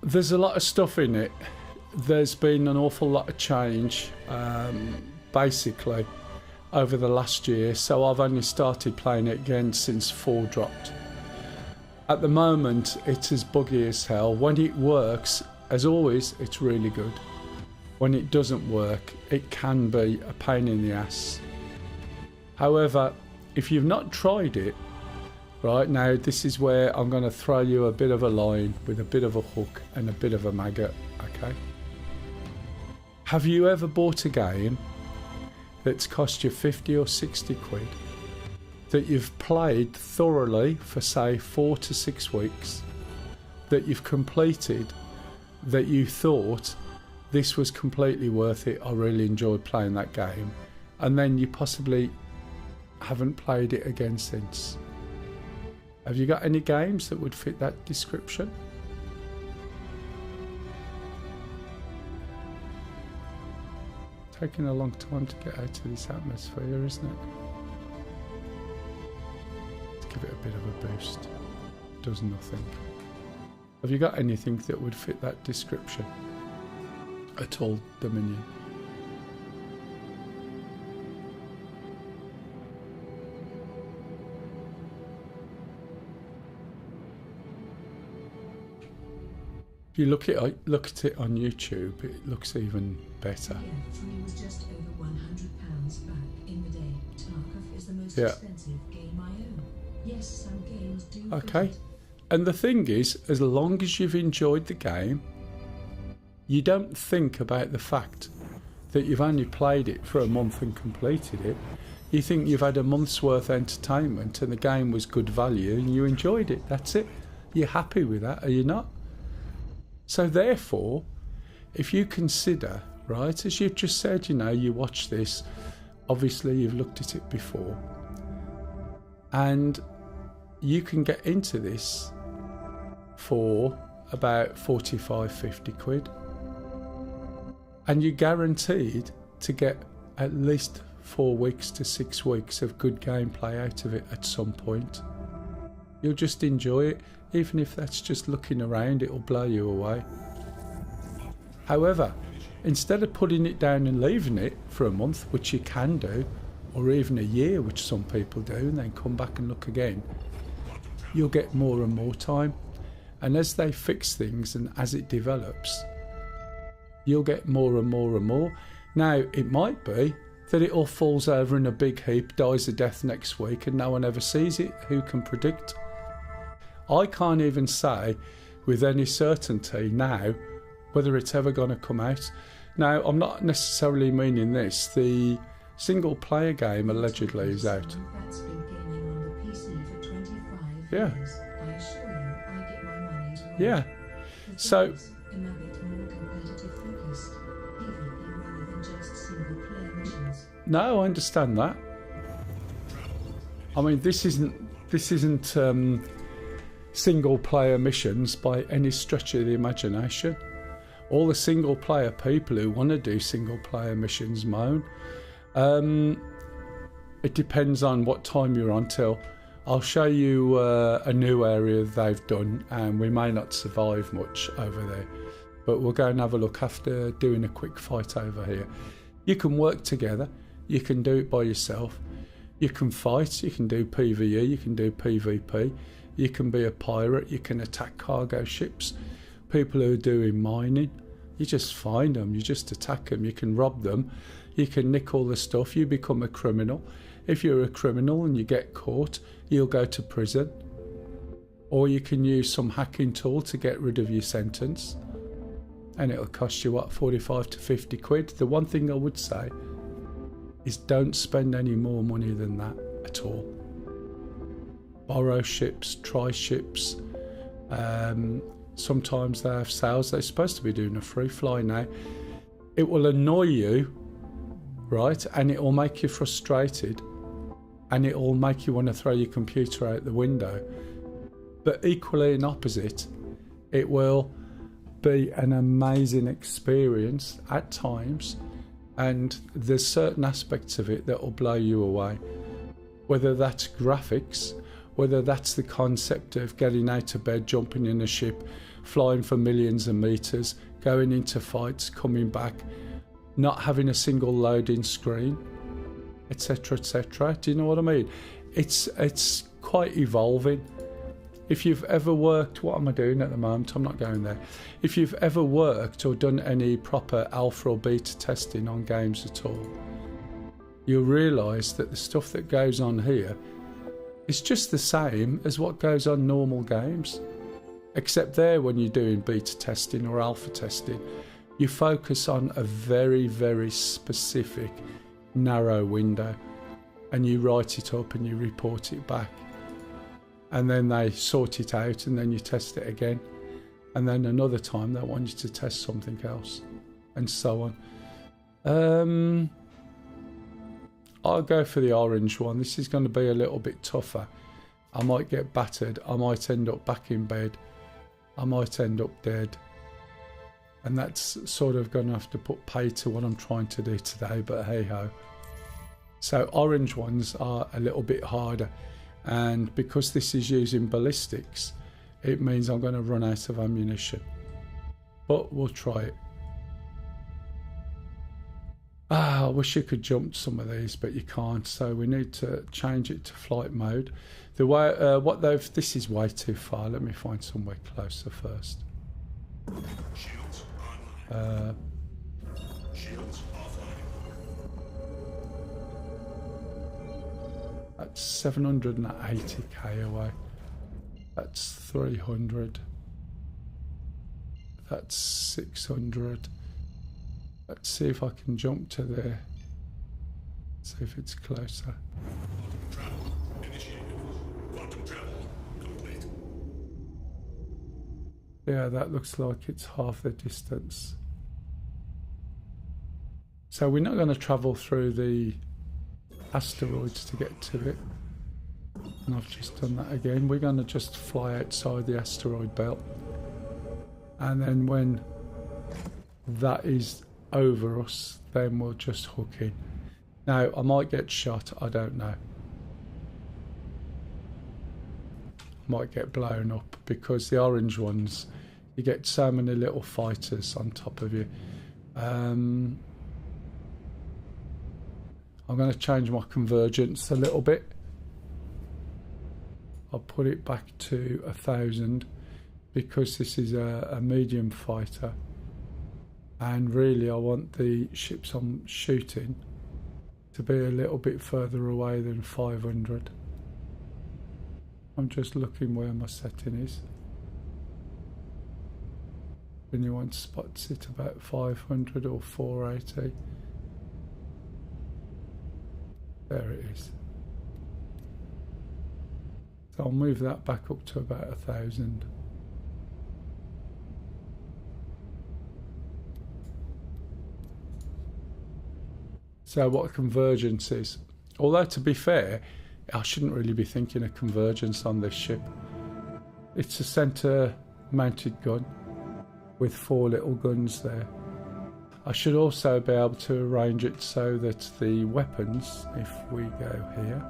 There's a lot of stuff in it. There's been an awful lot of change, basically, over the last year. So I've only started playing it again since 4 dropped. At the moment, it's as buggy as hell. When it works, as always, it's really good. When it doesn't work, it can be a pain in the ass. However, if you've not tried it, right now, this is where I'm going to throw you a bit of a line with a bit of a hook and a bit of a maggot, okay? Have you ever bought a game that's cost you 50 or 60 quid that you've played thoroughly for, say, 4 to 6 weeks, that you've completed, that you thought this was completely worth it, I really enjoyed playing that game, and then you possibly haven't played it again since? Have you got any games that would fit that description? Taking a long time to get out of this atmosphere, isn't it? Let's give it a bit of a boost. Does nothing. Have you got anything that would fit that description at all, Dominion? If you look at it on YouTube, it looks even better. Free was just over £100 back in the day. Tarkov is the most Yeah. expensive game I own. Yes, some games do. Okay. fit it. And the thing is, as long as you've enjoyed the game, you don't think about the fact that you've only played it for a month and completed it. You think you've had a month's worth of entertainment and the game was good value and you enjoyed it. That's it. You're happy with that, are you not? So therefore, if you consider, right, as you've just said, you know, you watch this, obviously you've looked at it before, and you can get into this for about 45, 50 quid. And you're guaranteed to get at least 4 weeks to 6 weeks of good gameplay out of it at some point. You'll just enjoy it. Even if that's just looking around, it'll blow you away. However, instead of putting it down and leaving it for a month, which you can do, or even a year, which some people do, and then come back and look again, you'll get more and more time. And as they fix things and as it develops, you'll get more and more and more. Now, it might be that it all falls over in a big heap, dies a death next week, and no one ever sees it. Who can predict? I can't even say with any certainty now whether it's ever going to come out. Now, I'm not necessarily meaning this. The single player game allegedly is out. That's been gaming on the PC for 25 Yeah. years. I assure you, I get my money's worth. Yeah. The So- thing is, I'm a bit more competitive focused. PvP rather than just single single player missions. No, I understand that. I mean, this isn't single player missions by any stretch of the imagination. All the single player people who want to do single player missions moan. It depends on what time you're on till. I'll show you a new area they've done, and we may not survive much over there, but we'll go and have a look after doing a quick fight over here. You can work together, you can do it by yourself, you can fight, you can do PvE, you can do PvP, you can be a pirate, you can attack cargo ships, people who are doing mining, you just find them, you just attack them, you can rob them, you can nick all the stuff, you become a criminal. If you're a criminal and you get caught, you'll go to prison. Or you can use some hacking tool to get rid of your sentence. And it'll cost you, what, 45 to 50 quid? The one thing I would say is don't spend any more money than that at all. Borrow ships, try ships. Sometimes they have sales. They're supposed to be doing a free fly now. It will annoy you, right? And it will make you frustrated. And it will make you want to throw your computer out the window. But equally and opposite, it will be an amazing experience at times, and there's certain aspects of it that will blow you away. Whether that's graphics, whether that's the concept of getting out of bed, jumping in a ship, flying for millions of meters, going into fights, coming back, not having a single loading screen, etc, etc. Do you know what I mean? It's quite evolving. If you've ever worked, what am I doing at the moment? I'm not going there. If you've ever worked or done any proper alpha or beta testing on games at all, you'll realise that the stuff that goes on here is just the same as what goes on normal games. Except there, when you're doing beta testing or alpha testing, you focus on a very, very specific, narrow window, and you write it up and you report it back. And then they sort it out, and then you test it again, and then another time they want you to test something else, and so on. I'll go for the orange one. This is going to be a little bit tougher. I might get battered, I might end up back in bed, I might end up dead, and that's sort of going to have to put pay to what I'm trying to do today, but hey ho. So orange ones are a little bit harder. And because this is using ballistics, it means I'm going to run out of ammunition, but we'll try it. I wish you could jump some of these, but you can't, so we need to change it to flight mode. The way this is way too far. Let me find somewhere closer first. Shields online. Shields offline. That's 780k away. That's 300. That's 600. Let's see if I can jump to there. See if it's closer. Travel initiated. Quantum travel complete. Yeah, that looks like it's half the distance. So we're not going to travel through the asteroids to get to it. And I've just done that again. We're going to just fly outside the asteroid belt. And then when that is over us, then we'll just hook in. Now, I might get shot, I don't know. Might get blown up, because the orange ones, you get so many little fighters on top of you. I'm going to change my convergence a little bit. I'll put it back to 1,000, because this is a medium fighter, and really I want the ships I'm shooting to be a little bit further away than 500. I'm just looking where my setting is. Anyone spots it about 500 or 480. There it is. So I'll move that back up to about 1,000. So what convergence is. Although to be fair, I shouldn't really be thinking of convergence on this ship. It's a centre mounted gun with 4 little guns there. I should also be able to arrange it so that the weapons, if we go here,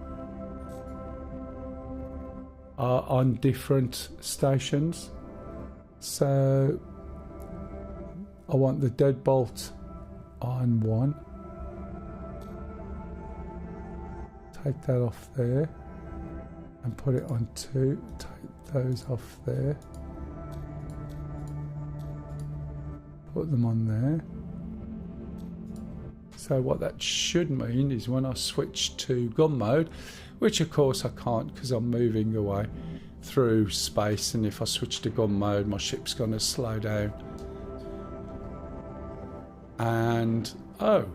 are on different stations. So I want the deadbolt on 1. Take that off there and put it on 2. Take those off there. Put them on there. So what that should mean is when I switch to gun mode, which of course I can't because I'm moving away through space, and if I switch to gun mode my ship's going to slow down. And oh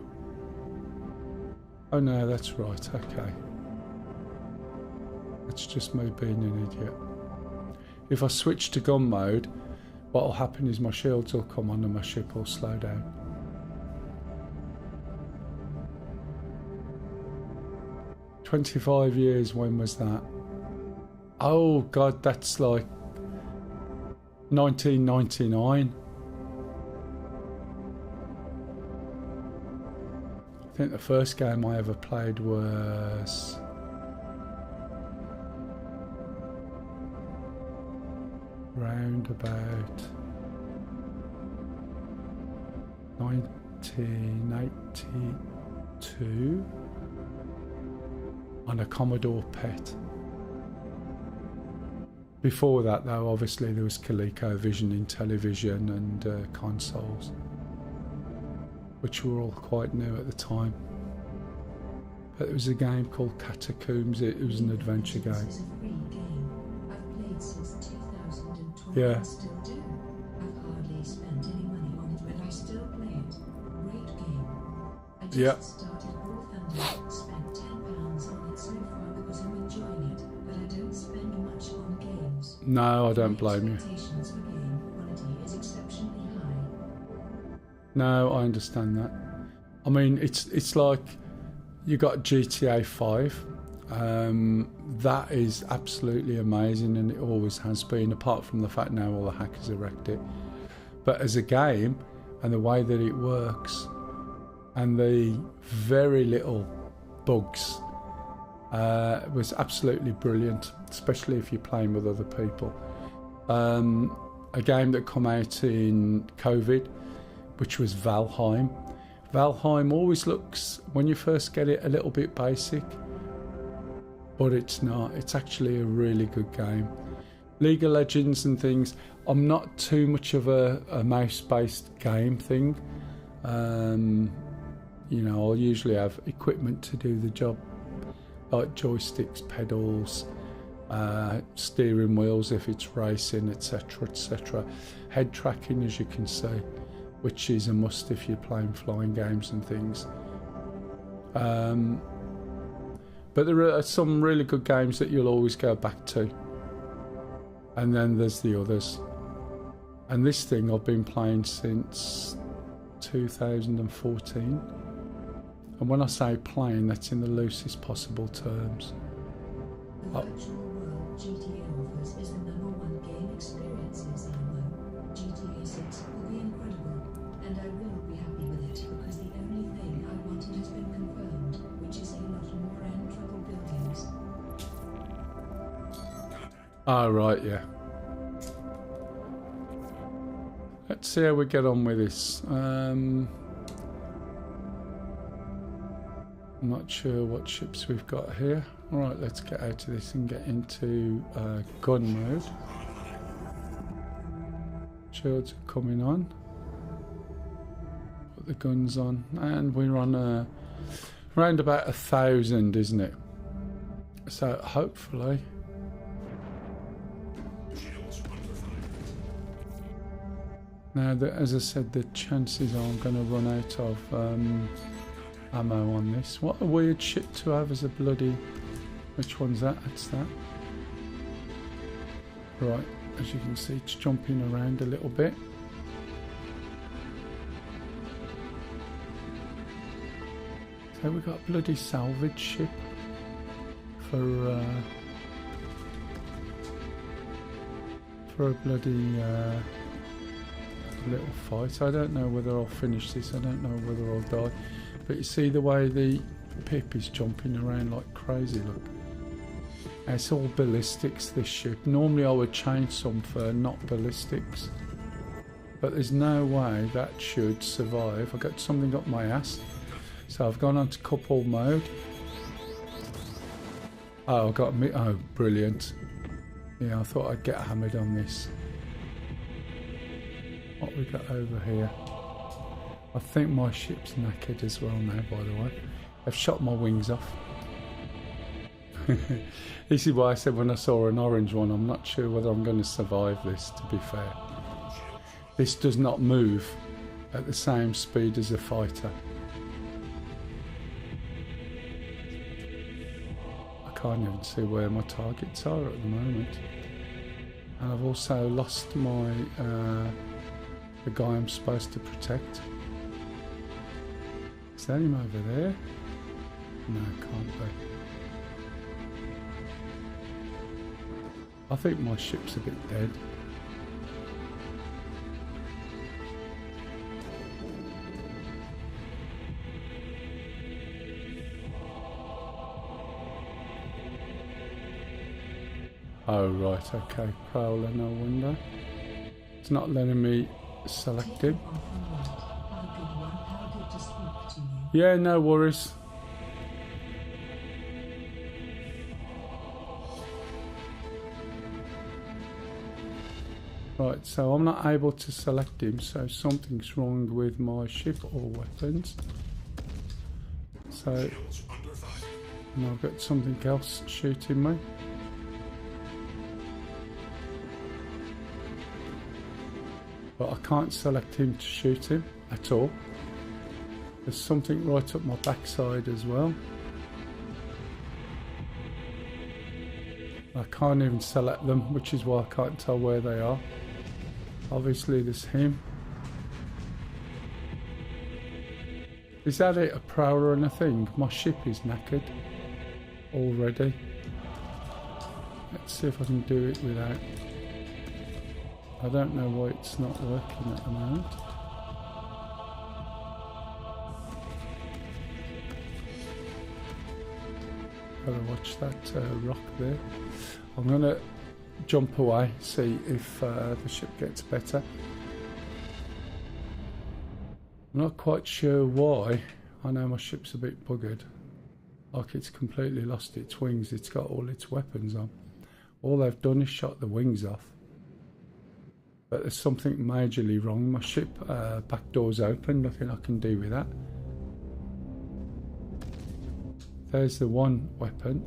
no, that's right, okay. That's just me being an idiot. If I switch to gun mode, what will happen is my shields will come on and my ship will slow down. "25 years, when was that?" Oh god, that's like 1999. I think the first game I ever played was round about 1982 on a Commodore PET. Before that though, obviously there was ColecoVision in television and consoles, which were all quite new at the time. But it was a game called Catacombs. It was an adventure game. This is a free game. I've played since 2012 Yeah. and still do. I've hardly spent any money on it, but I still play it. Great game. I just Yeah. started War Thunder, spent £10 on it so far because I'm enjoying it, but I don't spend much on games. No, I don't My blame you. expectations for game quality is exceptionally high. No, I understand that. I mean, it's like you got GTA 5. That is absolutely amazing, and it always has been, apart from the fact now all the hackers have wrecked it. But as a game, and the way that it works, and the very little bugs, was absolutely brilliant, especially if you're playing with other people. A game that come out in COVID, which was Valheim. Valheim always looks, when you first get it, a little bit basic, but it's not. It's actually a really good game. League of Legends and things, I'm not too much of a mouse-based game thing. You know, I'll usually have equipment to do the job, like joysticks, pedals, steering wheels if it's racing, etc, etc. Head tracking, as you can see, which is a must if you're playing flying games and things. But there are some really good games that you'll always go back to, and then there's the others. And this thing I've been playing since 2014, and when I say playing, that's in the loosest possible terms. The virtual world GTA offers is the #1 game experiences ammo. GTA 6 will be incredible, and I will be happy with it because the only thing I wanted has been confirmed, which is a lot more and trouble buildings. Ah, right, yeah. Let's see how we get on with this. I'm not sure what ships we've got here. Alright, let's get out of this and get into gun mode. Shields are coming on. Put the guns on. And we're on around about 1,000, isn't it? So hopefully... Now, as I said, the chances are I'm going to run out of ammo on this. What a weird ship to have as a bloody... Which one's that? That's that. Right, as you can see, it's jumping around a little bit. Okay, we got a bloody salvage ship for a bloody little fight. I don't know whether I'll finish this. I don't know whether I'll die. But you see the way the Pip is jumping around like crazy. Look, it's all ballistics. This ship. Normally I would change some for not ballistics, but there's no way that should survive. I got something up my ass, so I've gone on to couple mode. Oh, I got me. Oh, brilliant. Yeah, I thought I'd get hammered on this. What we got over here? I think my ship's knackered as well now, by the way. I've shot my wings off. This is why I said when I saw an orange one, I'm not sure whether I'm going to survive this, to be fair. This does not move at the same speed as a fighter. I can't even see where my targets are at the moment. And I've also lost my the guy I'm supposed to protect. Is that him over there? No, can't be. I think my ship's a bit dead. Oh right, okay, Prowler, no wonder. It's not letting me select him. Yeah, no worries. Right, so I'm not able to select him, so something's wrong with my ship or weapons. So, and I've got something else shooting me. But I can't select him to shoot him at all. There's something right up my backside as well. I can't even select them, which is why I can't tell where they are. Obviously there's him. Is that it, a prowler and a thing? My ship is knackered already. Let's see if I can do it without. I don't know why it's not working at the moment. Gotta watch that rock there. I'm gonna jump away, see if the ship gets better. I'm not quite sure why. I know my ship's a bit buggered. Like it's completely lost its wings. It's got all its weapons on. All they've done is shot the wings off. But there's something majorly wrong. My ship back door's open. Nothing I can do with that. There's the one weapon.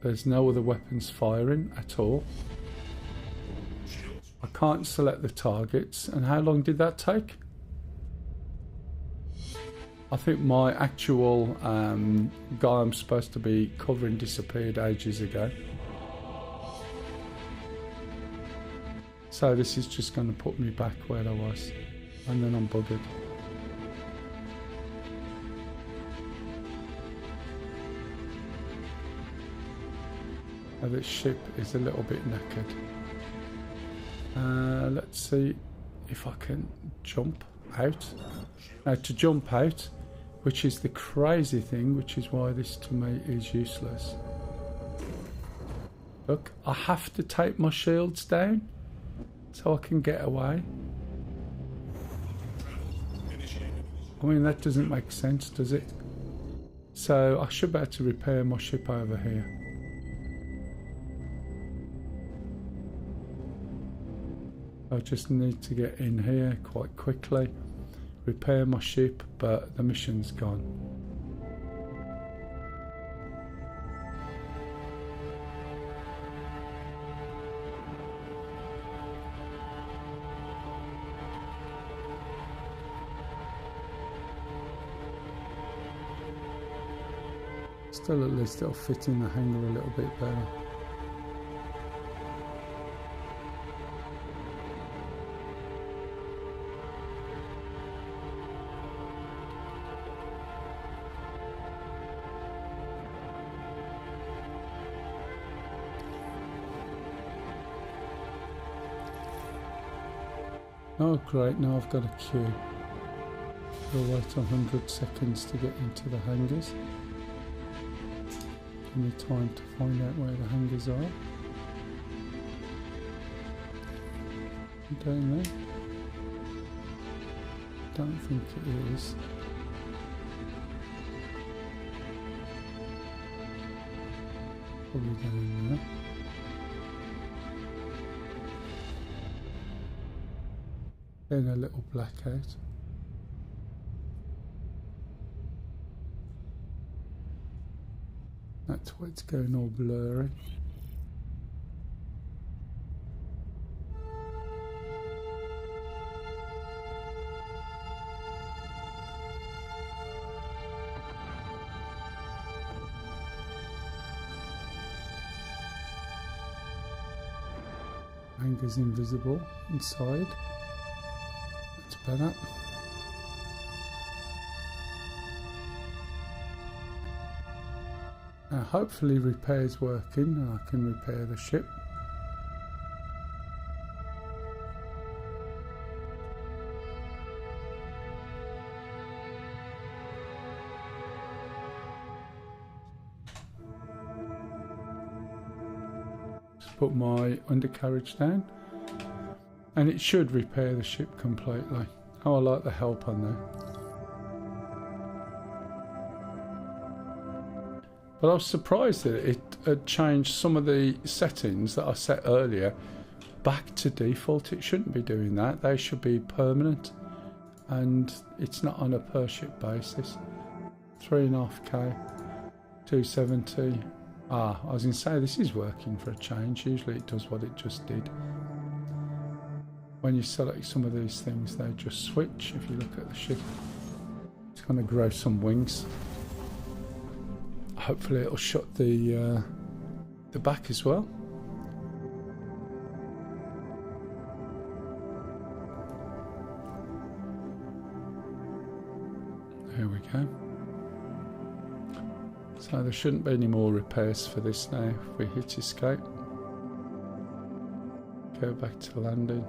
There's no other weapons firing at all. I can't select the targets. And how long did that take? I think my actual guy I'm supposed to be covering disappeared ages ago. So this is just going to put me back where I was. And then I'm buggered. Now this ship is a little bit knackered. Let's see if I can jump out. Now to jump out, which is the crazy thing, which is why this to me is useless. Look, I have to take my shields down so I can get away. I mean, that doesn't make sense, does it? So I should be able to repair my ship over here. I just need to get in here quite quickly, repair my ship, but the mission's gone. Still, at least it'll fit in the hangar a little bit better. Oh great, now I've got a queue. We'll wait 100 seconds to get into the hangars. Give me time to find out where the hangars are. Down there? Don't think it is. Probably down there. Then a little blackout. That's why it's going all blurry. Hangar's invisible inside. That's better. Now hopefully repair's working and I can repair the ship. Put my undercarriage down and it should repair the ship completely. Oh, I like the help on there. But I was surprised that it had changed some of the settings that I set earlier back to default. It shouldn't be doing that. They should be permanent and it's not on a per ship basis. 3.5k, 270. I was going to say this is working for a change. Usually it does what it just did. When you select some of these things, they just switch. If you look at the ship, it's going to grow some wings. Hopefully it'll shut the back as well. There we go. So there shouldn't be any more repairs for this now. If we hit escape, go back to landing.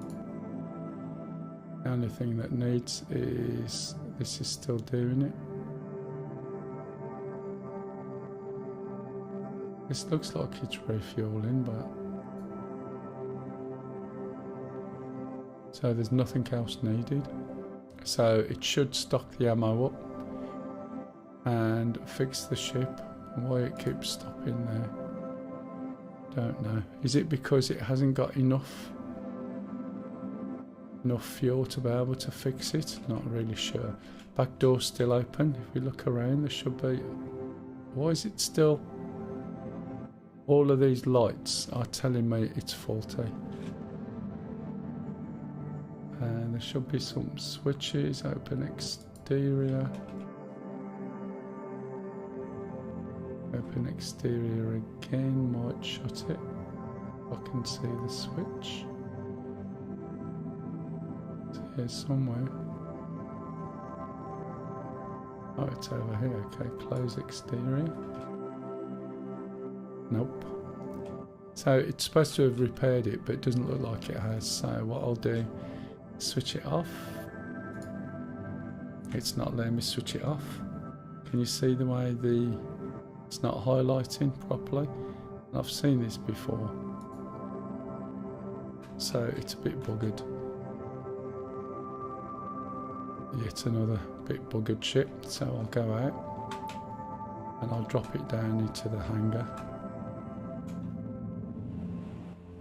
The only thing that needs is this is still doing it. This looks like it's refueling, but so there's nothing else needed. So it should stock the ammo up and fix the ship. Why it keeps stopping there, don't know. Is it because it hasn't got enough fuel to be able to fix it? Not really sure. Back door's still open. If we look around, there should be. Why is it still? All of these lights are telling me it's faulty. And there should be some switches. Open exterior. Open exterior again, might shut it. I can see the switch. It's here somewhere. Oh, it's over here. Okay, close exterior. Nope. So it's supposed to have repaired it, but it doesn't look like it has. So what I'll do, switch it off. It's not letting me switch it off. Can you see the way it's not highlighting properly? I've seen this before. So it's a bit buggered. Yet another bit buggered ship. So I'll go out and I'll drop it down into the hangar.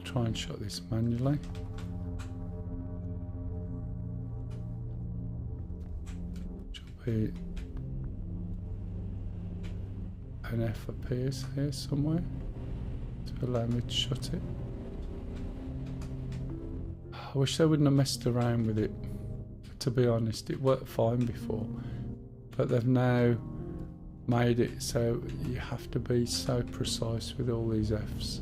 Try and shut this manually. Should be an F appears here somewhere to allow me to shut it. I wish they wouldn't have messed around with it. To be honest, it worked fine before, but they've now made it so you have to be so precise with all these Fs.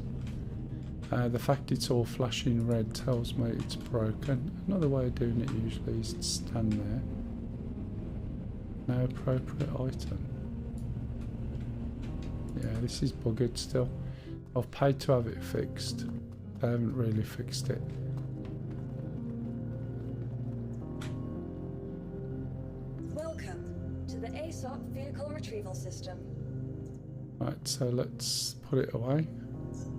The fact it's all flashing red tells me it's broken. Another way of doing it usually is to stand there. No appropriate item. Yeah, this is buggered still. I've paid to have it fixed. They haven't really fixed it. the ASOP vehicle retrieval system. Right, so let's put it away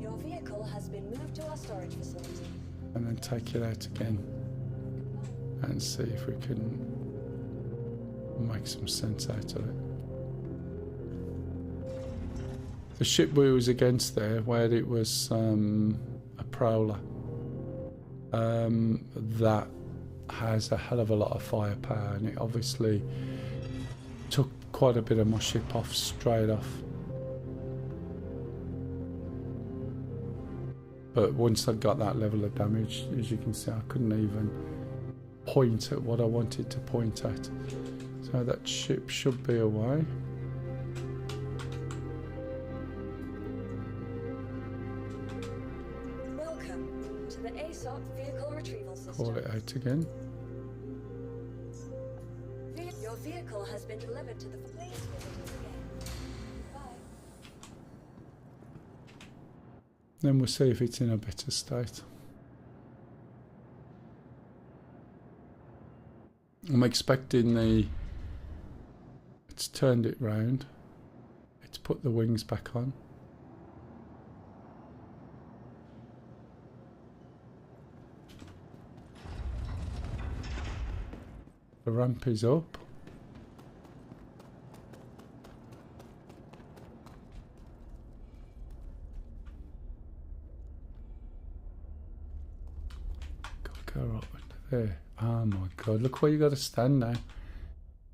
Your vehicle has been moved to our storage facility. and then take it out again and see if we can make some sense out of it. The ship we was against there, where it was a prowler, that has a hell of a lot of firepower, and it obviously took quite a bit of my ship off straight off. But once I got that level of damage, as you can see, I couldn't even point at what I wanted to point at. So that ship should be away. Welcome to the ASOP vehicle retrieval system. Call it out again. Your vehicle has been delivered to the police visit again. Bye. Then we'll see if it's in a better state. I'm expecting it's turned it round. It's put the wings back on. The ramp is up. Gotta go right under there. Oh my god, look where you gotta stand now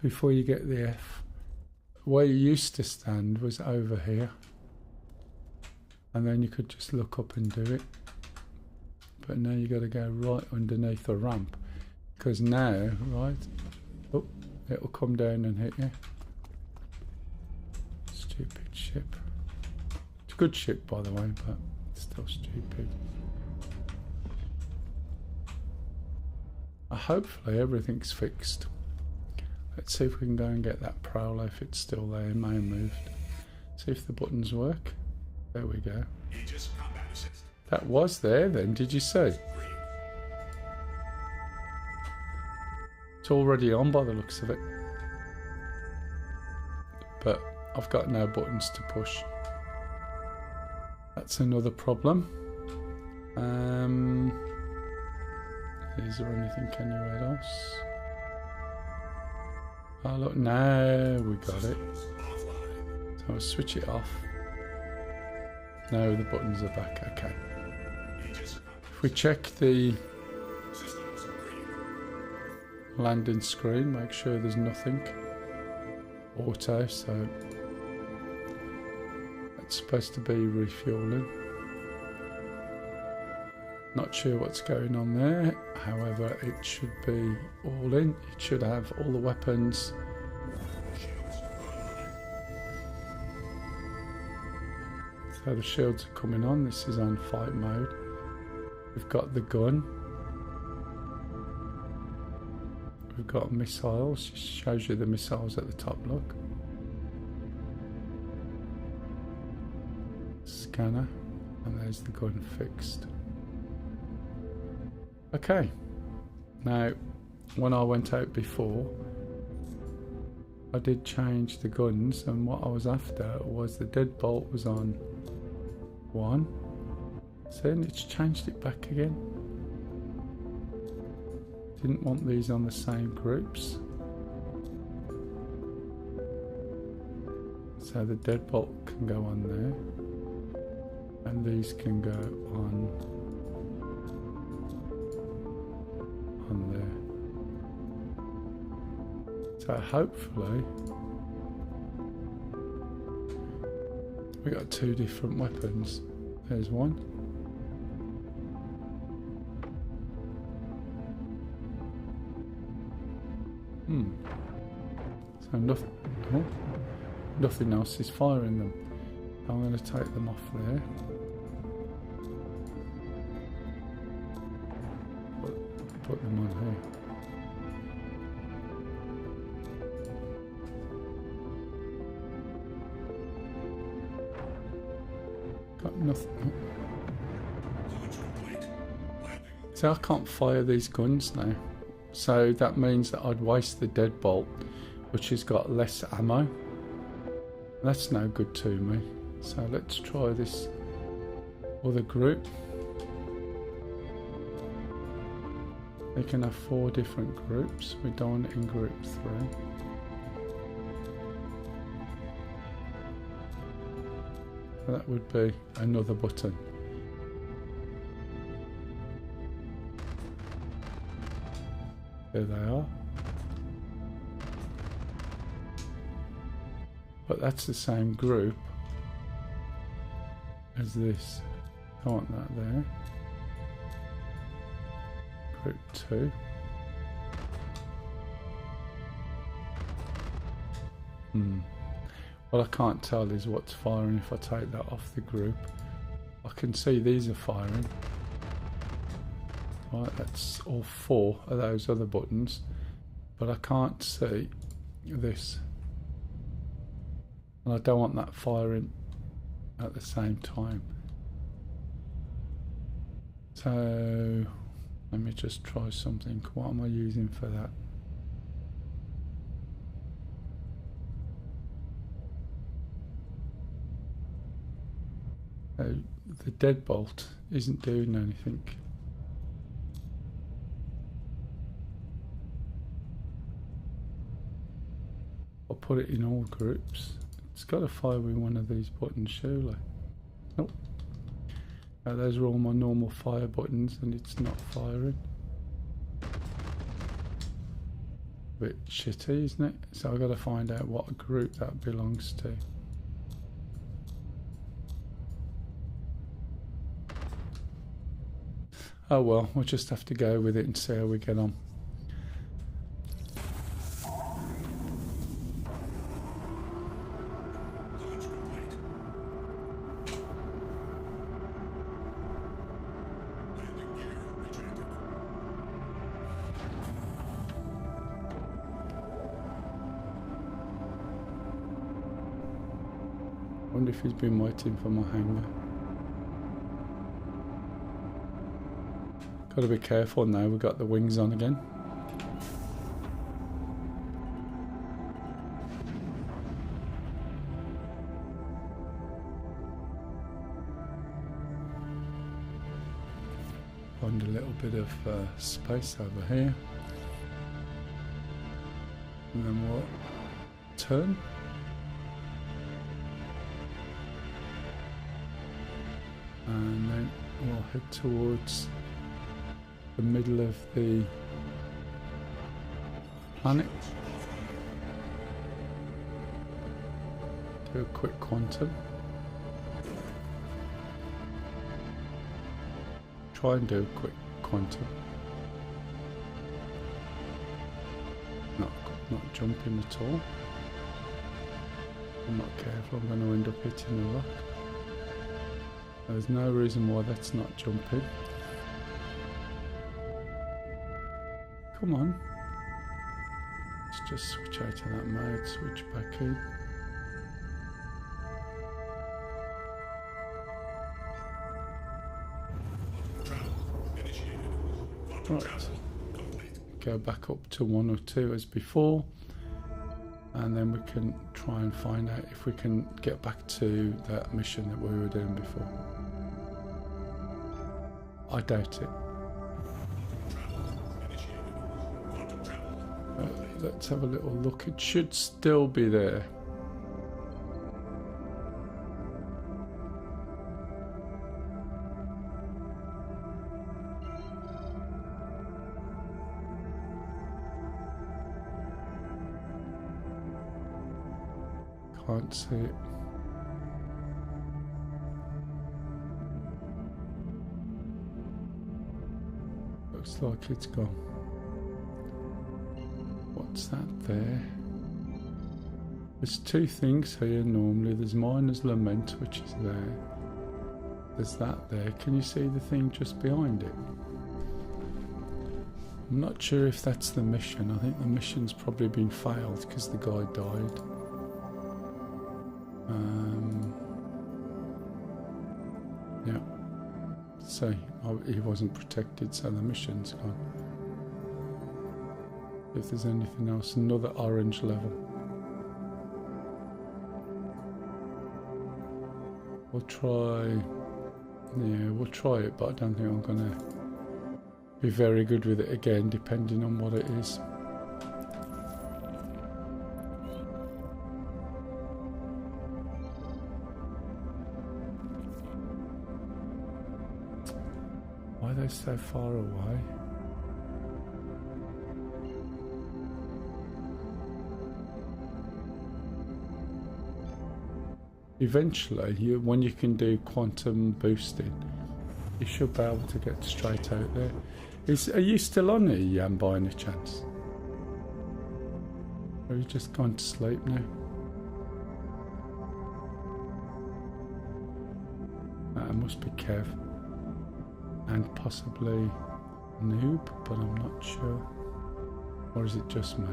before you get the F. Where you used to stand was over here. And then you could just look up and do it. But now you gotta go right underneath the ramp. Because now, right, oh, it'll come down and hit you. Stupid ship. It's a good ship, by the way, but it's still stupid. Hopefully everything's fixed. Let's see if we can go and get that prowler if it's still there. It may have moved. See if the buttons work. There we go. That was there then, did you see? It's already on by the looks of it. But I've got no buttons to push. That's another problem. Is there anything anywhere else? Oh look, now we got it. So I'll switch it off. Now the buttons are back, okay. If we check the landing screen, make sure there's nothing. Auto, so it's supposed to be refueling. Not sure what's going on there, however it should be all in. It should have all the weapons. So the shields are coming on. This is on fight mode. We've got the gun. We've got missiles. Just shows you the missiles at the top, look. Scanner, and there's the gun fixed. Okay, now when I went out before, I did change the guns, and what I was after was the deadbolt was on 1, so then it's changed it back again. Didn't want these on the same groups, so the deadbolt can go on there, and these can go on there. So hopefully we got 2 different weapons. There's one. So nothing else is firing them. I'm going to take them off there. Put them on here. Got nothing. So I can't fire these guns now. So that means that I'd waste the deadbolt, but she's got less ammo. That's no good to me. So let's try this other group. We can have 4 different groups. We're done in group 3. So that would be another button. There they are. But that's the same group as this. I want that there. Group 2. What I can't tell is what's firing if I take that off the group. I can see these are firing. Right, that's all 4 of those other buttons, but I can't see this. And I don't want that firing at the same time. So let me just try something. What am I using for that? The deadbolt isn't doing anything. I'll put it in all groups. It's got to fire with one of these buttons, surely. Nope. Those are all my normal fire buttons and it's not firing. A bit shitty, isn't it? So I've got to find out what group that belongs to. Oh well, we'll just have to go with it and see how we get on. I wonder if he's been waiting for my hanger. Got to be careful now, we've got the wings on again. Find a little bit of space over here. And then we'll turn. And then we'll head towards the middle of the planet. Do a quick quantum. Try and do a quick quantum. Not jumping at all. I'm not careful, I'm going to end up hitting a rock. There's no reason why that's not jumping. Come on. Let's just switch out of that mode, switch back in. Right. Go back up to 1 or 2 as before. And then we can try and find out if we can get back to that mission that we were doing before. I doubt it. Let's have a little look. It should still be there. Can't see it. Looks like it's gone. What's that there? There's 2 things here normally. There's Miner's Lament, which is there. There's that there. Can you see the thing just behind it? I'm not sure if that's the mission. I think the mission's probably been failed because the guy died. Yeah. So he wasn't protected, so the mission's gone. If there's anything else, another orange level. We'll try, yeah, we'll try it, but I don't think I'm gonna be very good with it again, depending on what it is. Why are they so far away? Eventually, when you can do quantum boosting, you should be able to get straight out there. Are you still on here, by any chance? Or have you just gone to sleep now? That must be Kev. And possibly Noob, but I'm not sure. Or is it just me?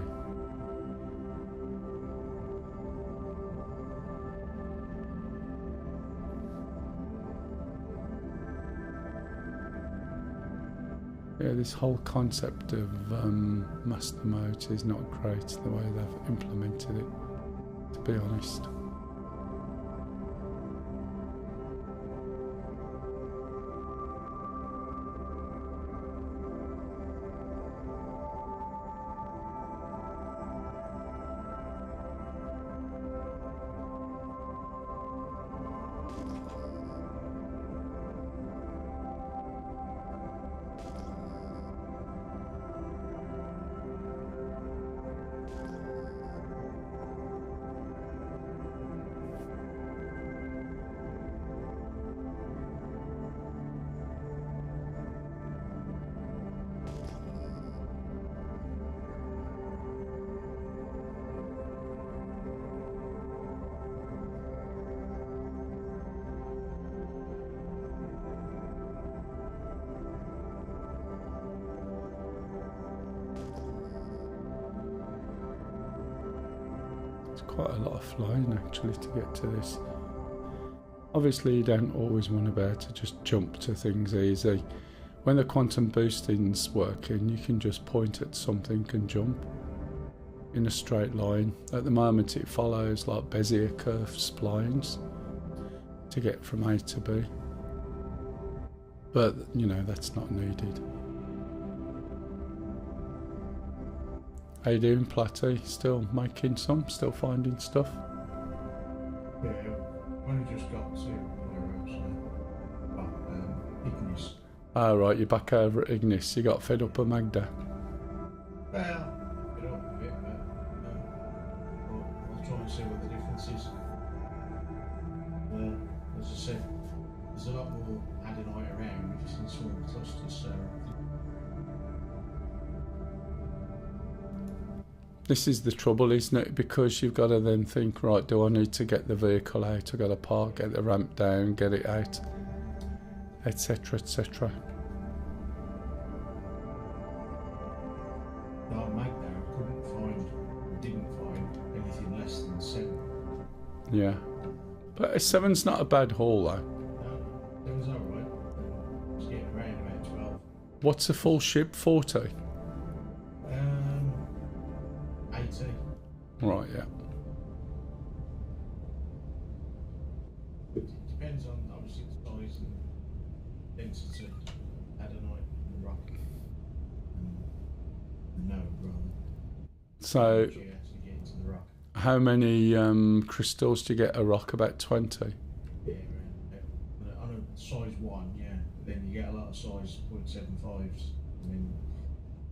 Yeah, this whole concept of master modes is not great, the way they've implemented it, to be honest. Quite a lot of flying actually to get to this. Obviously you don't always want to be able to just jump to things easy. When the quantum boosting's working, you can just point at something and jump in a straight line. At the moment it follows like Bezier curve splines to get from A to B. But you know, that's not needed. How you doing, Platty? Still making some? Still finding stuff? Yeah, only just got to where Ignis. Oh right, you're back over at Ignis. You got fed up of Magda? Well, fed up a bit, but I'll try and see what the difference is. As I said, there's a lot more adenite around, just in small clusters, so... This is the trouble, isn't it? Because you've got to then think, right, do I need to get the vehicle out? I've got to park, get the ramp down, get it out, etc, etc. Like Magda, didn't find anything less than 7. Yeah. But a 7's not a bad haul, though. No, 7's alright. It's getting around about 12. What's a full ship? 40? 80. Right, yeah. It depends on, obviously, the size and density of adenite and rock. No, rather. So, You actually get into the rock. how many crystals do you get a rock? About 20? Yeah, around. On a size 1, yeah. Then you get a lot of size 0.75s. And then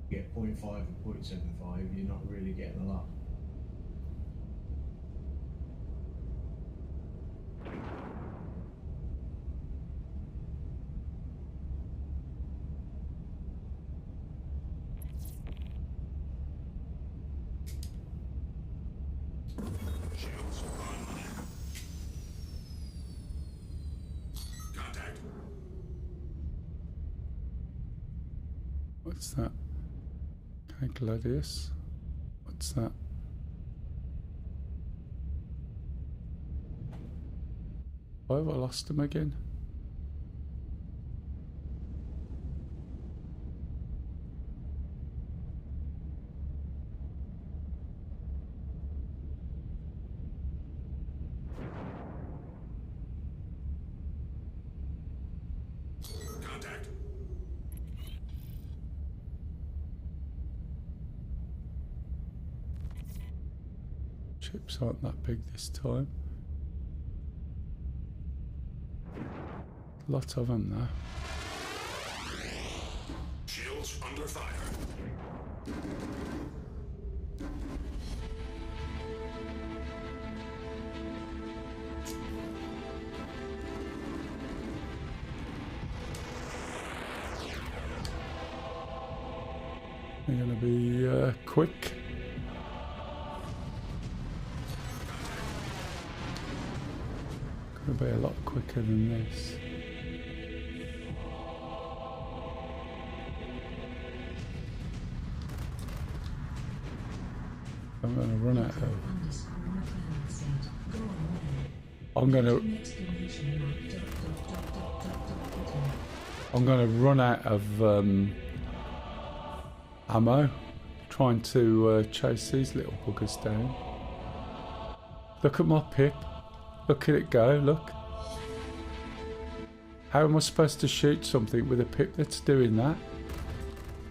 you get 0.5 and 0.75, you're not really getting a lot. What's that? Okay, Gladius. What's that? Why have I lost him again? Ships aren't that big this time. A lot of them though. Shields under fire. They're going to be quick. Going to be a lot quicker than this. I'm going to run out of... I'm going to run out of ammo trying to chase these little buggers down. Look at my pip. Look at it go, look. How am I supposed to shoot something with a pip that's doing that?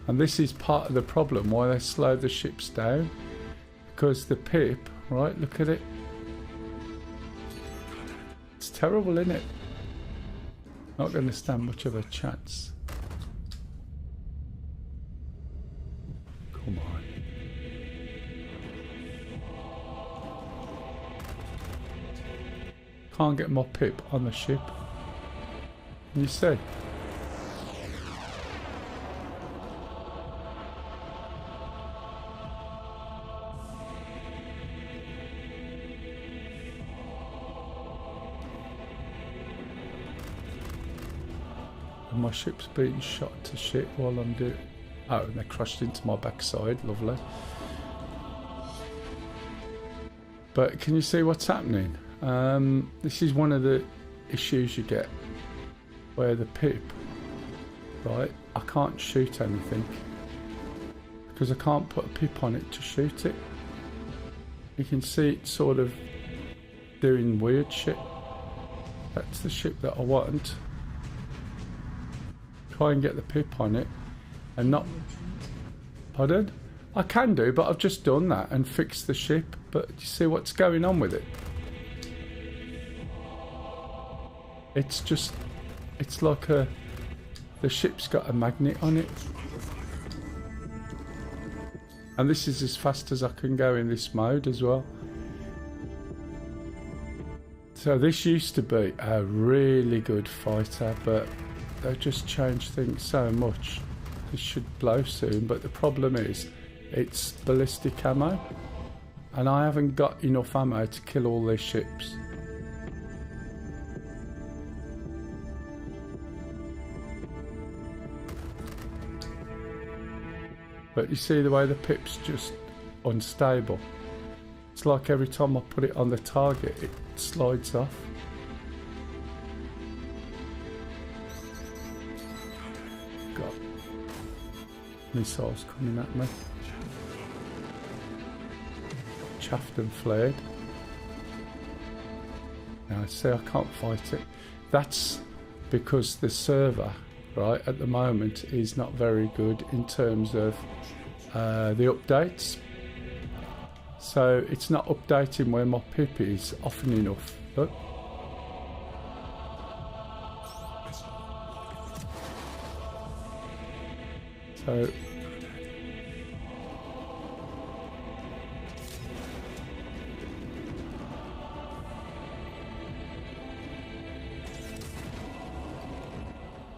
And this is part of the problem why they slow the ships down. Because the pip, right, look at it. It's terrible, isn't it? Not going to stand much of a chance. Come on. Can't get my pip on the ship. Can you see? And my ship's being shot to shit while I'm doing... Oh, and they crashed into my backside. Lovely. But can you see what's happening? This is one of the issues you get where the pip, right, I can't shoot anything because I can't put a pip on it to shoot it. You can see it sort of doing weird shit. That's the ship that I want. Try and get the pip on it and not... Pardon? I can do, but I've just done that and fixed the ship. But do you see what's going on with it? It's just... It's like the ship's got a magnet on it. And this is as fast as I can go in this mode as well. So this used to be a really good fighter, but they've just changed things so much. This should blow soon, but the problem is it's ballistic ammo. And I haven't got enough ammo to kill all these ships. But you see the way the pip's just unstable. It's like every time I put it on the target, it slides off. Got missiles coming at me. Chaffed and flared. Now, see, I can't fight it. That's because the server, right, at the moment is not very good in terms of the updates. So it's not updating where my pip is often enough. Look. So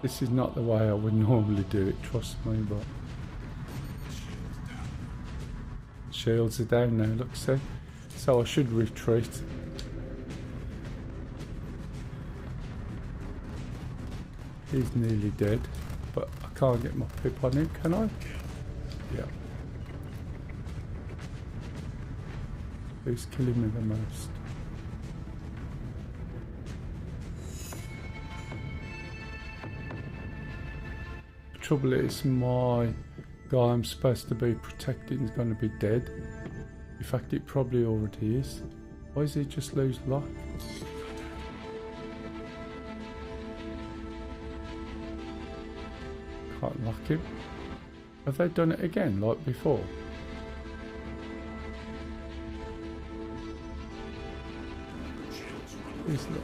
this is not the way I would normally do it, trust me, but shields are down now, look, see? So I should retreat. He's nearly dead, but I can't get my pip on him, can I? Yeah. Who's killing me the most? The trouble is, my guy I'm supposed to be protecting is going to be dead. In fact, it probably already is. Why does he just lose life? Can't lock him. Have they done it again like before? is locked.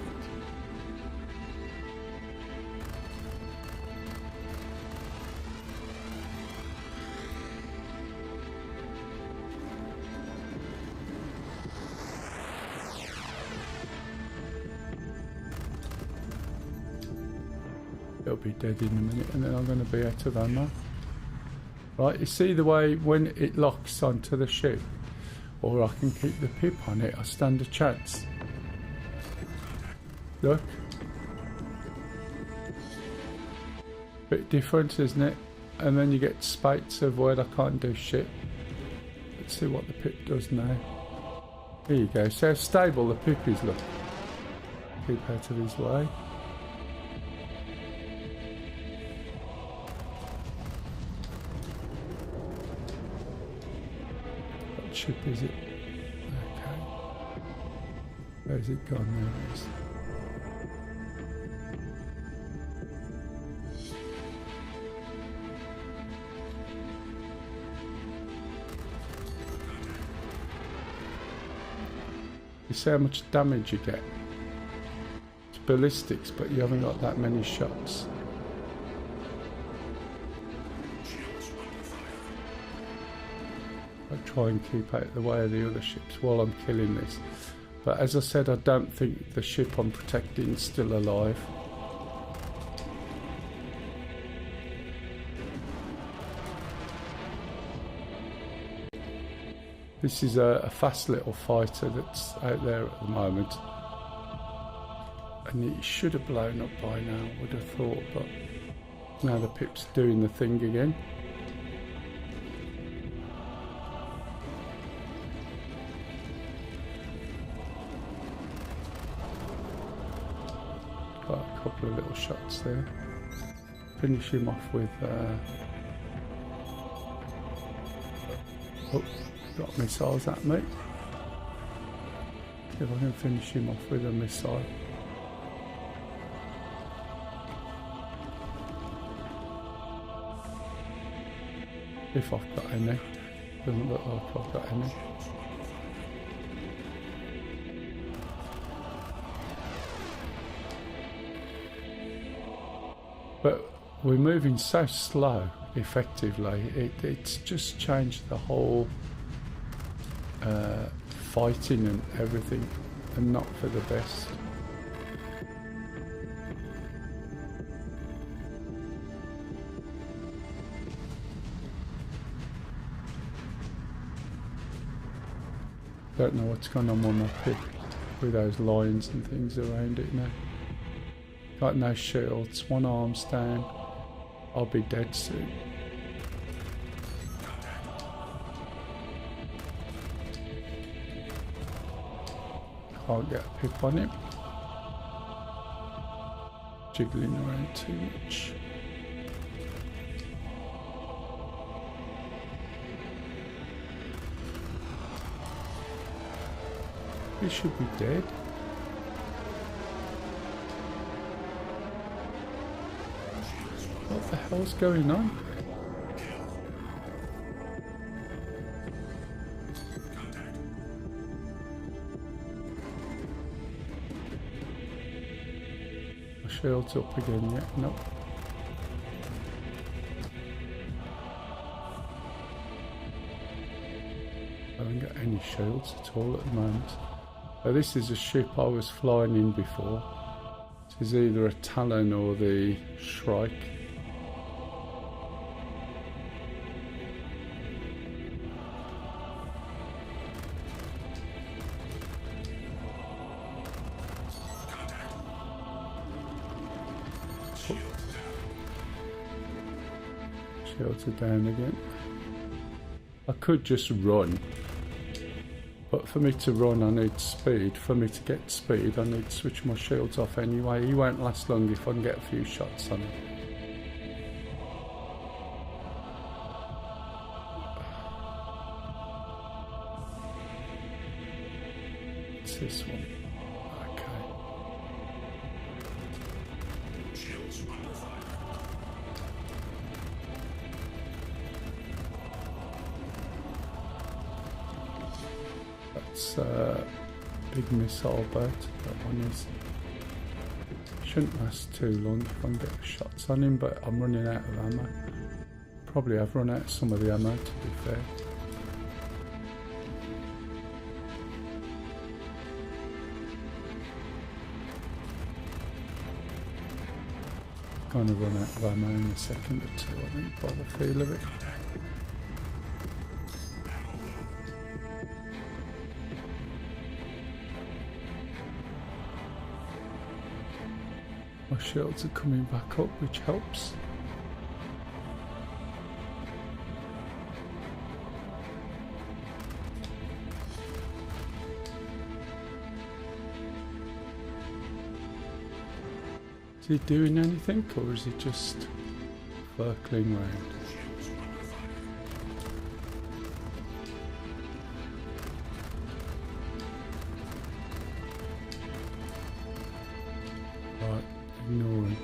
It'll be dead in a minute and then I'm going to be out of ammo. Right, you see the way when it locks onto the ship, or I can keep the pip on it, I stand a chance. Look. Bit different, isn't it? And then you get spates of where I can't do shit. Let's see what the pip does now. Here you go. See how stable the pip is, look. Keep out of his way. What ship is it? Okay. Where's it gone? There it is. You see how much damage you get? It's ballistics, but you haven't got that many shots. I try and keep out of the way of the other ships while I'm killing this. But as I said, I don't think the ship I'm protecting is still alive. This is a fast little fighter that's out there at the moment. And it should have blown up by now, I would have thought, but now the pip's doing the thing again. Got a couple of little shots there. Finish him off with... oh. Got missiles at me. See if I can finish him off with a missile. If I've got any. Doesn't look like I've got any. But we're moving so slow, effectively. It's just changed the whole fighting and everything, and not for the best. Don't know what's going on with my pip with those lines and things around it now. Got no shields, one arm's down. I'll be dead soon. Can't get a pip on him. Jiggling around too much. He should be dead. What the hell's going on? Shield's up again yet? Nope. I haven't got any shields at all at the moment. So this is a ship I was flying in before. It is either a Talon or the Shrike. Shields are down again. I could just run, but for me to run I need speed. For me to get speed I need to switch my shields off anyway. He won't last long if I can get a few shots on him. It's this one. Okay. Shields under fire. big missile boat. That one is. Shouldn't last too long if I can get the shots on him, but I'm running out of ammo. Probably have run out of some of the ammo, to be fair. Gonna run out of ammo in a second or two, I think, by the feel of it. My shields are coming back up, which helps. Is he doing anything, or is he just circling round? Right, ignore him.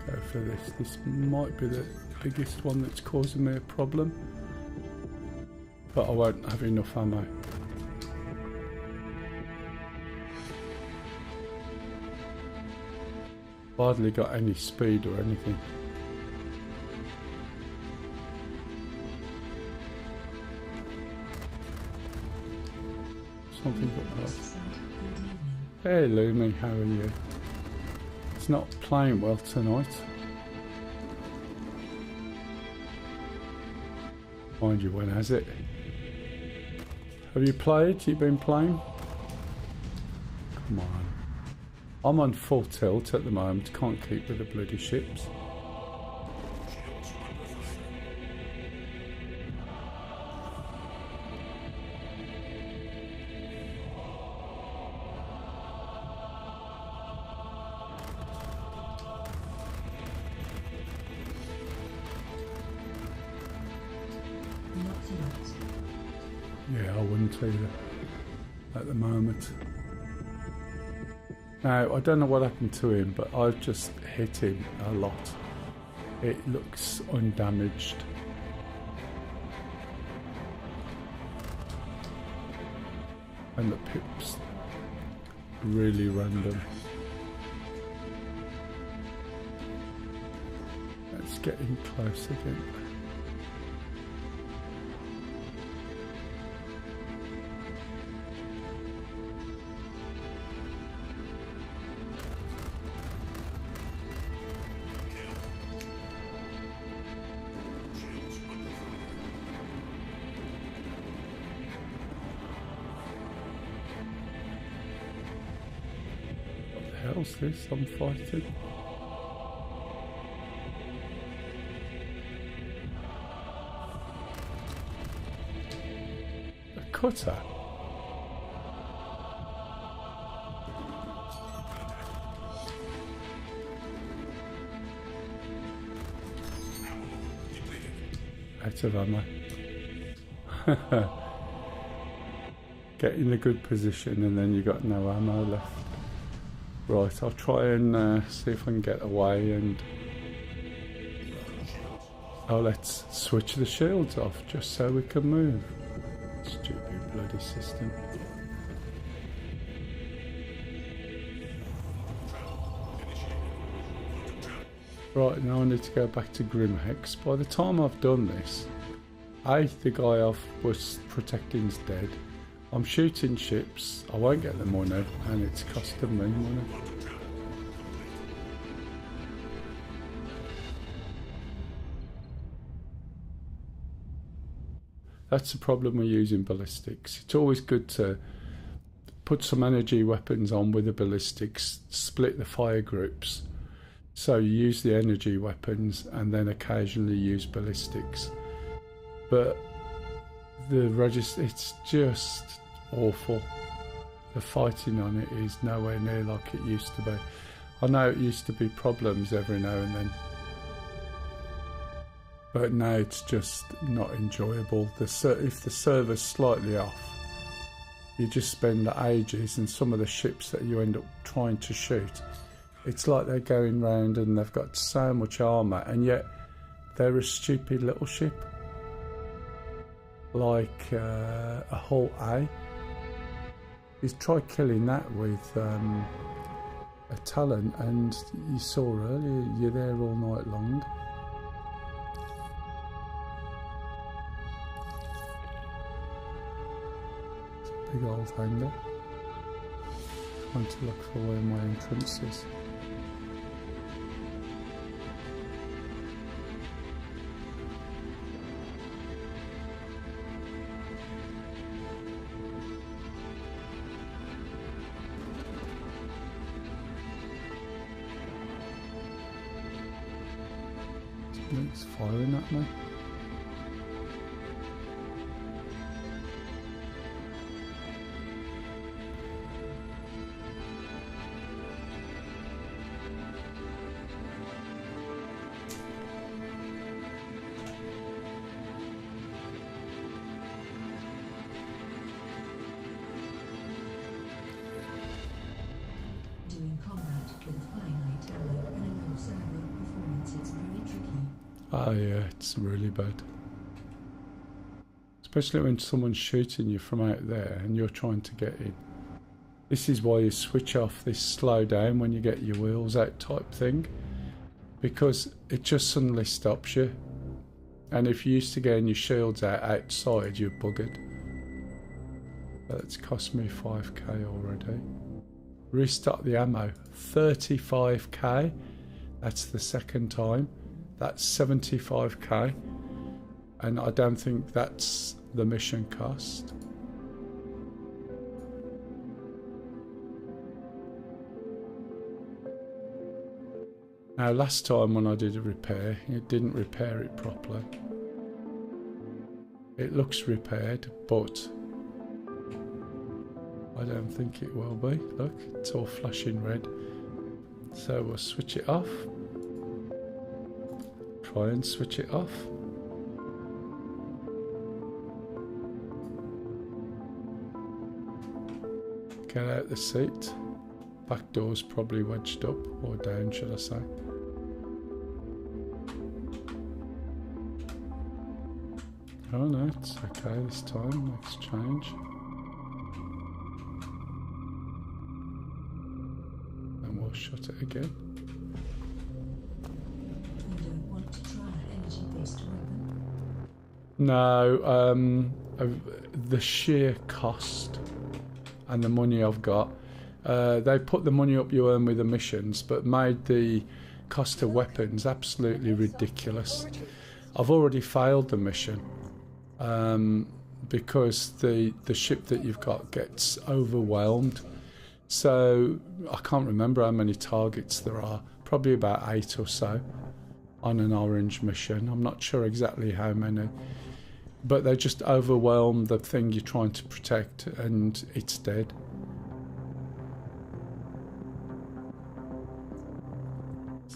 Go for this. This might be the biggest one that's causing me a problem, but I won't have enough ammo. Hardly got any speed or anything. Something got lost. Hey Lumi, how are you? It's not playing well tonight. Mind you, when has it? Have you played? You been playing? Come on. I'm on full tilt at the moment, can't keep with the bloody ships. Yeah, I wouldn't either at the moment. Now, I don't know what happened to him, but I've just hit him a lot. It looks undamaged. And the pip's really random. Let's get in close again. Hell's this I'm fighting? A cutter? Out of ammo. Get in a good position and then you got no ammo left. Right, I'll try and see if I can get away and... Oh, let's switch the shields off just so we can move. Stupid bloody system. Right, now I need to go back to Grimhex. By the time I've done this, the guy I was protecting's dead. I'm shooting ships, I won't get the money, and it's costing me money. That's the problem with using ballistics. It's always good to put some energy weapons on with the ballistics, split the fire groups. So you use the energy weapons and then occasionally use ballistics. But it's just awful. The fighting on it is nowhere near like it used to be. I know it used to be problems every now and then, but now it's just not enjoyable. If the server's slightly off, you just spend ages, and some of the ships that you end up trying to shoot, it's like they're going round and they've got so much armour and yet they're a stupid little ship. like a hull A. He's tried killing that with a Talon, and you saw earlier, you're there all night long. It's a big old hangar. Trying to look for where my entrance is. It's firing at me. Doing combat with a finite alloy and a low servo performance is very tricky. Oh yeah, it's really bad. Especially when someone's shooting you from out there and you're trying to get in. This is why you switch off this slow down when you get your wheels out type thing. Because it just suddenly stops you. And if you're used to getting your shields out outside, you're buggered. That's cost me 5k already. Restock the ammo. 35k. That's the second time. That's 75k, and I don't think that's the mission cost. Now last time when I did a repair, it didn't repair it properly. It looks repaired, but I don't think it will be. Look, it's all flashing red. So we'll switch it off. Try and switch it off. Get out the seat. Back door's probably wedged up, or down should I say. Oh no, it's okay this time. Let's change. And we'll shut it again. No, the sheer cost and the money I've got. They put the money up you earn with the missions, but made the cost of weapons absolutely ridiculous. I've already failed the mission because the ship that you've got gets overwhelmed. So I can't remember how many targets there are. Probably about 8 or so on an orange mission. I'm not sure exactly how many. But they just overwhelm the thing you're trying to protect, and it's dead.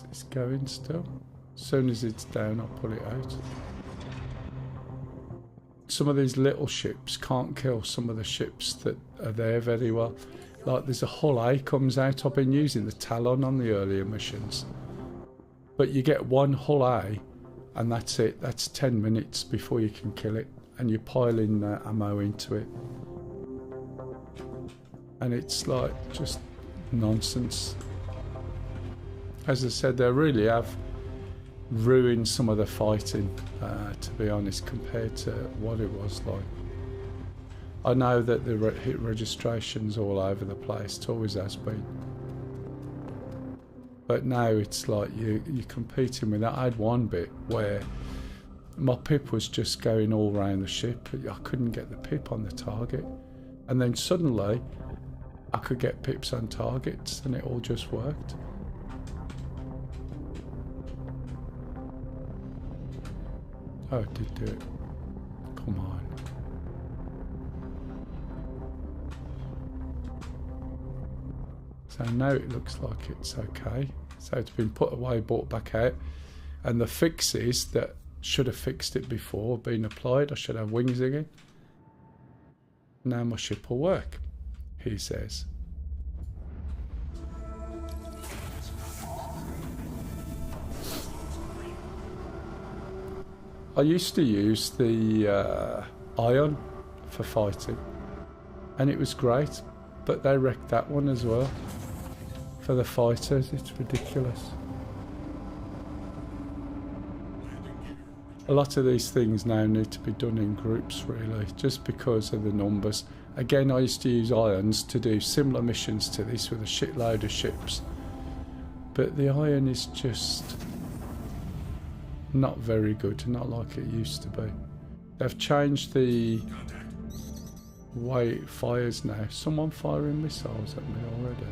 It's going still. As soon as it's down, I'll pull it out. Some of these little ships can't kill some of the ships that are there very well. Like there's a hull A comes out. I've been using the Talon on the earlier missions. But you get one hull A, and that's it. That's 10 minutes before you can kill it, and you're piling ammo into it, and it's like just nonsense. As I said, they really have ruined some of the fighting, to be honest, compared to what it was like. I know that the hit registration's all over the place. It always has been. But now it's like you're competing with that. I had one bit where my pip was just going all around the ship. I couldn't get the pip on the target. And then suddenly I could get pips on targets, and it all just worked. Oh, it did do it. Come on. So now it looks like it's okay. So it's been put away, brought back out, and the fixes that should have fixed it before been applied. I should have wings again. Now my ship will work, he says. I used to use the iron for fighting, and it was great, but they wrecked that one as well for the fighters. It's ridiculous. A lot of these things now need to be done in groups, really, just because of the numbers. Again, I used to use irons to do similar missions to this with a shitload of ships, but the iron is just not very good, not like it used to be. They've changed the way it fires now. Someone firing missiles at me already.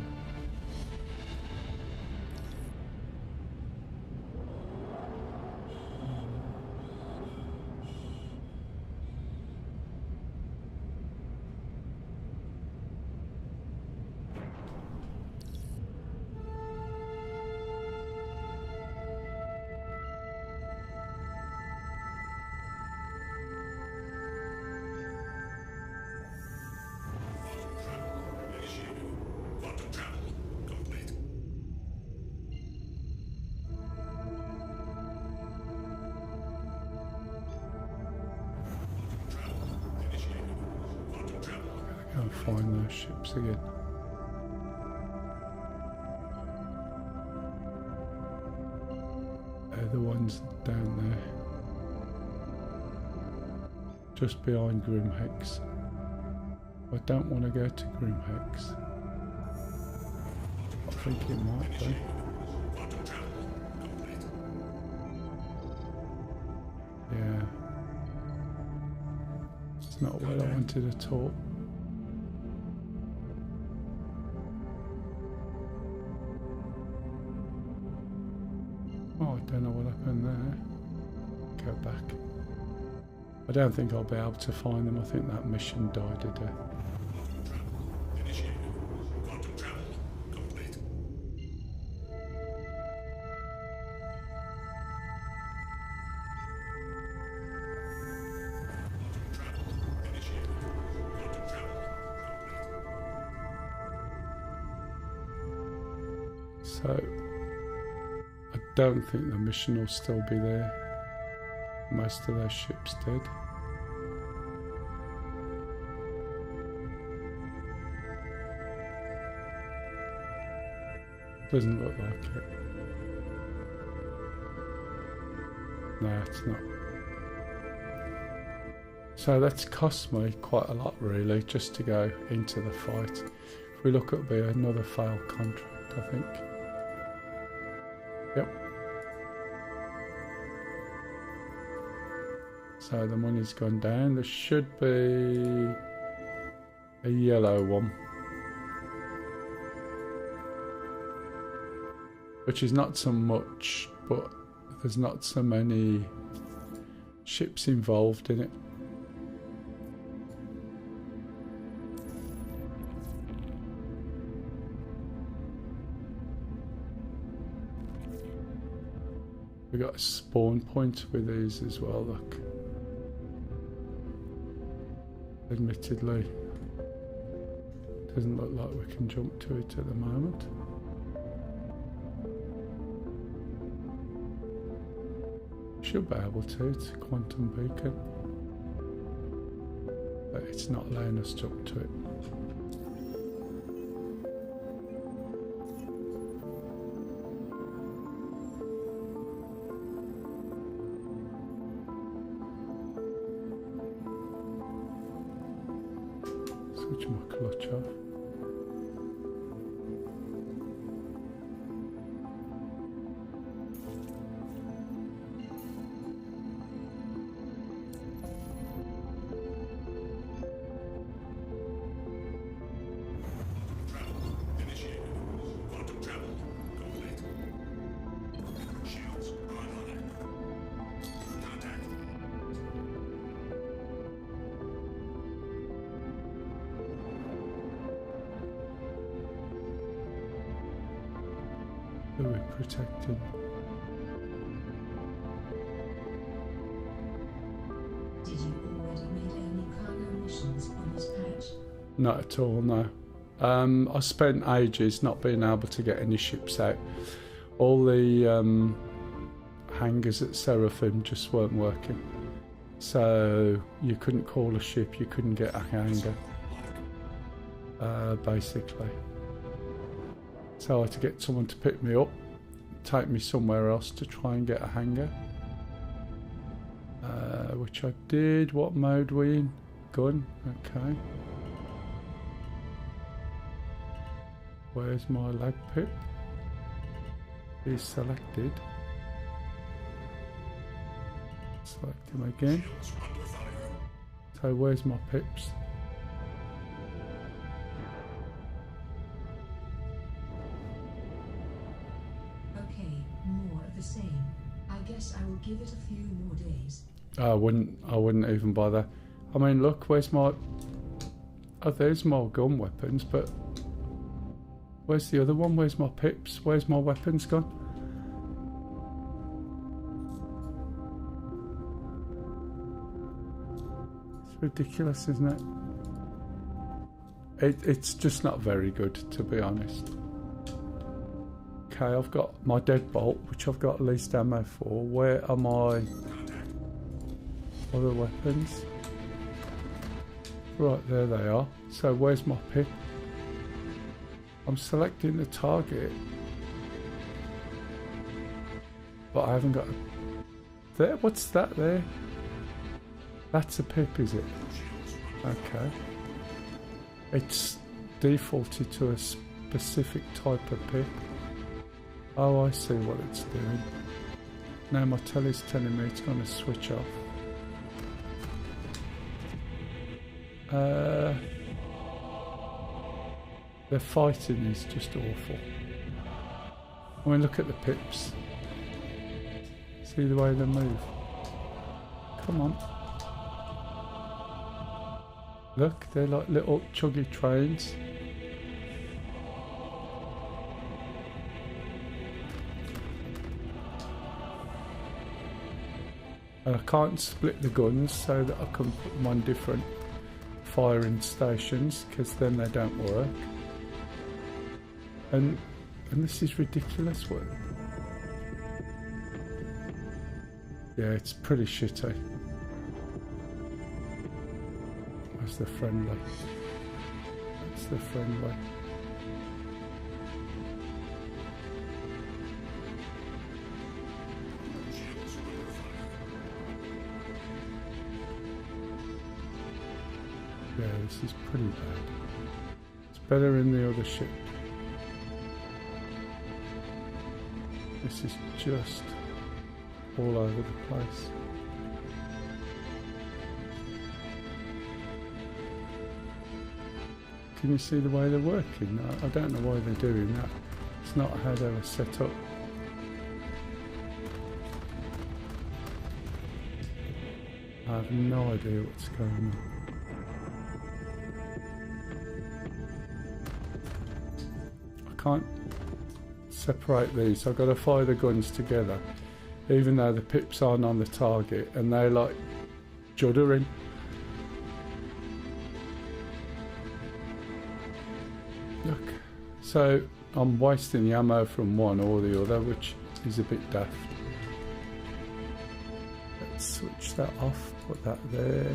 Go and find those ships again. They're the ones down there, just behind Grimhex. I don't want to go to Grimhex. I think it might be. Yeah. It's not what I wanted at all. Oh, I don't know what happened there. Go back. I don't think I'll be able to find them. I think that mission died a death. So, I don't think the mission will still be there. Most of those ships dead. Doesn't look like it. No, it's not. So that's cost me quite a lot, really, just to go into the fight. If we look, it'll be another failed contract, I think. Yep. So the money's gone down. There should be a yellow one, which is not so much, but there's not so many ships involved in it. We got a spawn point with these as well, look. Admittedly, doesn't look like we can jump to it at the moment. Should be able to, it's a quantum beacon. But it's not allowing us to jump to it. Switch my clutch off. Who are we protecting? Did you already make any cargo missions on this patch? Not at all, no. I spent ages not being able to get any ships out. All the hangars at Seraphim just weren't working. So you couldn't call a ship, you couldn't get a hangar, basically. So I had to get someone to pick me up, take me somewhere else to try and get a hangar. Which I did. What mode were we in? Gun. Okay. Where's my lag pip? He's selected. Select him again. So where's my pips? Okay, more of the same. I guess I will give it a few more days. I wouldn't even bother. I mean, look, where's my... Oh, there's my gun weapons, but... Where's the other one? Where's my pips? Where's my weapons gone? It's ridiculous, isn't it? It's just not very good, to be honest. Okay, I've got my deadbolt, which I've got least ammo for. Where are my other weapons? Right, there they are. So where's my pip? I'm selecting the target, but I haven't got a... There, what's that there? That's a pip, is it? Okay. It's defaulted to a specific type of pip. Oh, I see what it's doing. Now my telly's telling me it's going to switch off. The fighting is just awful. I mean, look at the pips. See the way they move. Come on. Look, they're like little chuggy trains. And I can't split the guns so that I can put them on different firing stations, because then they don't work. And this is ridiculous. What? Yeah, it's pretty shitty. Where's the friendly? That's the friendly. Yeah, this is pretty bad. It's better in the other ship. This is just all over the place. Can you see the way they're working? I don't know why they're doing that. It's not how they were set up. I have no idea what's going on. I can't separate these. I've got to fire the guns together, even though the pips aren't on the target, and they're like juddering. Look, so I'm wasting the ammo from one or the other, which is a bit daft. Let's switch that off, put that there.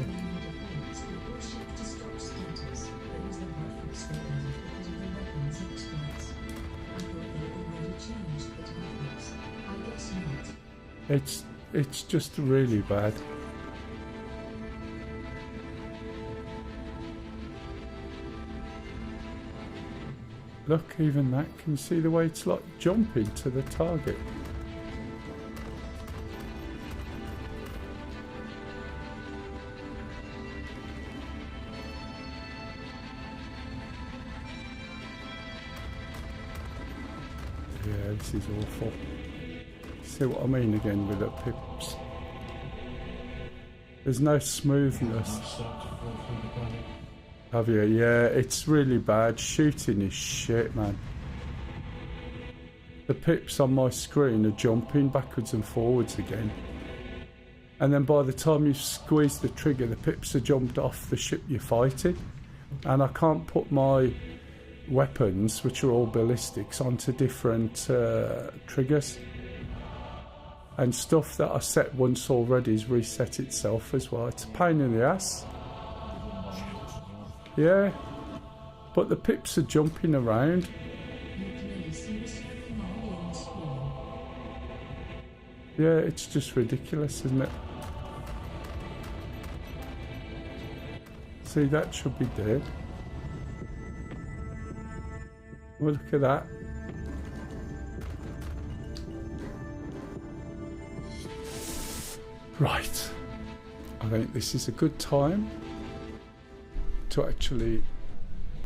It's just really bad. Look, even that, can you see the way it's like jumping to the target? Yeah, this is awful. See what I mean again with the pips? There's no smoothness. Have you? Yeah, it's really bad. Shooting is shit, man. The pips on my screen are jumping backwards and forwards again. And then by the time you squeeze the trigger, the pips are jumped off the ship you're fighting. And I can't put my weapons, which are all ballistics, onto different triggers. And stuff that I set once already has reset itself as well. It's a pain in the ass. Yeah. But the pips are jumping around. Yeah, it's just ridiculous, isn't it? See, that should be dead. Well, look at that. Right. I think this is a good time to actually